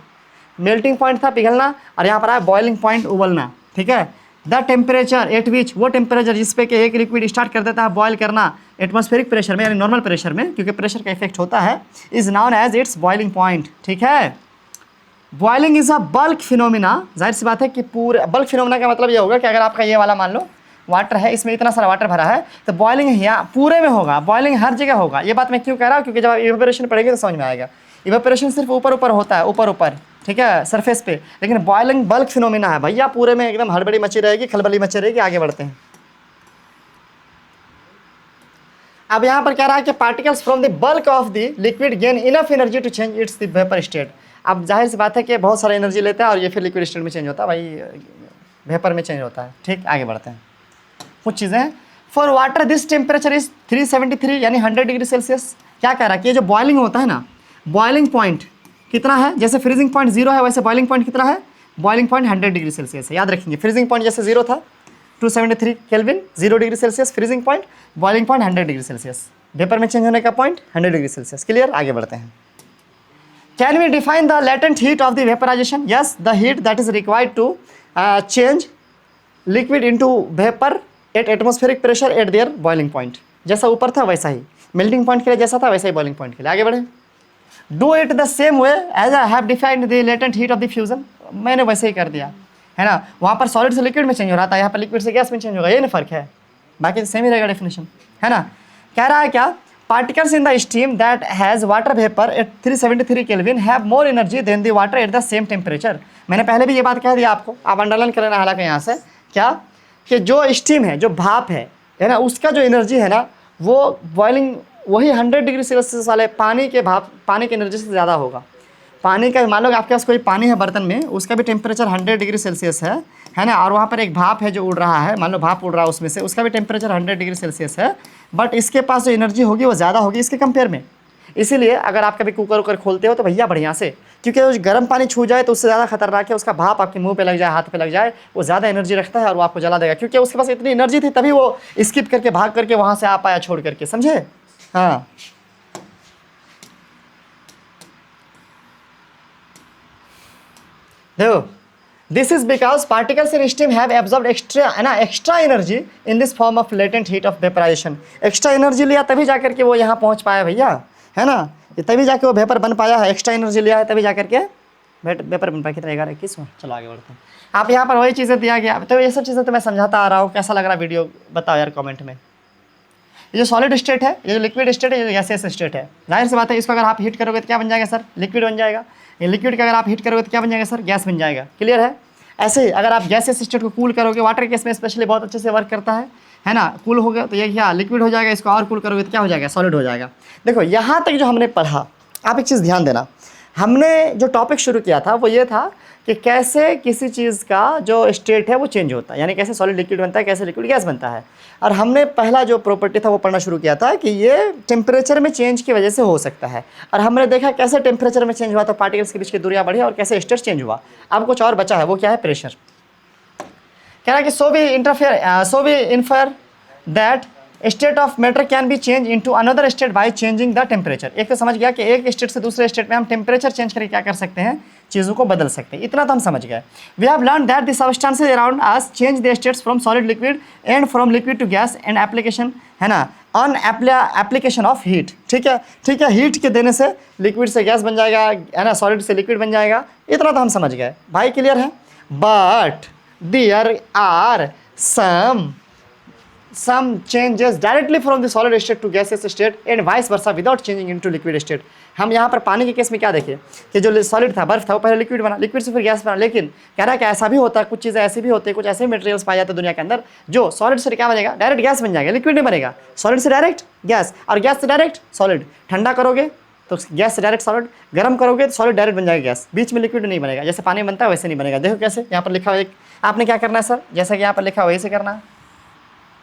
मेल्टिंग पॉइंट था, पिघलना, और यहाँ पर आया बॉइलिंग पॉइंट, उबलना। ठीक है, द टेम्परेचर एट विच, वो टेम्परेचर जिस पे कि एक लिक्विड स्टार्ट कर देता है बॉयल करना एटमॉस्फेरिक प्रेशर में, यानी नॉर्मल प्रेशर में, क्योंकि प्रेशर का इफेक्ट होता है, is known as its boiling point. ठीक है, boiling is a bulk phenomena, जाहिर सी बात है कि पूरे बल्क फिनोमिना का मतलब ये होगा कि अगर आपका ये वाला मान लो वाटर है, इसमें इतना सारा वाटर भरा है, तो बॉइलिंग यहाँ पूरे में होगा, बॉइलिंग हर जगह होगा। ये बात मैं क्यों कह रहा हूँ, क्योंकि जब आप इवेपोरेशन पढ़ेंगे तो समझ में आएगा। इवेपोरेशन सिर्फ ऊपर ऊपर होता है, ऊपर ऊपर, ठीक है, सरफेस पे, लेकिन बॉइलिंग बल्क फिनोमिना है भैया, पूरे में एकदम हड़बड़ी मची रहेगी, खलबली मची रहेगी। आगे बढ़ते हैं। अब यहाँ पर कह रहा है कि particles from the bulk of the liquid gain enough energy to change its the vapour state. अब जाहिर सी बात है कि बहुत सारा एनर्जी लेता है और ये फिर लिक्विड स्टेट में चेंज होता है, भाई वेपर में चेंज होता है। ठीक, आगे बढ़ते हैं। कुछ चीज़ें हैं। For water this temperature is 373 यानी 100 डिग्री सेल्सियस। क्या कह रहा है कि ये जो बॉइलिंग होता है ना, बॉइलिंग पॉइंट कितना है, जैसे फ्रीजिंग पॉइंट 0 है वैसे बॉइलिंग पॉइंट कितना है, बॉइलिंग पॉइंट 100 डिग्री सेल्सियस है। याद रखेंगे, फ्रीजिंग पॉइंट जैसे 0 था 273 kelvin, 0 degree Celsius freezing point, boiling point 100 degree Celsius, vapour में चेंज होने का पॉइंट 100 डिग्री सेल्सियस। क्लियर, आगे बढ़ते हैं। Can we define the latent heat of the vaporisation? Yes, the heat that is required to change liquid into vapour at atmospheric pressure at their boiling point. जैसा ऊपर था वैसा ही, melting point के लिए जैसा था वैसा ही बॉइलिंग पॉइंट के लिए। आगे बढ़े। Do it the same way as I have defined the latent heat of the fusion. मैंने वैसे ही कर दिया है ना, वहाँ पर सॉलिड से लिक्विड में चेंज हो रहा था, यहाँ पर लिक्विड से गैस में चेंज होगा, ये ना फर्क है, बाकी तो सेम ही रहेगा डेफिनेशन, है ना। कह रहा है क्या, particles in the steam that has water vapour at 373 kelvin have more energy than the water at the same temperature. मैंने पहले भी ये बात कह दिया आपको, आप अंडरलाइन कर लेना। हालांकि यहाँ से क्या कि जो स्टीम है, जो भाप है ना, उसका जो एनर्जी है ना, वो बॉइलिंग वही 100 डिग्री सेल्सियस वाले पानी के भाप, पानी की एनर्जी से ज़्यादा होगा। पानी का मान लो आपके पास कोई पानी है बर्तन में, उसका भी टेम्परेचर 100 डिग्री सेल्सियस है ना, और वहाँ पर एक भाप है जो उड़ रहा है, मान लो भाप उड़ रहा है उसमें से, उसका भी टेम्परेचर 100 डिग्री सेल्सियस है, बट इसके पास जो एनर्जी होगी वो ज़्यादा होगी इसके कंपेयर में। इसीलिए अगर आप कभी कुकर वुकर खोलते हो तो भैया बढ़िया से, क्योंकि वो गर्म पानी छू जाए तो उससे ज़्यादा खतरनाक है, उसका भाप आपके मुंह पे लग जाए, हाथ पे लग जाए, वो ज़्यादा एनर्जी रखता है और वो आपको जला देगा, क्योंकि उसके पास इतनी एनर्जी थी तभी वो स्किप करके भाग करके वहाँ से आ पाया छोड़ करके, समझे। हाँ, देखो, this is because particles in steam have absorbed extra energy in this form of latent heat of vaporisation. Extra energy लिया तभी जाकर के वो यहाँ पहुँच पाया भैया, है ना, तभी जाके वो वेपर बन पाया है, एक्स्ट्रा एनर्जी लिया है तभी जाकर के वेपर बन पाया। कितना 11-21 में, चलो आगे बढ़ते हैं। आप यहाँ पर वही चीज़ें दिया गया, तो ये सब चीज़ें तो मैं समझाता आ रहा हूँ। कैसा लग रहा वीडियो बताओ यार कमेंट में। ये जो सॉलिड स्टेट है, ये जो लिक्विड स्टेट है, ये जो गैसियस स्टेट है, जाहिर सी बात है इसको अगर आप हीट करोगे तो क्या बन जाएगा सर, लिक्विड बन जाएगा। ये लिक्विड का अगर आप हीट करोगे तो क्या बन जाएगा सर, गैस बन जाएगा। क्लियर है। ऐसे ही अगर आप गैसियस स्टेट को कूल करोगे, वाटर केस में स्पेशली बहुत अच्छे से वर्क करता है ना, कूल हो गया तो ये क्या लिक्विड हो जाएगा, इसको और कूल करोगे तो क्या हो जाएगा, सॉलिड हो जाएगा। देखो यहाँ तक जो हमने पढ़ा, आप एक चीज़ ध्यान देना, हमने जो टॉपिक शुरू किया था वो ये था कि कैसे किसी चीज़ का जो स्टेट है वो चेंज होता है, यानी कैसे सॉलिड लिक्विड बनता है, कैसे लिक्विड गैस बनता है। और हमने पहला जो प्रॉपर्टी था वो पढ़ना शुरू किया था कि ये टेम्परेचर में चेंज की वजह से हो सकता है, और हमने देखा कैसे टेम्परेचर में चेंज हुआ तो पार्टिकल्स के बीच की दूरियाँ बढ़ी और कैसे स्टेट चेंज हुआ। अब कुछ और बचा है, वो क्या है, प्रेशर। कह रहा है कि so we infer that state of matter can be change into another state by changing the temperature. एक तो समझ गया कि एक स्टेट से दूसरे स्टेट में हम टेम्परेचर चेंज करके क्या कर सकते हैं, चीज़ों को बदल सकते हैं, इतना तो हम समझ गए। We have learn that the substances around us change the states from solid liquid and from liquid to gas and application, है ना, ऑन एप्लीकेशन ऑफ हीट। ठीक है, ठीक है, हीट के देने से लिक्विड से गैस बन जाएगा, है ना, सॉलिड से लिक्विड बन जाएगा, इतना तो हम समझ गए भाई। क्लियर है। But there are some changes directly from the solid state to gaseous state and vice versa without changing into liquid state। हम यहाँ पर पानी के केस में क्या देखें कि जो सॉलिड था, बर्फ था, वो पहले लिक्विड बना, लिक्विड से फिर गैस बना, लेकिन कह रहा है कि ऐसा भी होता है, कुछ चीज़ें ऐसी भी होती है, कुछ ऐसे मटेरियल्स पाए जाते हैं दुनिया के अंदर जो सॉलिड से क्या बनेगा, डायरेक्ट गैस बन जाएगा, लिक्विड नहीं बनेगा, सॉलिड से डायरेक्ट गैस, और गैस से डायरेक्ट सॉलिड। ठंडा करोगे तो गैस से डायरेक्ट सॉलिड, गर्म करोगे तो सॉलिड डायरेक्ट बन जाएगा गैस, बीच में लिक्विड नहीं बनेगा। जैसे पानी बनता है वैसे नहीं बनेगा। देखो कैसे, यहाँ पर लिखा हुआ, एक आपने क्या करना है सर, जैसा कि यहाँ पर लिखा हुआ वैसे करना है।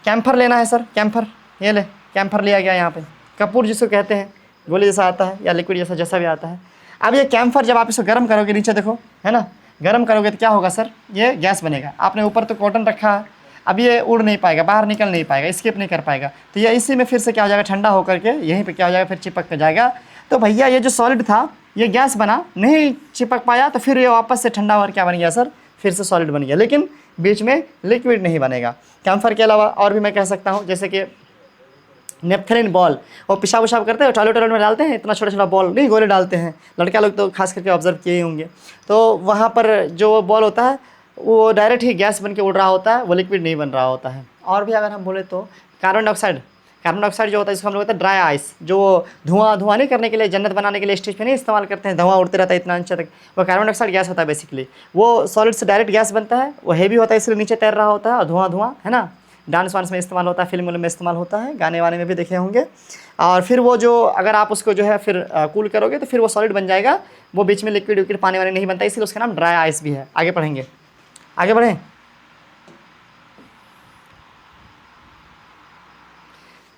कैम्फर लेना है सर, कैम्फर, ये ले कैम्फर लिया गया यहाँ पे, कपूर जिसको कहते हैं, गोली जैसा आता है या लिक्विड जैसा जैसा भी आता है। अब ये कैम्फर जब आप इसको गर्म करोगे, नीचे देखो, है ना, गर्म करोगे तो क्या होगा सर, ये गैस बनेगा। आपने ऊपर तो कॉटन रखा है, अब ये उड़ नहीं पाएगा, बाहर निकल नहीं पाएगा, स्केप नहीं कर पाएगा, तो ये इसी में फिर से क्या हो जाएगा, ठंडा होकर के यहीं पर क्या हो जाएगा, फिर चिपक कर जाएगा। तो भैया ये जो सॉलिड था ये गैस बना, नहीं चिपक पाया, तो फिर ये वापस से ठंडा और क्या बन गया सर, फिर से सॉलिड बन गया, लेकिन बीच में लिक्विड नहीं बनेगा। कैम्फर के अलावा और भी मैं कह सकता हूँ, जैसे कि नेपथलीन बॉल, वो पेशाब उशाब करते हैं टॉयलेट में डालते हैं, इतना छोटा छोटा बॉल नहीं गोले डालते हैं, लड़का लोग तो खास करके ऑब्जर्व किए ही होंगे। तो वहाँ पर जो बॉल होता है वो डायरेक्ट ही गैस बन के उड़ रहा होता है, वो लिक्विड नहीं बन रहा होता है। और भी अगर हम बोले तो कार्बन डाइऑक्साइड जो होता है इसको हम लोग कहते हैं ड्राई आइस, जो धुआं नहीं करने के लिए, जन्नत बनाने के लिए स्टेज पे नहीं इस्तेमाल करते हैं, धुआं उड़ते रहता है इतना नीचे तक, वो कार्बन डाइऑक्साइड गैस होता है बेसिकली। वो सॉलिड से डायरेक्ट गैस बनता है, वो हैवी होता है इसलिए नीचे तैर रहा होता है, और धुआं है ना, डांस वांस में इस्तेमाल होता है, फिल्म में इस्तेमाल होता है, गाने वाने में भी देखे होंगे। और फिर वो जो अगर आप उसको जो है फिर कूल करोगे तो फिर वो सॉलिड बन जाएगा, वो बीच में लिक्विड विक्विड पानी वानी नहीं बनता, इसलिए उसका नाम ड्राई आइस भी है। आगे पढ़ेंगे, आगे बढ़ें।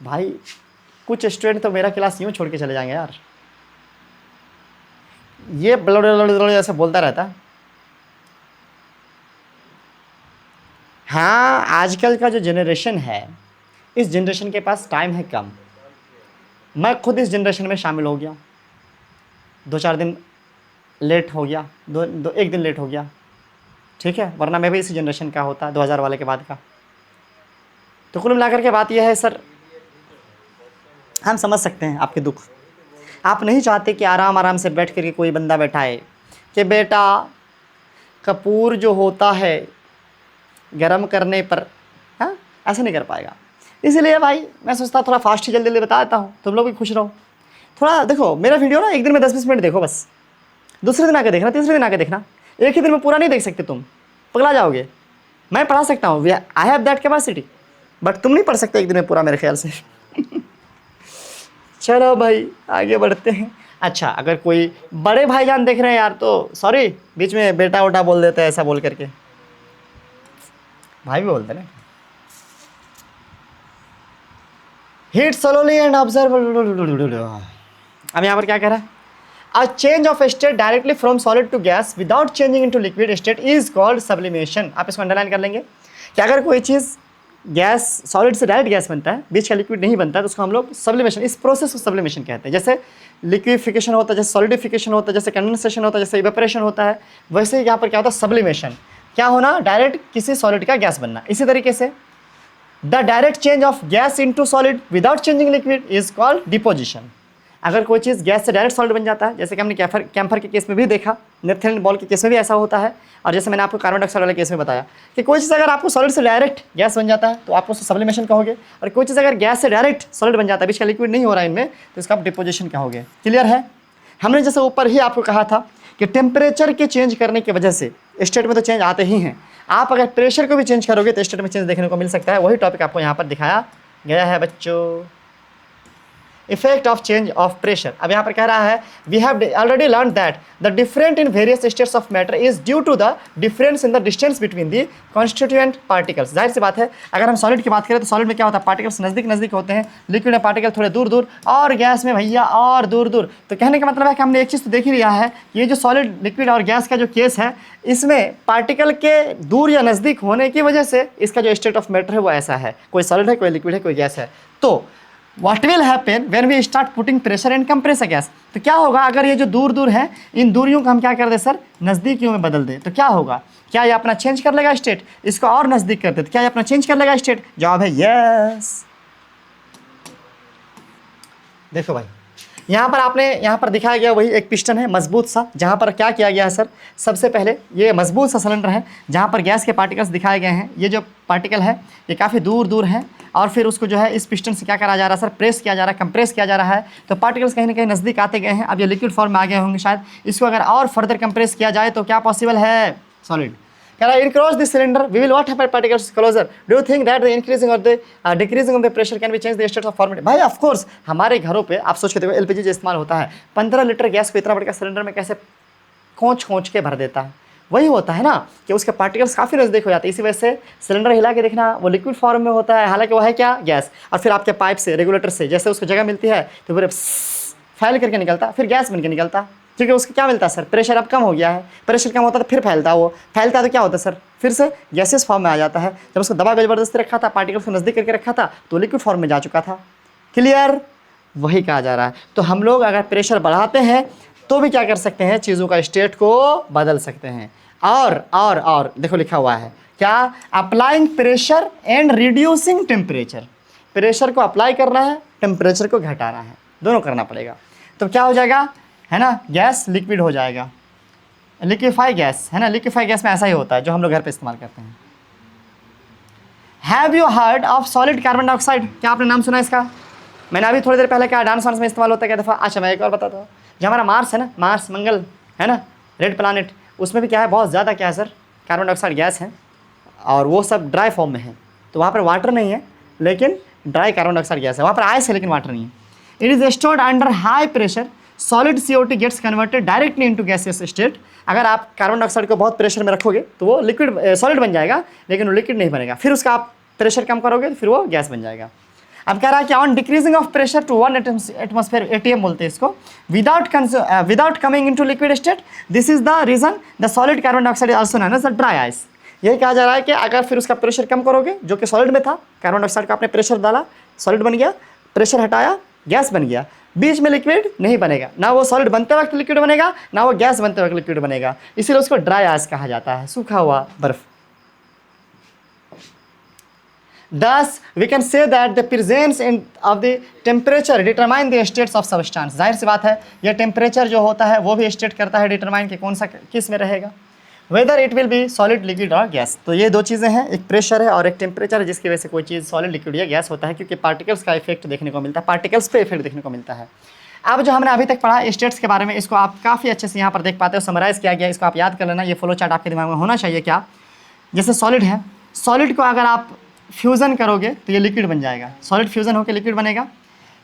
भाई कुछ स्टूडेंट तो मेरा क्लास यूँ छोड़ के चले जाएंगे यार, ये ब्लड ऐसे बोलता रहता। हाँ, आजकल का जो जनरेशन है, इस जनरेशन के पास टाइम है कम। मैं खुद इस जनरेशन में शामिल हो गया, 2-4 दिन लेट हो गया, एक दिन लेट हो गया, ठीक है, वरना मैं भी इसी जनरेशन का होता 2000 वाले के बाद का। तो कुल मिलाकर के बात यह है सर, हम समझ सकते हैं आपके दुख। आप नहीं चाहते कि आराम से बैठ करके कोई बंदा बैठाए कि बेटा कपूर जो होता है गरम करने पर, हाँ ऐसा नहीं कर पाएगा। इसलिए भाई मैं सोचता थोड़ा फास्ट ही जल्दी बता देता हूँ, तुम लोग भी खुश रहो। थोड़ा देखो मेरा वीडियो ना, एक दिन में 10-20 मिनट देखो बस, दूसरे दिन आके देखना, तीसरे दिन आके देखना। एक ही दिन में पूरा नहीं देख सकते, तुम पगला जाओगे। मैं पढ़ा सकता हूँ, I have that capacity, but तुम नहीं पढ़ सकते एक दिन में पूरा मेरे ख्याल से। चलो भाई आगे बढ़ते हैं। अच्छा, अगर कोई बड़े भाईजान देख रहे हैं यार तो सॉरी, बीच में बेटा वोटा बोल देते हैं ऐसा बोल करके, भाई भी बोलते ना। Heat slowly and observe. अब यहाँ पर क्या कह रहा है, a change of state directly from solid to gas without changing into liquid state is called sublimation. आप इसको अंडरलाइन कर लेंगे कि अगर कोई चीज़ गैस सॉलिड से डायरेक्ट गैस बनता है, बीच का लिक्विड नहीं बनता है, तो उसको हम लोग सब्लिमेशन, इस प्रोसेस को सब्लिमेशन कहते हैं। जैसे लिक्विफिकेशन होता है, जैसे सॉलिडिफिकेशन होता है, जैसे कंडेंसेशन होता है, जैसे इवेपोरेशन होता है, वैसे यहाँ पर क्या होता है सब्लिमेशन। क्या होना, डायरेक्ट किसी सॉलिड का गैस बनना। इसी तरीके से the direct change of gas into solid without changing liquid is called deposition. अगर कोई चीज़ गैस से डायरेक्ट सॉलिड बन जाता है, जैसे कि हमने कैम्फर के केस में भी देखा, नेपथलीन बॉल के केस में भी ऐसा होता है, और जैसे मैंने आपको कार्बन डाइऑक्साइड वाले केस में बताया कि कोई चीज़ अगर आपको सॉलिड से डायरेक्ट गैस बन जाता है तो आप उसको सब्लिमेशन कहोगे, और कोई चीज़ अगर गैस से डायरेक्ट सॉलिड बन जाता है, बीच का लिक्विड नहीं हो रहा है इनमें, तो इसका आप डिपोजिशन कहोगे। क्लियर है। हमने जैसे ऊपर ही आपको कहा था कि टेम्परेचर के चेंज करने की वजह से स्टेट में तो चेंज आते ही हैं, आप अगर प्रेशर को भी चेंज करोगे तो स्टेट में चेंज देखने को मिल सकता है। वही टॉपिक आपको यहाँ पर दिखाया गया है बच्चों, effect of change of pressure. अब यहाँ पर कह रहा है we have already learn that the different in various states of matter is due to the difference in the distance between the constituent particles. जाहिर सी बात है, अगर हम सॉलिड की बात करें तो सॉलिड में क्या होता है, पार्टिकल्स नज़दीक होते हैं, लिक्विड में पार्टिकल थोड़े दूर, और गैस में भैया और दूर। तो कहने का मतलब है कि हमने एक चीज़ तो देख ही लिया है, ये जो सॉलिड, लिक्विड और गैस का जो केस है, इसमें पार्टिकल के दूर या नज़दीक होने की वजह से इसका जो स्टेट ऑफ मैटर है वो ऐसा है, कोई सॉलिड है, कोई लिक्विड है, कोई गैस है। तो What will happen when we start putting pressure and compress a gas? तो क्या होगा अगर ये जो दूर है, इन दूरियों को हम क्या कर दें सर, नज़दीकियों में बदल दें, तो क्या होगा, क्या ये अपना चेंज कर लेगा स्टेट, इसको और नज़दीक कर दे तो क्या ये अपना चेंज कर लेगा स्टेट? जवाब है यस। देखो भाई, यहाँ पर दिखाया गया वही एक पिस्टन है मजबूत सा, जहाँ पर क्या किया गया है सर, सबसे पहले ये मजबूत सा सिलेंडर है जहाँ पर गैस के पार्टिकल्स दिखाए गए हैं। ये जो पार्टिकल है ये काफ़ी दूर है, और फिर उसको जो है इस पिस्टन से क्या करा जा रहा है सर, प्रेस किया जा रहा है, कंप्रेस किया जा रहा है, तो पार्टिकल्स कहीं ना कहीं नज़दीक आते गए हैं। अब ये लिक्विड फॉर्म में आ गए होंगे शायद, इसको अगर और फर्दर कंप्रेस किया जाए तो क्या पॉसिबल है, solid. Can I encroach this cylinder? We will what happen particles closer? Do you think that the increasing or the decreasing of the pressure can be changed the state of formation? भाई of course, हमारे घरों पे आप सोच के देखो LPG जो इस्तेमाल होता है, 15 लीटर गैस को इतना बड़ा सिलेंडर में कैसे खोंच के भर देता है। वही होता है ना कि उसके पार्टिकल्स काफ़ी नज़दीक हो जाते हैं, इसी वजह से सिलेंडर हिला के देखना वो लिक्विड फॉर्म में होता है, हालांकि वो है क्या, गैस। और फिर आपके पाइप से, रेगुलेटर से जैसे उसको जगह मिलती है तो पूरे फैल करके निकलता, फिर गैस बन के निकलता, क्योंकि उसको क्या मिलता है सर, प्रेशर अब कम हो गया है, प्रेशर कम होता है तो फिर फैलता है, वो फैलता है तो क्या होता है सर, फिर से गैसेस फॉर्म में आ जाता है। जब उसको दबा के ज़बरदस्ती रखा था, पार्टिकल्स को नज़दीक करके रखा था तो लिक्विड फॉर्म में जा चुका था। क्लियर, वही कहा जा रहा है। तो हम लोग अगर प्रेशर बढ़ाते हैं तो भी क्या कर सकते हैं, चीज़ों का स्टेट को बदल सकते हैं। और देखो लिखा हुआ है क्या, applying pressure and reducing temperature. Pressure को अप्लाई करना है, टेम्परेचर को घटाना है, दोनों करना पड़ेगा। तो क्या हो जाएगा, है ना, गैस लिक्विड हो जाएगा, लिक्विफाई गैस, है ना। लिक्विफाई गैस में ऐसा ही होता है जो हम लोग घर पे इस्तेमाल करते हैं। Have you heard of solid carbon dioxide, क्या आपने नाम सुना इसका? मैंने अभी थोड़ी देर पहले कहा डांस वांस में इस्तेमाल होता है क्या दफ़ा। अच्छा मैं एक और बताता हूँ, जो हमारा मार्स है ना, मार्स मंगल है ना, रेड प्लानेट, उसमें भी क्या है, बहुत ज़्यादा क्या है सर, कार्बन डाइऑक्साइड गैस है, और वो सब ड्राई फॉर्म में है। तो वहाँ पर वाटर नहीं है, लेकिन ड्राई कार्बन डाइऑक्साइड गैस है। वहाँ पर आइस है लेकिन वाटर नहीं है। It is stored under high pressure, solid CO2 gets converted directly into gaseous state. अगर आप कार्बन डाइऑक्साइड को बहुत प्रेशर में रखोगे तो वो लिक्विड सॉलिड बन जाएगा, लेकिन वो लिक्विड नहीं बनेगा। फिर उसका आप प्रेशर कम करोगे तो फिर वो गैस बन जाएगा। अब कह रहा है कि on decreasing of pressure to 1 atmosphere, ATM बोलते हैं इसको, without coming into liquid state, this is the reason the solid carbon dioxide is also known as the dry ice. यही कहा जा रहा है कि अगर फिर उसका प्रेशर कम करोगे, जो कि सॉलिड में था, कार्बन डाइऑक्साइड का आपने प्रेशर डाला, सॉलिड बन गया, प्रेशर हटाया, गैस बन गया, बीच में लिक्विड नहीं बनेगा, ना वो सॉलिड बनते वक्त लिक्विड बनेगा, ना वो गैस बनते वक्त लिक्विड बनेगा, इसीलिए उसको ड्राई आइस कहा जाता है, सूखा हुआ बर्फ। Thus, we can say that the presence of the temperature determine the states of substance। जाहिर सी बात है, यह टेम्परेचर जो होता है वो भी स्टेट करता है, डिटरमाइन कि कौन सा किस में रहेगा, whether it will be solid, liquid और गैस। तो ये दो चीज़ें हैं, एक प्रेशर है और एक टेम्परेचर है, जिसकी वजह से कोई चीज़ सॉलिड, लिक्विड या गैस होता है, क्योंकि पार्टिकल्स का इफेक्ट देखने को मिलता है, पार्टिकल्स पे इफेक्ट देखने को मिलता है। अब जो हमने अभी तक पढ़ा स्टेट्स के बारे में, इसको आप काफ़ी अच्छे से यहाँ पर देख पाते हो, समराइज़ किया गया, इसको आप याद कर लेना। ये फ्लो चार्ट आपके दिमाग में होना चाहिए। क्या, जैसे सॉलिड है, सॉलिड को अगर आप फ्यूज़न करोगे तो ये लिक्विड बन जाएगा, सॉलिड फ्यूज़न होकर लिक्विड बनेगा,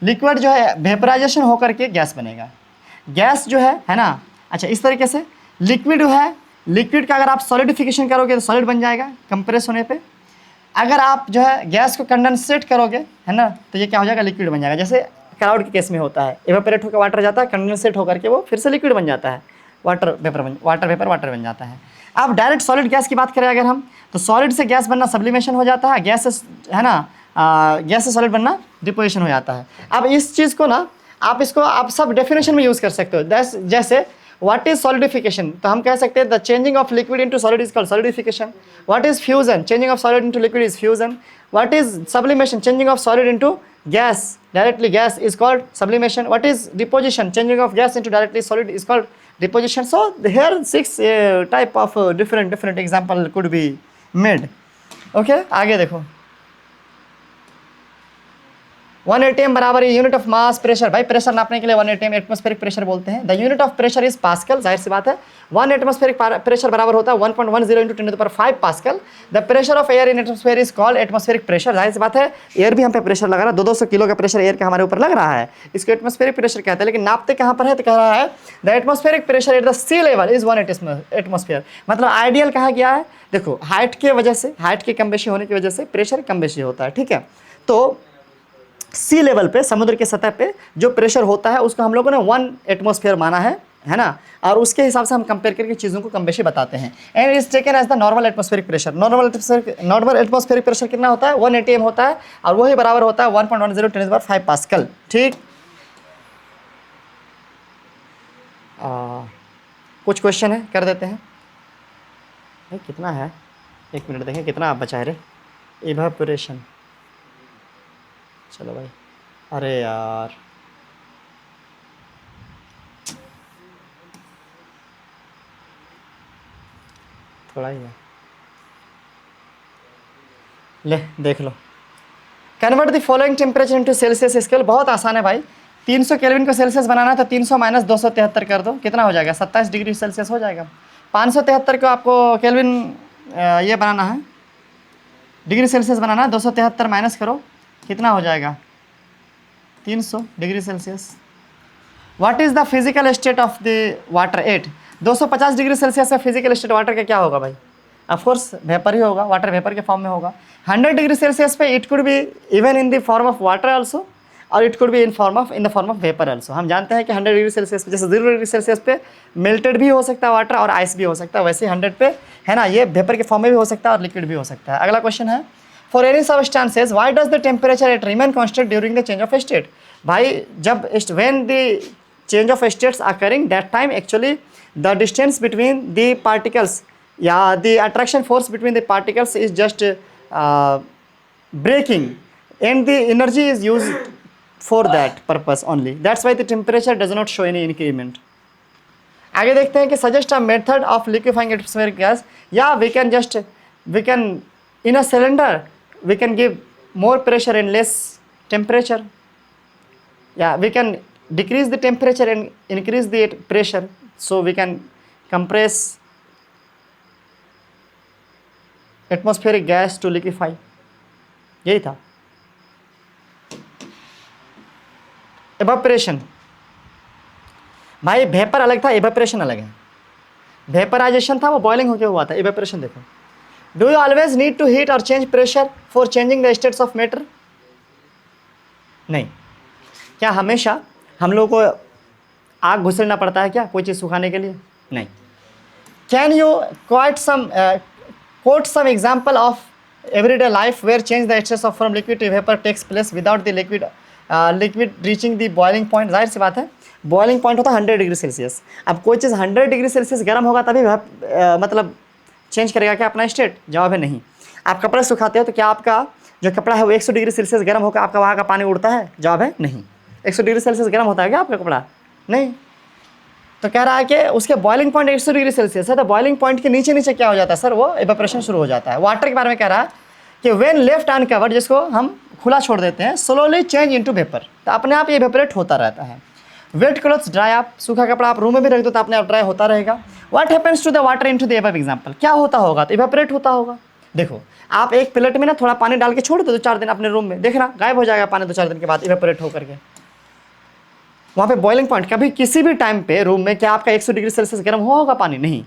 लिक्विड जो है वेपराइजेशन होकर के गैस बनेगा, गैस जो है ना। अच्छा, इस तरीके से लिक्विड है, लिक्विड का अगर आप सॉलिडिफिकेशन करोगे तो सॉलिड बन जाएगा कंप्रेस होने पे। अगर आप जो है गैस को कंडेंसेट करोगे, है ना, तो ये क्या हो जाएगा, लिक्विड बन जाएगा। जैसे क्लाउड के केस में होता है, एवेपोरेट होकर वाटर जाता है, कंडेंसेट होकर के वो फिर से लिक्विड बन जाता है, वाटर वेपर बन जाता है। अब डायरेक्ट सॉलिड गैस की बात करें अगर हम, तो सॉलिड से गैस बनना सब्लिमेशन हो जाता है, गैस से, है ना, गैस से सॉलिड बनना डिपोजिशन हो जाता है। अब इस चीज़ को ना आप इसको आप सब डेफिनेशन में यूज़ कर सकते हो। जैसे व्हाट इज सॉलिडिफिकेशन, तो हम कह सकते हैं the changing of liquid into solid is called solidification. What is fusion, changing of solid into liquid is fusion. What is sublimation, changing of solid into gas, directly gas is called sublimation. What is deposition, changing of gas into directly solid is called deposition। So here 6 type of different example could be made। okay, आगे देखो, 1 atm बराबर unit of mass pressure. भाई pressure नापने के लिए 1 atm atmospheric pressure बोलते हैं। The unit of pressure is pascal, जाहिर सी बात है, 1 एटमॉस्फेरिक प्रेशर बराबर होता है 1.10 into 10⁵ pascal. The pressure of air in atmosphere is called atmospheric pressure. जाहिर सी बात है, एयर भी हम पे प्रेशर लग रहा है, 200 किलो का प्रेशर एयर का हमारे ऊपर लग रहा है, इसको एटमॉस्फेरिक प्रेशर कहते हैं। लेकिन नापते कहाँ पर है, तो कह रहा है the atmospheric pressure at the sea level is 1 atmosphere. मतलब आइडियल कहा गया है, देखो हाइट के वजह से, हाइट की कम बेशी होने की वजह से प्रेशर कम बेशी होता है, ठीक है। तो सी लेवल पे, समुद्र के सतह पे जो प्रेशर होता है उसको हम लोगों ने 1 एटमॉस्फेयर माना है ना, और उसके हिसाब से हम कंपेयर करके चीज़ों को कम बेशी बताते हैं। And is taken as the normal atmospheric pressure. Normal atmospheric pressure कितना होता है, 1 atm होता है, और वही बराबर होता है 1.10 10⁵ पास्कल, ठीक। कुछ क्वेश्चन है, कर देते हैं। भाई कितना है, 1 मिनट देखें कितना बचा है रे, इवेपोरेशन। चलो भाई, अरे यार थोड़ा ही है, ले देख लो। Convert the following temperature into Celsius scale. बहुत आसान है भाई, 300 केल्विन को सेल्सियस बनाना है तो 300 - 273 कर दो, कितना हो जाएगा, 27 डिग्री सेल्सियस हो जाएगा। 573 को आपको केल्विन ये बनाना है, डिग्री सेल्सियस बनाना है, 273 माइनस करो, कितना हो जाएगा, 300 degree Celsius. What is the physical state of the water 8, 250 degree Celsius में फिजिकल स्टेट वाटर का क्या होगा भाई, ऑफकोर्स वेपर ही होगा, वाटर वेपर के फॉर्म में होगा। 100 डिग्री सेल्सियस पे it could be even in the form of water also, और it could be in the form of vapour also. हम जानते हैं कि 100 डिग्री सेल्सियस पे, जैसे 0 डिग्री सेल्सियस पे मेल्टेड भी हो सकता है वाटर और आइस भी हो सकता है, वैसे 100 पे, है ना, ये वेपर के फॉर्म में भी हो सकता है और लिक्विड भी हो सकता है। अगला क्वेश्चन है, for any substances why does the temperature at remain constant during the change of state. भाई जब when the change of states occurring that time actually the distance between the particles या the attraction force between the particles is just breaking and the energy is use for that purpose only, that's why the temperature does not show any increment. आगे देखते हैं कि suggest a method of liquefying atmospheric gas, या we can in a cylinder we can give more pressure and less temperature. Yeah, we can decrease the temperature and increase the pressure, so we can compress atmospheric gas to liquefy. यही था evaporation। भाई vapour अलग था, evaporation अलग है। Vaporisation था वो boiling होकर हुआ था, evaporation देखो। Do you always need to heat or change pressure for changing the states of matter? नहीं। क्या हमेशा हम लोग को आग घुसड़ना पड़ता है क्या कोई चीज़ सुखाने के लिए? नहीं। Can you quote some example of everyday life where change the states of from liquid to vapor takes place without the liquid reaching the boiling point? जाहिर सी बात है, बॉइलिंग पॉइंट होता है 100 डिग्री सेल्सियस। अब कोई चीज़ 100 डिग्री सेल्सियस गर्म होगा तभी मतलब चेंज करेगा क्या अपना स्टेट? जवाब है नहीं। आप कपड़ा सुखाते हो तो क्या आपका जो कपड़ा है वो 100 डिग्री सेल्सियस गर्म होकर आपका वहाँ का पानी उड़ता है? जवाब है नहीं। 100 डिग्री सेल्सियस गर्म होता है क्या आपका कपड़ा? नहीं। तो कह रहा है कि उसके बॉइलिंग पॉइंट 100 डिग्री सेल्सियस है, तो बॉइलिंग पॉइंट के नीचे नीचे क्या हो जाता है सर? वो इवेपोरेशन शुरू हो जाता है। वाटर के बारे में कह रहा है कि व्हेन लेफ्ट अनकवर्ड, जिसको हम खुला छोड़ देते हैं, स्लोली चेंज इनटू वेपर, तो अपने आप ये इवेपोरेट होता रहता है। वेट क्लॉथ्स ड्राई, आप सूखा कपड़ा आप रूम में भी रख दो तो अपने आप ड्राई होता रहेगा। What happens to the water into the above example, क्या होता होगा? तो इवेपोरेट होता होगा। देखो आप एक प्लेट में ना थोड़ा पानी डाल के छोड़ दो 2-4 दिन अपने रूम में, देखना गायब हो जाएगा पानी 2-4 दिन के बाद इवेपोरेट होकर के। वहाँ पे बॉइलिंग पॉइंट कभी किसी भी टाइम पे रूम में क्या आपका 100 डिग्री सेल्सियस गर्म हुआ होगा पानी? नहीं।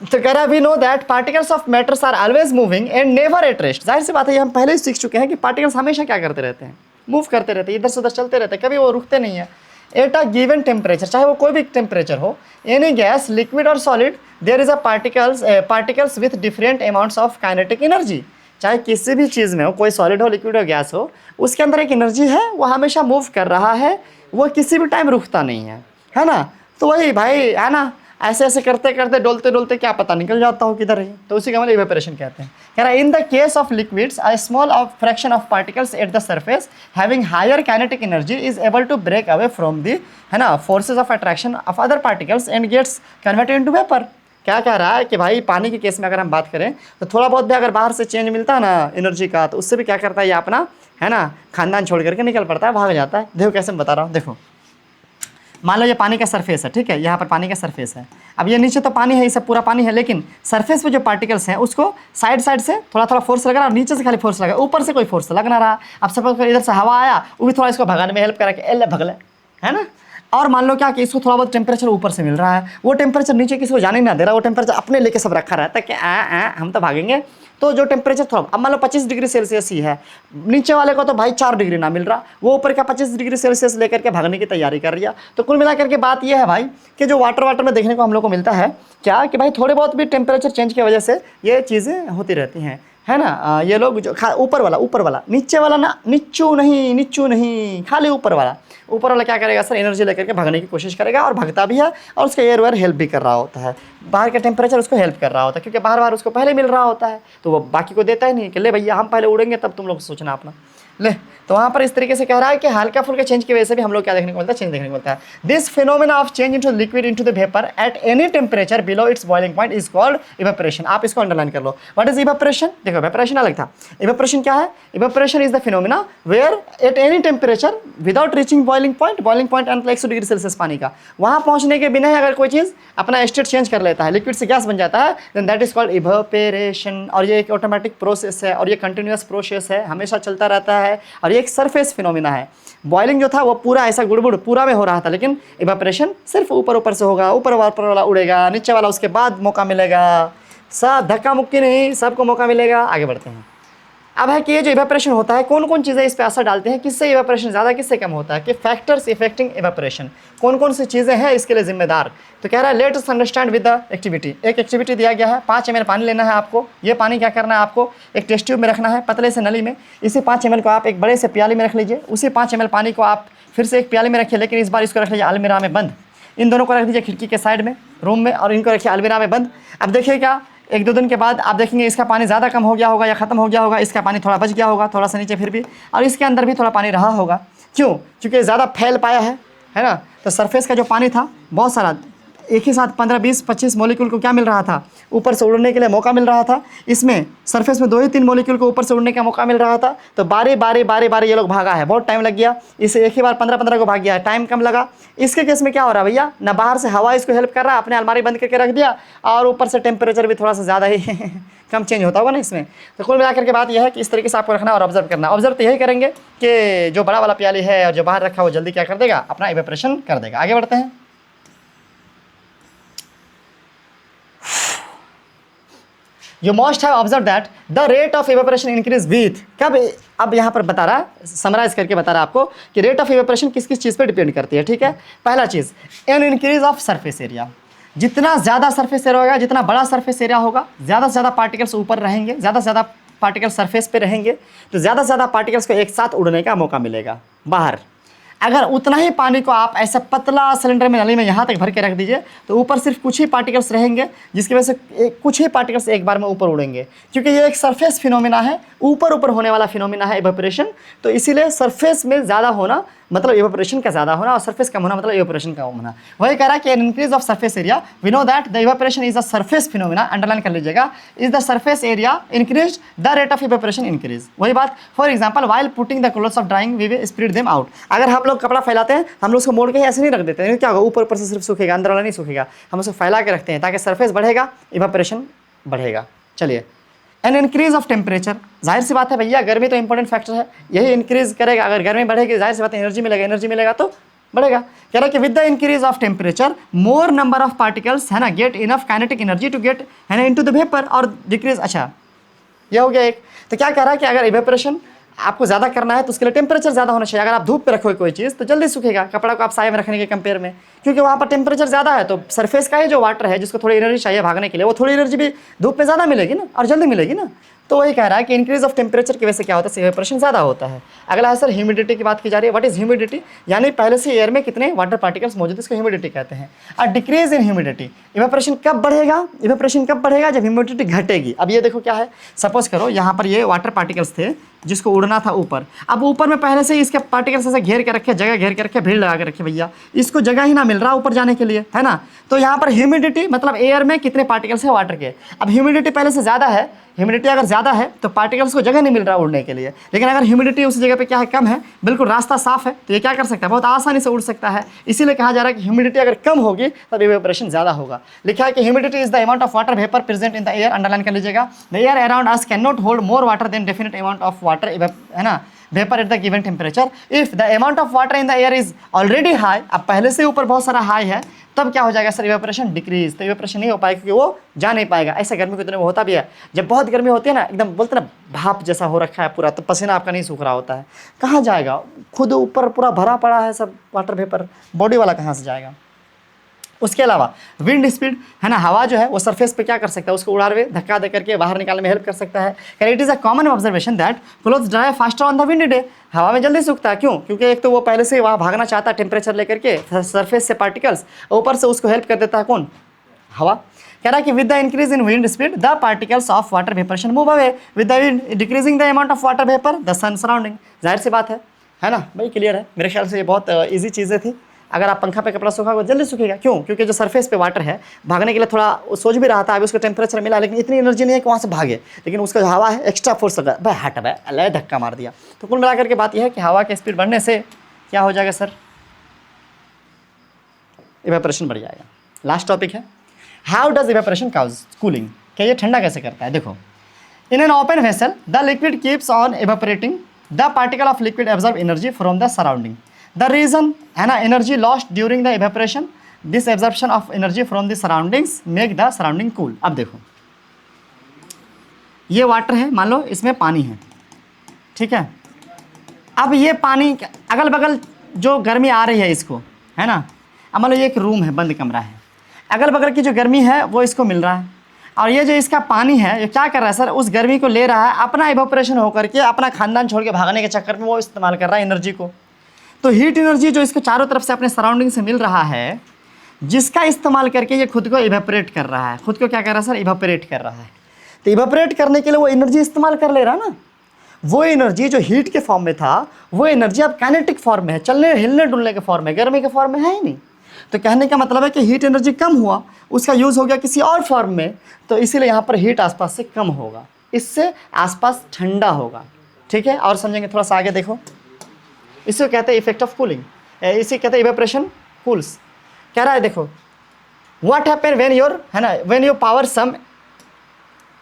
तो कह रहा we know that particles of matters are always moving and never at rest. जाहिर सी बात है, ये हम पहले ही सीख चुके हैं कि पार्टिकल्स हमेशा क्या करते रहते हैं? मूव करते रहते हैं, इधर से उधर चलते रहते हैं, कभी वो रुकते नहीं है। एट अ गिवन टेम्परेचर, चाहे वो कोई भी टेम्परेचर हो, एनी गैस लिक्विड और solid, there is a particles with different amounts of kinetic energy. चाहे किसी भी चीज़ में हो, कोई सॉलिड हो, लिक्विड हो, गैस हो, उसके अंदर एक एनर्जी है, वो हमेशा मूव कर रहा है, वो किसी भी टाइम रुकता नहीं है ना? तो वही भाई है ना, ऐसे ऐसे करते करते डोलते डोलते क्या पता निकल जाता हो किधर है, तो उसी का मतलब इवेपोरेशन कहते हैं। कह रहा है in the case of liquids a small fraction of particles at the surface having higher kinetic energy is able to break away from the है ना forces of attraction of other particles and gets converted into vapour. क्या कह रहा है कि भाई पानी के केस में अगर हम बात करें तो थोड़ा बहुत भी अगर बाहर से चेंज मिलता है ना एनर्जी का, तो उससे भी क्या करता है ये अपना है ना खानदान छोड़ करके निकल पड़ता है, भाग जाता है। देखो कैसे मैं बता रहा हूँ। देखो मान लो ये पानी का सरफेस है, ठीक है, यहाँ पर पानी का सरफेस है। अब ये नीचे तो पानी है, ये सब पूरा पानी है, लेकिन सरफेस पे जो पार्टिकल्स हैं उसको साइड साइड से थोड़ा थोड़ा फोर्स लगा रहा है, नीचे से खाली फोर्स लगा, ऊपर से कोई फोर्स लग ना रहा। अब सपोज इधर से हवा आया, वो भी थोड़ा इसको भगाने में हेल्प करा के एल भगले, है ना। और मान लो क्या कि इसको थोड़ा बहुत टेम्परेचर ऊपर से मिल रहा है, वो टेम्परेचर नीचे किसी को जाने नहीं दे रहा, वो टेम्परेचर अपने लेके सब रखा रहता है कि हम तो भागेंगे। तो जो टेम्परेचर थोड़ा, अब मान लो 25 डिग्री सेल्सियस ही है, नीचे वाले को तो भाई 4 डिग्री ना मिल रहा, वो ऊपर का 25 डिग्री सेल्सियस लेकर के भागने की तैयारी कर रही है। तो कुल मिलाकर के बात यह है भाई कि जो वाटर में देखने को हम लोग को मिलता है क्या कि भाई थोड़े बहुत भी टेम्परेचर चेंज की वजह से ये चीज़ें होती रहती हैं, है ना। ये लोग जो ऊपर वाला नीचे वाला ना, नीचू नहीं खाली ऊपर वाला क्या करेगा सर, एनर्जी लेकर के भागने की कोशिश करेगा और भागता भी है, और उसका एयर वेयर हेल्प भी कर रहा होता है, बाहर का टेम्परेचर उसको हेल्प कर रहा होता है, क्योंकि बाहर उसको पहले मिल रहा होता है, तो वो बाकी को देता ही नहीं कि ले भैया हम पहले उड़ेंगे तब तुम लोग सोचना अपना ले। तो वहाँ पर इस तरीके से कह रहा है कि हल्का फुल्का चेंज की वजह से भी हम लोग क्या देखने को मिलता है, चेंज देखने को मिलता है। This phenomena of change into liquid into the vapour at any temperature below its boiling point is called evaporation. आप इसको अंडरलाइन कर लो। What is evaporation? देखो इवेपोरेशन अलग था, इवेपोरेशन क्या है? Evaporation is the phenomena where at any temperature without reaching boiling point 100 degree Celsius पानी का, वहाँ पहुँचने के बिना ही अगर कोई चीज़ अपना स्टेट चेंज कर लेता है, लिक्विड से गैस बन जाता है, then that is called evaporation. और ये एक ऑटोमेटिक प्रोसेस है और ये कंटिन्यूअस प्रोसेस है, हमेशा चलता रहता है, और ये एक सरफेस फिनोमिना है। बॉइलिंग जो था वो पूरा ऐसा गुड़बुड़ पूरा में हो रहा था, लेकिन इवेपोरेशन सिर्फ ऊपर से होगा, ऊपर वाला उड़ेगा, नीचे वाला उसके बाद मौका मिलेगा। सब धक्का मुक्की नहीं, सबको मौका मिलेगा। आगे बढ़ते हैं। अब है कि ये जो इवेपोरेशन होता है, कौन कौन चीज़ें इस पर असर डालते हैं, किससे इवेपोरेशन ज़्यादा किससे कम होता है, कि फैक्टर्स इफेक्टिंग इवेपोरेशन, कौन कौन सी चीज़ें हैं इसके लिए जिम्मेदार। तो कह रहा है let us understand with the activity. एक एक्टिविटी दिया गया है, 5 ml पानी लेना है आपको। ये पानी क्या करना है आपको, एक टेस्ट ट्यूब में रखना है, पतले से नली में। इसी 5 ml को आप एक बड़े से प्याली में रख लीजिए। उसी 5 ml पानी को आप फिर से एक प्याली में रखिए, लेकिन इस बार इसको रख लीजिए अलमीरा में बंद। इन दोनों को रख दीजिए खिड़की के साइड में रूम में, और इनको रखिए अलमीरा में बंद। अब देखिए क्या 1-2 दिन के बाद आप देखेंगे इसका पानी ज़्यादा कम हो गया होगा या ख़त्म हो गया होगा, इसका पानी थोड़ा बच गया होगा, थोड़ा सा नीचे फिर भी, और इसके अंदर भी थोड़ा पानी रहा होगा। क्यों? क्योंकि ज़्यादा फैल पाया है ना। तो सरफेस का जो पानी था बहुत सारा, एक ही साथ 15, 20, 25 मॉलिक्यूल को क्या मिल रहा था, ऊपर से उड़ने के लिए मौका मिल रहा था। इसमें सरफेस में 2 ही 3 मॉलिक्यूल को ऊपर से उड़ने का मौका मिल रहा था। तो बारी बारी ये लोग भागा है, बहुत टाइम लग गया। इसे एक ही बार 15 को भाग गया है, टाइम कम लगा। इसके केस में क्या हो रहा है भैया, ना बाहर से हवा इसको हेल्प कर रहा है, अपने अलमारी बंद करके रख दिया, और ऊपर से टेम्परेचर भी थोड़ा सा ज़्यादा ही कम चेंज होता होगा ना इसमें। तो कुल मिलाकर के बात यह है कि इस तरीके से आपको रखना और ऑब्जर्व करना। ऑब्जर्व तो यही करेंगे कि जो बड़ा वाला प्याली है और जो बाहर रखा वो जल्दी क्या कर देगा, अपना इवेपोरेशन कर देगा। आगे बढ़ते हैं। You must have observed that the rate of evaporation increase with, कब, अब यहाँ पर बता रहा, समराइज करके बता रहा आपको कि रेट ऑफ इवेपोरेशन किस किस चीज़ पे डिपेंड करती है। ठीक है, पहला चीज़ an increase of surface area. जितना ज़्यादा सरफेस एरिया होगा, जितना बड़ा सरफेस एरिया होगा, ज़्यादा से ज़्यादा पार्टिकल्स ऊपर रहेंगे, ज़्यादा से ज़्यादा पार्टिकल्स सरफेस पे रहेंगे, तो ज़्यादा से ज़्यादा पार्टिकल्स को एक साथ उड़ने का मौका मिलेगा बाहर। अगर उतना ही पानी को आप ऐसा पतला सिलेंडर में नली में यहाँ तक भर के रख दीजिए, तो ऊपर सिर्फ कुछ ही पार्टिकल्स रहेंगे, जिसकी वजह से कुछ ही पार्टिकल्स एक बार में ऊपर उड़ेंगे, क्योंकि ये एक सरफेस फिनोमिना है, ऊपर होने वाला फिनोमिना है इवेपोरेशन। तो इसीलिए सरफेस में ज़्यादा होना मतलब इवेपोरेशन का ज़्यादा होना, और सरफेस कम होना मतलब इवेपोरेशन का होना। वही कह रहा है कि an increase of surface area, we know that the evaporation is a surface phenomena, underline कर लीजिएगा, is the surface area increase the rate of evaporation increase. वही बात, for example while putting the clothes of drying we will spread them out. अगर हम लोग कपड़ा फैलाते हैं, हम लोग उसको मोड़ के ऐसे नहीं रख देते हैं, क्या होगा, ऊपर से सिर्फ सूखेगा, अंदर वाला नहीं सूखेगा। हम उसको फैला के रखते हैं ताकि सरफेस बढ़ेगा, इवेपोरेशन बढ़ेगा। चलिए, एन इंक्रीज ऑफ टेम्परेचर, जाहिर सी बात है भैया, गर्मी तो इंपॉर्टेंट फैक्टर है, यही इंक्रीज करेगा। अगर गर्मी बढ़ेगी, जाहिर सी बात है एनर्जी मिलेगा तो बढ़ेगा। कह रहा है कि with the increase of temperature more number of particles है ना get enough kinetic energy to get है ना इनटू द वेपर और डिक्रीज। अच्छा, ये हो गया एक। तो क्या कह रहा है कि अगर इवेपोरेशन आपको ज़्यादा करना है तो उसके लिए टेम्परेचर ज़्यादा होना चाहिए। अगर आप धूप पे रखोगे कोई चीज़ तो जल्दी सूखेगा, कपड़ा को आप साए में रखने के कंपेयर में, क्योंकि वहाँ पर टेम्परेचर ज़्यादा है। तो सरफेस का ही जो वाटर है, जिसको थोड़ी एनर्जी चाहिए भागने के लिए, वो थोड़ी एनर्जी भी धूप में ज़्यादा मिलेगी ना, और जल्दी मिलेगी ना। तो वही कह रहा है कि इंक्रीज ऑफ टेम्परेचर की वजह से क्या होता है, इवेपोरेशन ज़्यादा होता है। अगला है सर ह्यूमिडिटी की बात की जा रही है। व्हाट इज ह्यूमिडिटी, यानी पहले से एयर में कितने वाटर पार्टिकल्स मौजूद है, इसको ह्यूमिडिटी कहते हैं। और डिक्रीज इन ह्यूमिडिटी, इवेपोरेशन कब बढ़ेगा, जब ह्यूमिडिटी घटेगी। अब ये देखो क्या है, सपोज करो यहाँ पर ये वाटर पार्टिकल्स थे जिसको उड़ना था ऊपर, अब ऊपर में पहले से ही इसके पार्टिकल्स ऐसे घेर के रखे, जगह घेर के रखे, भीड़ लगा के रखे भैया, इसको जगह ही ना मिल रहा ऊपर जाने के लिए, है ना। तो यहाँ पर ह्यूमिडिटी मतलब एयर में कितने पार्टिकल्स है वाटर के। अब ह्यूमिडिटी पहले से ज़्यादा है, ह्यूमिडिटी अगर ज़्यादा है तो पार्टिकल्स को जगह नहीं मिल रहा उड़ने के लिए। लेकिन अगर ह्यूमिडिटी उस जगह पे क्या है, कम है, बिल्कुल रास्ता साफ है, तो ये क्या कर सकता है, बहुत आसानी से उड़ सकता है। इसीलिए कहा जा रहा है कि ह्यूमिडिटी अगर कम होगी तब इवेपोरेशन ज़्यादा होगा। लिखा है कि humidity is the amount of water vapour present in the air, underline कर लीजिएगा। The air around us can not hold more water than definite amount of water, है ना, vapour at the given temperature. If the amount of water in the air is already high, अब पहले से ऊपर बहुत सारा हाई है, तब क्या हो जाएगा सर, इवेपोरेशन डिक्रीज। तो इवेपोरेशन नहीं हो पाएगा क्योंकि वो जा नहीं पाएगा। ऐसे गर्मी के दिनों में होता भी है, जब बहुत गर्मी होती है ना, एकदम बोलते ना भाप जैसा हो रखा है पूरा, तो पसीना आपका नहीं सूख रहा होता है, कहाँ जाएगा, खुद ऊपर पूरा भरा पड़ा है सब वाटर वेपर, बॉडी वाला कहाँ से जाएगा। उसके अलावा विंड स्पीड है ना, हवा जो है वो सरफेस पे क्या कर सकता है, उसको उड़ावे धक्का दे करके बाहर निकालने में हेल्प कर सकता है। It is a common observation that clothes dry faster on the wind day, हवा में जल्दी सूखता है। क्यों? क्योंकि एक तो वो पहले से वहाँ भागना चाहता है टेम्परेचर लेकर के, सरफेस से पार्टिकल्स, ऊपर से उसको हेल्प कर देता है कौन, हवा। कह रहा है कि with the increase in wind speed the particles of water evaporation move away with the wind, decreasing the amount of water vapour the sun surrounding. जाहिर सी बात है ना भाई, क्लियर है। मेरे ख्याल से ये बहुत ईजी चीज़ें थी। अगर आप पंखा पे कपड़ा सूखा जल्दी सूखेगा, क्यों? क्योंकि जो सरफेस पे वाटर है, भागने के लिए थोड़ा सोच भी रहा था, अभी उसको टेम्परेचर मिला, लेकिन इतनी एनर्जी नहीं है कि वहाँ से भागे, लेकिन उसका जो हवा है एक्स्ट्रा फोर्स लगा, भाई हट भाई अल्लाह धक्का मार दिया। तो कुल मिलाकर के बात यह है कि हवा की स्पीड बढ़ने से क्या हो जाएगा सर, इवेपोरेशन बढ़ जाएगा। लास्ट टॉपिक है, how does evaporation cause cooling, क्या ये ठंडा कैसे करता है। देखो, in an open vessel the liquid keeps on evaporating, the particle of liquid absorb energy from the surrounding. The reason है ना, energy lost during the evaporation, this absorption of energy from the surroundings make the surrounding cool. अब देखो, ये water है, मान लो इसमें पानी है, ठीक है। अब ये पानी अगल बगल जो गर्मी आ रही है इसको, है ना, अब मान लो ये एक रूम है, बंद कमरा है, अगल बगल की जो गर्मी है वो इसको मिल रहा है, और ये जो इसका पानी है ये क्या कर रहा है सर, उस गर्मी को ले रहा है, अपना इवेपोरेशन होकर के अपना खानदान छोड़ के भागने के चक्कर में वो इस्तेमाल कर रहा है एनर्जी को। तो हीट एनर्जी जो इसको चारों तरफ से अपने सराउंडिंग से मिल रहा है, जिसका इस्तेमाल करके ये खुद को इवेपोरेट कर रहा है, खुद को क्या कर रहा है सर, इवेपोरेट कर रहा है। तो इवेपोरेट करने के लिए वो एनर्जी इस्तेमाल कर ले रहा है ना, वो एनर्जी जो हीट के फॉर्म में था, वो एनर्जी अब काइनेटिक फॉर्म में है, चलने हिलने डुलने के फॉर्म में, गर्मी के फॉर्म में है ही नहीं। तो कहने का मतलब है कि हीट एनर्जी कम हुआ, उसका यूज़ हो गया किसी और फॉर्म में, तो इसीलिए यहाँ पर हीट आसपास से कम होगा, इससे आसपास ठंडा होगा। ठीक है, और समझेंगे थोड़ा सा आगे देखो। इसे कहते हैं इफेक्ट ऑफ कूलिंग, इसे कहते हैं इवेपोरेशन कूल्स। कह रहा है देखो, व्हाट हैपन व्हेन योर, है ना, when you pour some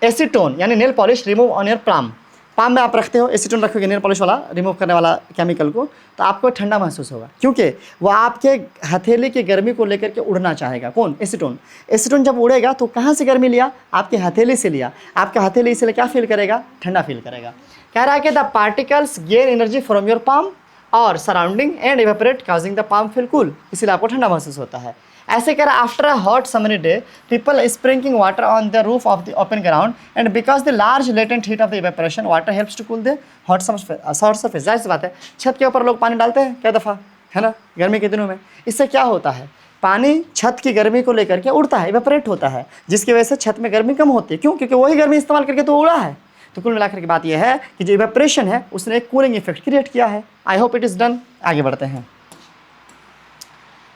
acetone यानी nail polish remove on your palm में आप रखते हो, एसीटोन रखोगे नेल पॉलिश वाला रिमूव करने वाला केमिकल को, तो आपको ठंडा महसूस होगा, क्योंकि वो आपके हथेली की गर्मी को लेकर के उड़ना चाहेगा। कौन? एसीटोन। एसीटोन जब उड़ेगा तो कहाँ से गर्मी लिया? आपके हथेली से लिया। आपका हथेली इसलिए क्या फील करेगा? ठंडा फील करेगा। कह रहा है कि the particles gain energy from your palm और surrounding and evaporate causing the palm feel cool, इसीलिए आपको ठंडा महसूस होता है। ऐसे कह रहा है, after a hot summery day people sprinkling water on the roof of the open ground and because the large latent heat of the evaporation water helps to cool the hot surface. जाहिर सी बात है, छत के ऊपर लोग पानी डालते हैं कई दफ़ा, है ना, गर्मी के दिनों में। इससे क्या होता है, पानी छत की गर्मी को लेकर के उड़ता है, इवेपोरेट होता है, जिसकी वजह से छत में गर्मी कम होती है। क्यों? क्योंकि वही गर्मी इस्तेमाल करके तो उड़ा है। तो कुल मिलाकर की बात यह है कि जो इवेपोरेशन है उसने एक कूलिंग इफेक्ट क्रिएट किया है। I hope it is done. आगे बढ़ते हैं।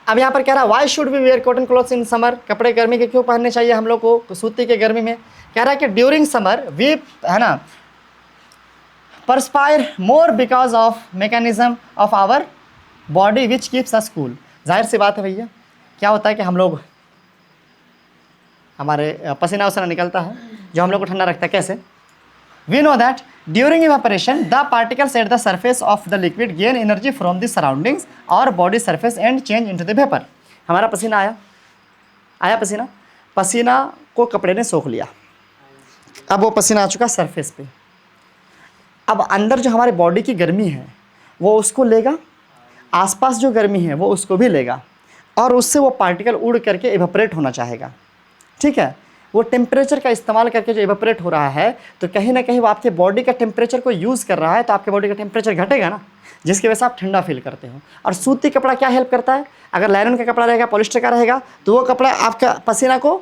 अब यहाँ पर कह रहा है, why should we wear cotton clothes in summer, कपड़े गर्मी के क्यों पहनने चाहिए हम लोग को सूती के गर्मी में। कह रहा है कि ड्यूरिंग समर वी, है ना, perspire more because of mechanism of our body which keeps us cool. जाहिर सी बात है भैया, क्या होता है कि हम लोग, हमारे पसीना वसीना निकलता है जो हम लोग को ठंडा रखता है। कैसे? We know that during evaporation the particles at the surface of the liquid gain energy from the surroundings or body surface and change into the vapor। हमारा पसीना आया पसीना को कपड़े ने सोख लिया, अब वो पसीना आ चुका सरफेस पे। अब अंदर जो हमारी बॉडी की गर्मी है वो उसको लेगा, आसपास जो गर्मी है वो उसको भी लेगा, और उससे वो पार्टिकल उड़ करके इवेपोरेट होना चाहेगा। ठीक है, वो टेम्परेचर का इस्तेमाल करके जो इवेपोरेट हो रहा है, तो कहीं ना कहीं वो आपके बॉडी का टेम्परेचर को यूज़ कर रहा है, तो आपके बॉडी का टेम्परेचर घटेगा ना, जिसकी वजह से आप ठंडा फील करते हो। और सूती कपड़ा क्या हेल्प करता है? अगर लायरन का कपड़ा रहेगा, पॉलिस्टर का रहेगा, तो वो कपड़ा आपका पसीना को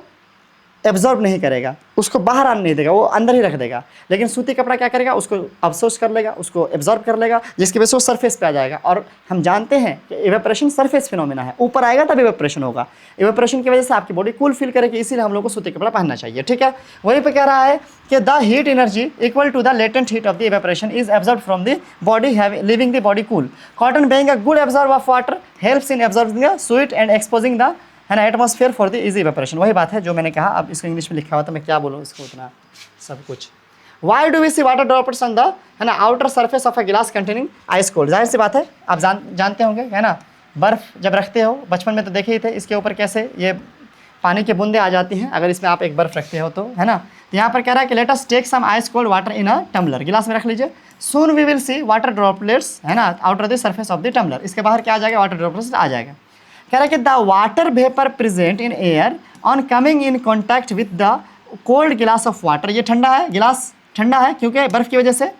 एब्जॉर्ब नहीं करेगा, उसको बाहर आने नहीं देगा, वो अंदर ही रख देगा। लेकिन सूती कपड़ा क्या करेगा? उसको अब्सॉर्ब कर लेगा, उसको एब्जॉर्ब कर लेगा, जिसकी वजह से वो सरफेस पे आ जाएगा। और हम जानते हैं कि इवेपोरेशन सरफेस फिनोमेना है, ऊपर आएगा तब इवेपोरेशन होगा। इवेपोरेशन की वजह से आपकी बॉडी कूल फील करेगी, इसीलिए हम लोग को सूती कपड़ा पहनना चाहिए। ठीक है, वहीं पर कह रहा है कि the heat energy equal to the latent heat of the evaporation is absorb from the body leaving the body cool. Cotton being a good absorb of water helps in absorbing the sweat and exposing the, है ना, atmosphere for the easy evaporation. वही बात है जो मैंने कहा। अब इसको इंग्लिश में लिखा हुआ था, मैं क्या बोलूँ इसको उतना सब कुछ। Why do we see water drops on the, है ना, आउटर सरफेस ऑफ अ गिलास कंटेनिंग आइस कोल्ड। जाहिर सी बात है, आप जानते होंगे, है ना, बर्फ़ जब रखते हो, बचपन में तो देखे ही थे, इसके ऊपर कैसे ये पानी की बूंदें आ जाती हैं अगर इसमें आप एक बर्फ़ रखते हो तो, है ना। तो यहाँ पर कह रहा है कि let us take some ice cold water in a tumbler, गिलास में रख लीजिए। Soon we will see water droplets, है ना, outer the surface of the tumbler. इसके बाहर क्या आ जाएगा? वाटर ड्रॉपलेट्स आ जाएगा। कह रहा है कि the water vapour present in air on coming in contact with the cold गिलास ऑफ वाटर। ये ठंडा है, गिलास ठंडा है क्योंकि बर्फ़ की वजह से।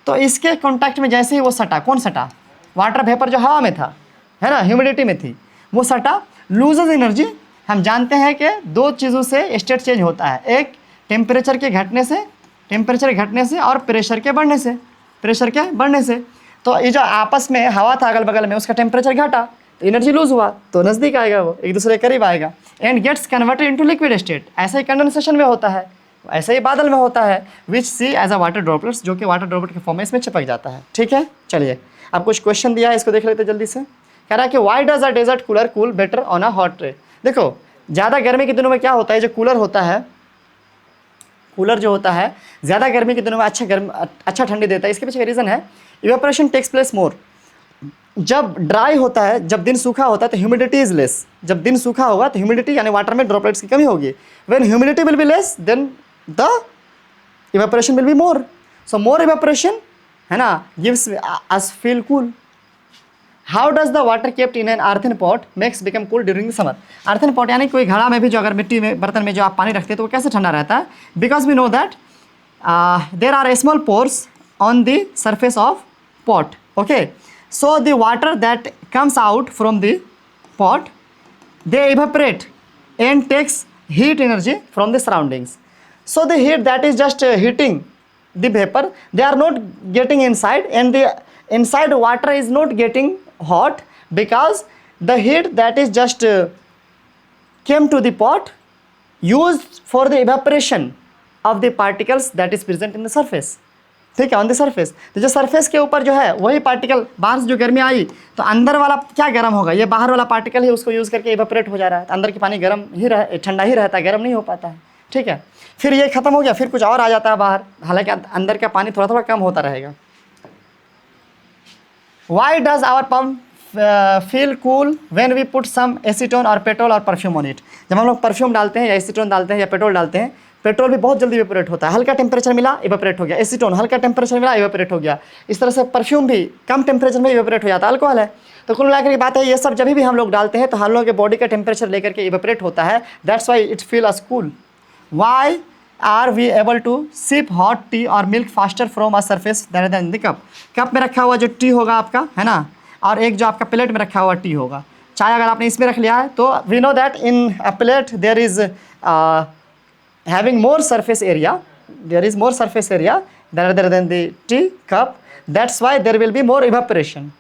तो इसके कॉन्टैक्ट में जैसे ही वो सटा, कौन सटा? वाटर वेपर जो हवा में था, है ना, ह्यूमिडिटी में थी, वो सटा, लूजेज एनर्जी। हम जानते हैं कि दो चीज़ों से स्टेट चेंज होता है, एक टेम्परेचर के घटने से और प्रेशर के बढ़ने से। तो ये जो आपस में हवा था अगल बगल में, उसका टेम्परेचर घटा तो एनर्जी लूज हुआ, तो नज़दीक आएगा, वो एक दूसरे के करीब आएगा, and gets converted into liquid state. ऐसे ही कंडेंसेशन में होता है, ऐसे ही बादल में होता है, विच सी एज अ वाटर ड्रॉपलेट्स, जो कि वाटर ड्रॉपलेट के फॉर्म में इसमें चिपक जाता है। ठीक है, चलिए अब कुछ क्वेश्चन दिया है, इसको देख लेते जल्दी से। कह रहा है कि why does a desert cooler cool better on a hot day. देखो, ज़्यादा गर्मी के दिनों में क्या होता है, जो कूलर जो होता है ज़्यादा गर्मी के दिनों में अच्छा ठंडी देता है। इसके पीछे रीज़न है, इवेपोरेशन टेक्स प्लेस मोर। जब ड्राई होता है, जब दिन सूखा होता है तो ह्यूमिडिटी इज लेस। जब दिन सूखा होगा तो ह्यूमिडिटी यानी वाटर में ड्रॉपलेट्स की कमी होगी। When humidity will be less than the evaporation will be more. So more evaporation, है ना, gives us feel cool. How does the water kept in an earthen pot makes become cool during the summer. Earthen pot यानी कोई घड़ा में भी जो अगर मिट्टी में बर्तन में जो आप पानी रखते हैं तो वो कैसे ठंडा रहता है? Because we know that there are small pores on the surface of pot. Okay, so the water that comes out from the pot, they evaporate and takes heat energy from the surroundings. So the heat that is just heating the vapor, they are not getting inside, and the inside water is not getting hot because the heat that is just came to the pot used for the evaporation of the particles that is present in the surface. ठीक है, on the surface. तो जो surface के ऊपर जो है वही particle, बाहर से जो गर्मी आई तो अंदर वाला क्या गर्म होगा, ये बाहर वाला पार्टिकल ही उसको यूज़ करके इवेपोरेट हो जा रहा है। तो अंदर की पानी गर्म ही ठंडा ही रहता है, गर्म नहीं हो पाता है। ठीक है, फिर ये खत्म हो गया, फिर कुछ और आ जाता है बाहर, हालांकि अंदर का पानी थोड़ा थोड़ा कम होता रहेगा। वाई डज आवर पम्प feel cool when we put some acetone और पेट्रोल और परफ्यूम ऑन इट। जब हम लोग परफ्यूम डालते हैं या एसीटोन डालते हैं या पेट्रोल डालते हैं, पेट्रोल भी बहुत जल्दी इवेपोरेट होता है, हल्का टेम्परेचर मिला इवेपोरेट हो गया, एसीटोन हल्का टेम्परेचर मिला इवेपोरेट हो गया। इस तरह से परफ्यूम भी कम टेम्परेचर में इवेपोरेट हो जाता है, अल्कोहल है। तो कुल मिलाकर की बात है, ये सब जब भी हम लोग डालते हैं तो हम लोग के बॉडी का टेम्परेचर लेकर के इवेपोरेट होता है, that's why it feel us cool. Why are we able to sip hot tea और milk faster from a surface than the cup. Cup में रखा हुआ जो टी होगा आपका, है ना, और एक जो आपका प्लेट में रखा हुआ टी होगा, चाय अगर आपने इसमें रख लिया है तो we know that in a plate there is having more surface area, there is more surface area rather than the tea cup, that's why there will be more evaporation,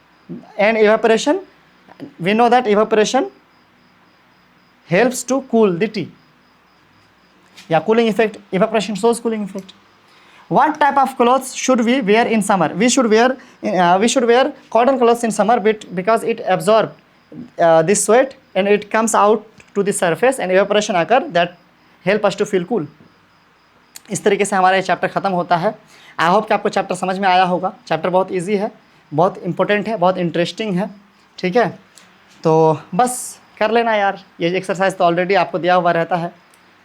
and evaporation, we know that evaporation helps to cool the tea. Yeah, cooling effect, evaporation shows cooling effect. What type of clothes should we wear in summer? We should wear cotton clothes in summer because it absorb the sweat and it comes out to the surface and evaporation occur that help us to feel cool. इस तरीके से हमारा ये chapter ख़त्म होता है। I hope कि आपको चैप्टर समझ में आया होगा। चैप्टर बहुत इजी है, बहुत इंपॉर्टेंट है, बहुत इंटरेस्टिंग है। ठीक है, तो बस कर लेना यार, ये एक्सरसाइज तो ऑलरेडी आपको दिया हुआ रहता है,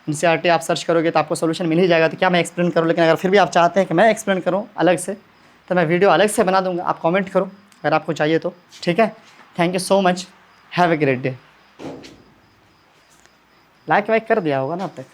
NCERT आप सर्च करोगे तो आपको सोल्यूशन मिल ही जाएगा। तो क्या मैं एक्सप्लेन करूँ, लेकिन अगर फिर भी आप चाहते हैं कि मैं एक्सप्लेन करूँ अलग से तो मैं वीडियो अलग से बना दूँगा, आप कॉमेंट करो अगर आपको चाहिए तो। ठीक है, thank you so much, have a great day. Like वाइक कर दिया होगा ना अब तक।